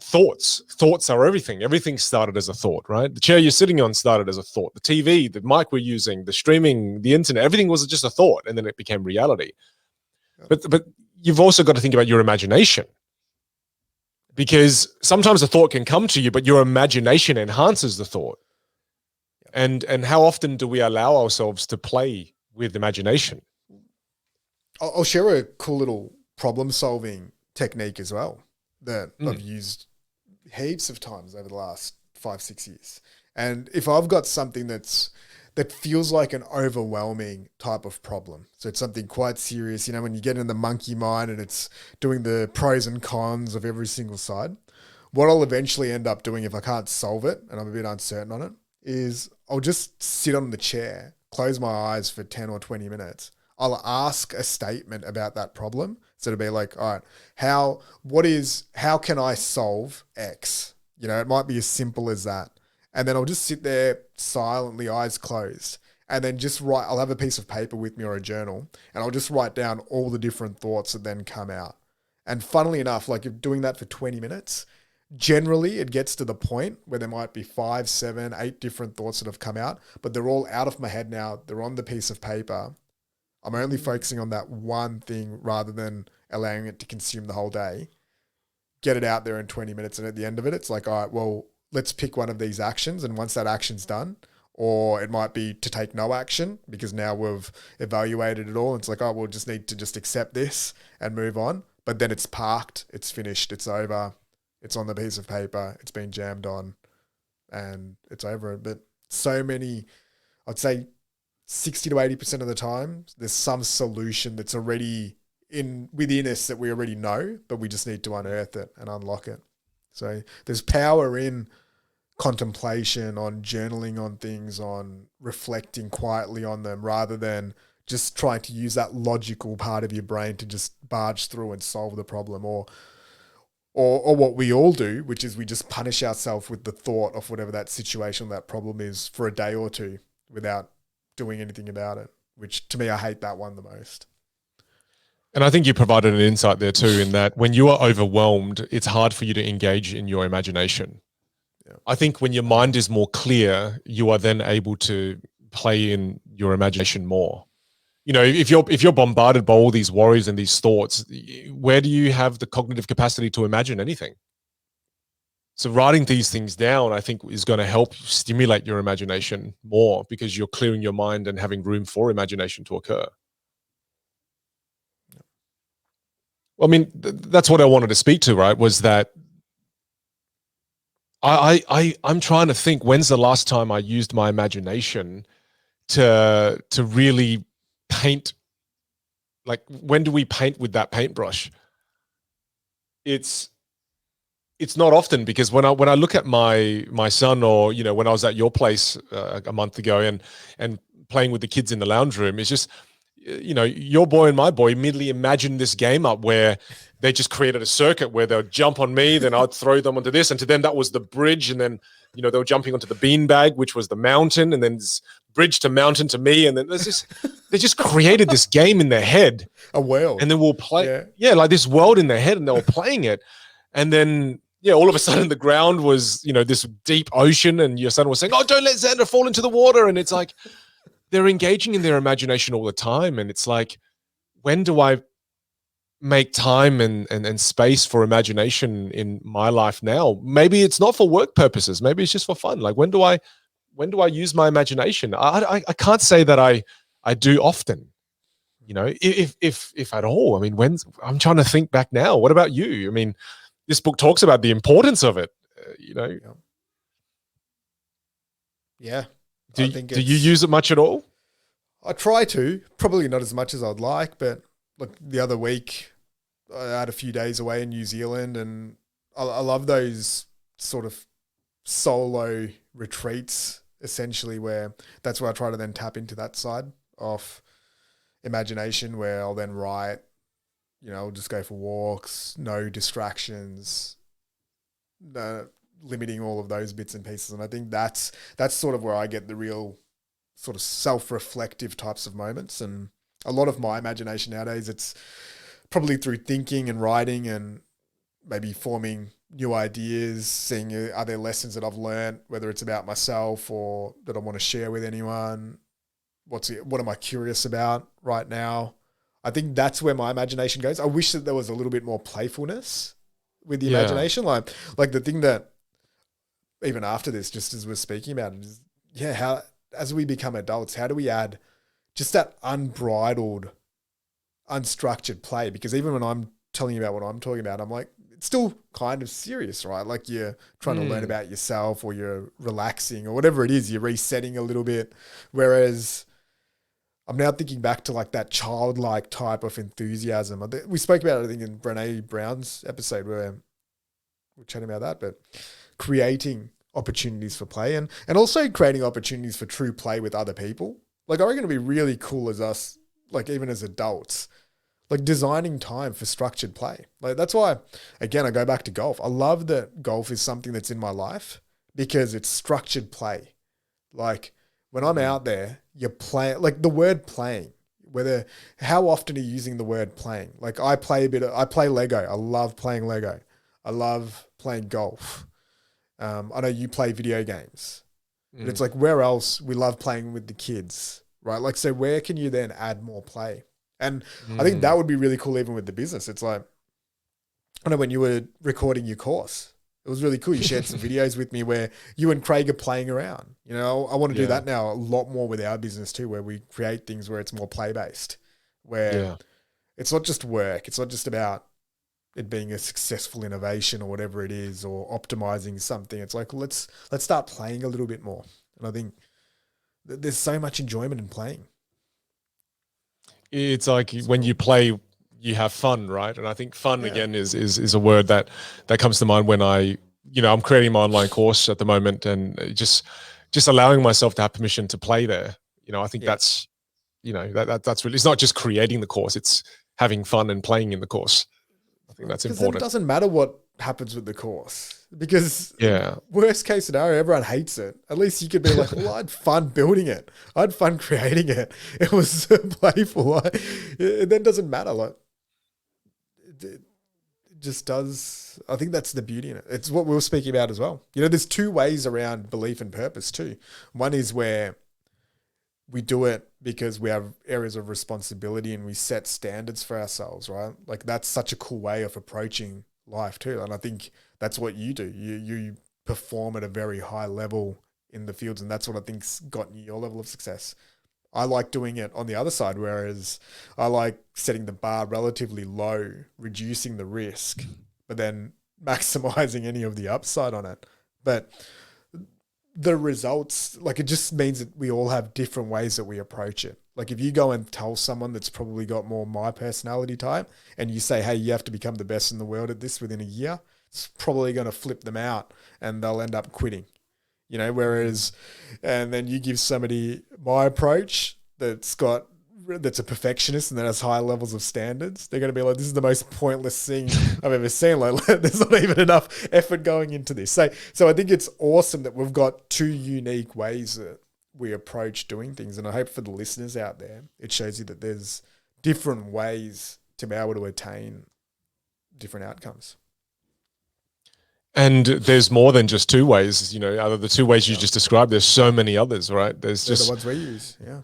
Speaker 1: thoughts. Thoughts are everything. Everything started as a thought, right? The chair you're sitting on started as a thought. The TV, the mic we're using, the streaming, the internet, everything was just a thought, and then it became reality. But you've also got to think about your imagination, because sometimes a thought can come to you, but your imagination enhances the thought. And how often do we allow ourselves to play with imagination?
Speaker 2: I'll share a cool little problem-solving technique as well that I've used heaps of times over the last 5-6 years. And if I've got something that feels like an overwhelming type of problem, so it's something quite serious, you know, when you get in the monkey mind and it's doing the pros and cons of every single side, what I'll eventually end up doing if I can't solve it and I'm a bit uncertain on it is I'll just sit on the chair, close my eyes for 10 or 20 minutes. I'll ask a statement about that problem. So it'll be like, all right, how can I solve X? You know, it might be as simple as that. And then I'll just sit there silently, eyes closed, and then just write. I'll have a piece of paper with me or a journal, and I'll just write down all the different thoughts that then come out. And funnily enough, like if doing that for 20 minutes, generally it gets to the point where there might be 5, 7, 8 different thoughts that have come out, but they're all out of my head now. They're on the piece of paper. I'm only focusing on that one thing rather than allowing it to consume the whole day. Get it out there in 20 minutes. And at the end of it, it's like, all right, well, let's pick one of these actions. And once that action's done, or it might be to take no action because now we've evaluated it all. It's like, oh, we'll just need to just accept this and move on. But then it's parked, it's finished, it's over. It's on the piece of paper, it's been jammed on and it's over. But so many, I'd say 60 to 80% of the time, there's some solution that's already within us that we already know, but we just need to unearth it and unlock it. So there's power in contemplation, on journaling on things, on reflecting quietly on them, rather than just trying to use that logical part of your brain to just barge through and solve the problem, or what we all do, which is we just punish ourselves with the thought of whatever that situation, that problem is for a day or two without doing anything about it, which to me, I hate that one the most.
Speaker 1: And I think you provided an insight there too, in that when you are overwhelmed, it's hard for you to engage in your imagination. Yeah. I think when your mind is more clear, you are then able to play in your imagination more. You know, if you're bombarded by all these worries and these thoughts, where do you have the cognitive capacity to imagine anything? So writing these things down, I think, is going to help stimulate your imagination more, because you're clearing your mind and having room for imagination to occur. I mean, that's what I wanted to speak to, right? Was that I'm trying to think, when's the last time I used my imagination to really paint? Like, when do we paint with that paintbrush? It's not often, because when I look at my son, or, you know, when I was at your place a month ago and playing with the kids in the lounge room, it's just, you know, your boy and my boy immediately imagined this game up where they just created a circuit where they'll jump on me, then I'd throw them onto this, and to them that was the bridge, and then, you know, they were jumping onto the beanbag, which was the mountain, and then this bridge to mountain to me, and then there's this. They just created this game in their head,
Speaker 2: a world,
Speaker 1: and then we'll play, yeah, like this world in their head, and they were playing it, and then, yeah, all of a sudden the ground was, you know, this deep ocean, and your son was saying, "Oh, don't let Xander fall into the water," and it's like, they're engaging in their imagination all the time. And it's like, when do I make time and space for imagination in my life now? Maybe it's not for work purposes. Maybe it's just for fun. Like, when do I use my imagination? I can't say that I do often, you know, if at all. I mean, I'm trying to think back now. What about you? I mean, this book talks about the importance of it, you know?
Speaker 2: Yeah.
Speaker 1: Do you use it much at all?
Speaker 2: I try to, probably not as much as I'd like, but look, the other week I had a few days away in New Zealand, and I love those sort of solo retreats, essentially, where that's where I try to then tap into that side of imagination, where I'll then write, you know, I'll just go for walks, no distractions, limiting all of those bits and pieces. And I think that's sort of where I get the real sort of self-reflective types of moments. And a lot of my imagination nowadays, it's probably through thinking and writing and maybe forming new ideas, seeing are there lessons that I've learned, whether it's about myself or that I want to share with anyone. What am I curious about right now? I think that's where my imagination goes. I wish that there was a little bit more playfulness with the imagination. Like the thing that, even after this, just as we're speaking about it, is, how, as we become adults, how do we add just that unbridled, unstructured play? Because even when I'm telling you about what I'm talking about, I'm like, still kind of serious, right? Like you're trying to learn about yourself, or you're relaxing, or whatever it is, you're resetting a little bit. Whereas I'm now thinking back to like that childlike type of enthusiasm. We spoke about it, I think, in Brene Brown's episode where we're chatting about that, but creating opportunities for play and also creating opportunities for true play with other people. Like I reckon it'd be really cool as us, like even as adults, like designing time for structured play. Like that's why, again, I go back to golf. I love that golf is something that's in my life because it's structured play. Like when I'm out there, you're playing, like the word playing, how often are you using the word playing? Like I play Lego. I love playing Lego. I love playing golf. I know you play video games, but it's like where else we love playing with the kids, right? Like, so where can you then add more play? And I think that would be really cool even with the business. It's like, I know when you were recording your course, it was really cool. You shared some videos with me where you and Craig are playing around. You know, I want to do that now a lot more with our business too, where we create things where it's more play-based, where it's not just work. It's not just about it being a successful innovation or whatever it is, or optimizing something. It's like, let's start playing a little bit more. And I think there's so much enjoyment in playing.
Speaker 1: It's like when you play, you have fun, right? And I think fun again is a word that comes to mind when I'm creating my online course at the moment, and just allowing myself to have permission to play there. I think that's really, it's not just creating the course, it's having fun and playing in the course. I think that's important.
Speaker 2: It doesn't matter what happens with the course, because worst case scenario, everyone hates it. At least you could be like, well, I had fun building it. I had fun creating it. It was playful. It then doesn't matter. Like it just does. I think that's the beauty in it. It's what we were speaking about as well. There's two ways around belief and purpose too. One is where we do it because we have areas of responsibility and we set standards for ourselves, right? Like that's such a cool way of approaching life too. And I think that's what you do. You perform at a very high level in the fields, and that's what I think's gotten you your level of success. I like doing it on the other side, whereas I like setting the bar relatively low, reducing the risk, but then maximizing any of the upside on it. But the results, like it just means that we all have different ways that we approach it. Like if you go and tell someone that's probably got more my personality type and you say, hey, you have to become the best in the world at this within a year, it's probably going to flip them out and they'll end up quitting, whereas, and then you give somebody my approach that's a perfectionist and that has high levels of standards, they're going to be like, this is the most pointless thing I've ever seen. Like, there's not even enough effort going into this. So I think it's awesome that we've got two unique ways that we approach doing things. And I hope for the listeners out there, it shows you that there's different ways to be able to attain different outcomes.
Speaker 1: And there's more than just two ways, out of the two ways you just described, there's so many others, right? They're
Speaker 2: the ones we use. Yeah.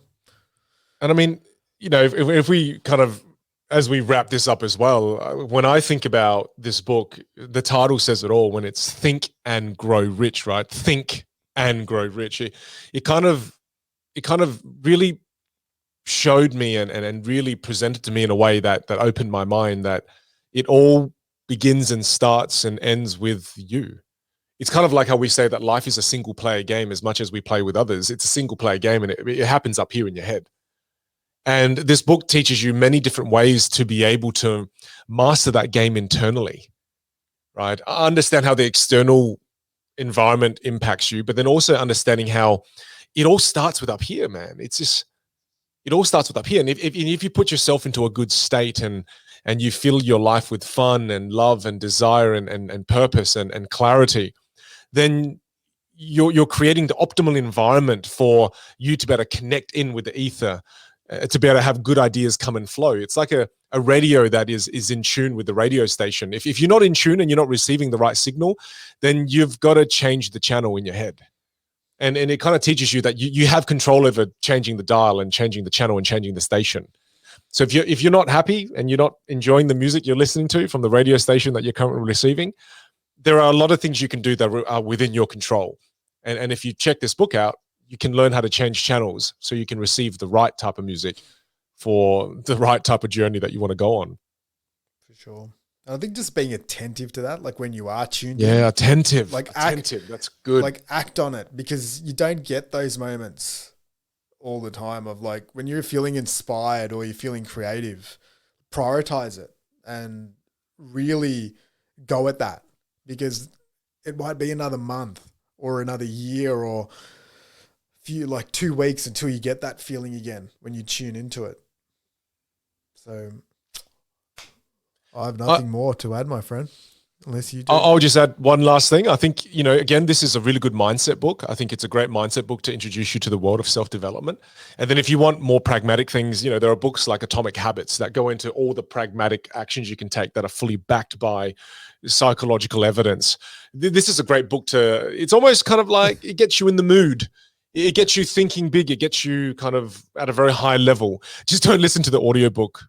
Speaker 1: And I mean, if we kind of, as we wrap this up as well, when I think about this book, the title says it all when it's Think and Grow Rich, right? Think and Grow Rich. It kind of really showed me and really presented to me in a way that opened my mind that it all begins and starts and ends with you. It's kind of like how we say that life is a single player game as much as we play with others. It's a single player game, and it happens up here in your head. And this book teaches you many different ways to be able to master that game internally, right? Understand how the external environment impacts you, but then also understanding how it all starts with up here, man. It all starts with up here. And if you put yourself into a good state and you fill your life with fun and love and desire and purpose and clarity, then you're creating the optimal environment for you to be able to connect in with the ether, to be able to have good ideas come and flow. It's like a radio that is in tune with the radio station. If you're not in tune and you're not receiving the right signal, then you've got to change the channel in your head. And it kind of teaches you that you have control over changing the dial and changing the channel and changing the station. So if you're not happy and you're not enjoying the music you're listening to from the radio station that you're currently receiving, there are a lot of things you can do that are within your control. And if you check this book out, you can learn how to change channels so you can receive the right type of music for the right type of journey that you want to go on.
Speaker 2: For sure. And I think just being attentive to that, like when you are tuned
Speaker 1: Yeah,
Speaker 2: in,
Speaker 1: attentive.
Speaker 2: like
Speaker 1: attentive. That's good.
Speaker 2: like act on it, because you don't get those moments all the time of like when you're feeling inspired or you're feeling creative, prioritize it and really go at that, because it might be another month or another year or few like 2 weeks until you get that feeling again when you tune into it. So I have nothing more to add, my friend, unless you do.
Speaker 1: I'll just add one last thing. I think, again, this is a really good mindset book. I think it's a great mindset book to introduce you to the world of self-development. And then if you want more pragmatic things, there are books like Atomic Habits that go into all the pragmatic actions you can take that are fully backed by psychological evidence. This is a great book it's almost kind of like it gets you in the mood. It gets you thinking big. It gets you kind of at a very high level. Just don't listen to the audiobook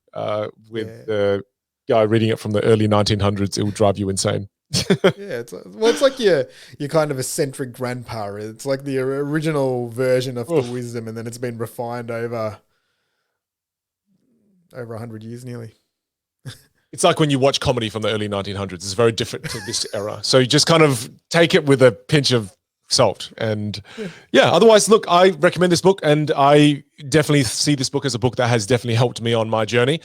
Speaker 1: with the guy reading it from the early 1900s. It will drive you insane.
Speaker 2: Yeah, it's like your kind of eccentric grandpa. It's like the original version of the wisdom, and then it's been refined over 100 years nearly.
Speaker 1: It's like when you watch comedy from the early 1900s. It's very different to this era. So you just kind of take it with a pinch of salt. And otherwise, look, I recommend this book, and I definitely see this book as a book that has definitely helped me on my journey.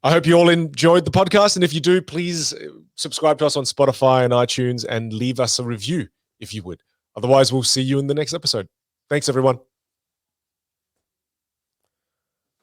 Speaker 1: I hope you all enjoyed the podcast. And if you do, please subscribe to us on Spotify and iTunes and leave us a review if you would. Otherwise, we'll see you in the next episode. Thanks, everyone.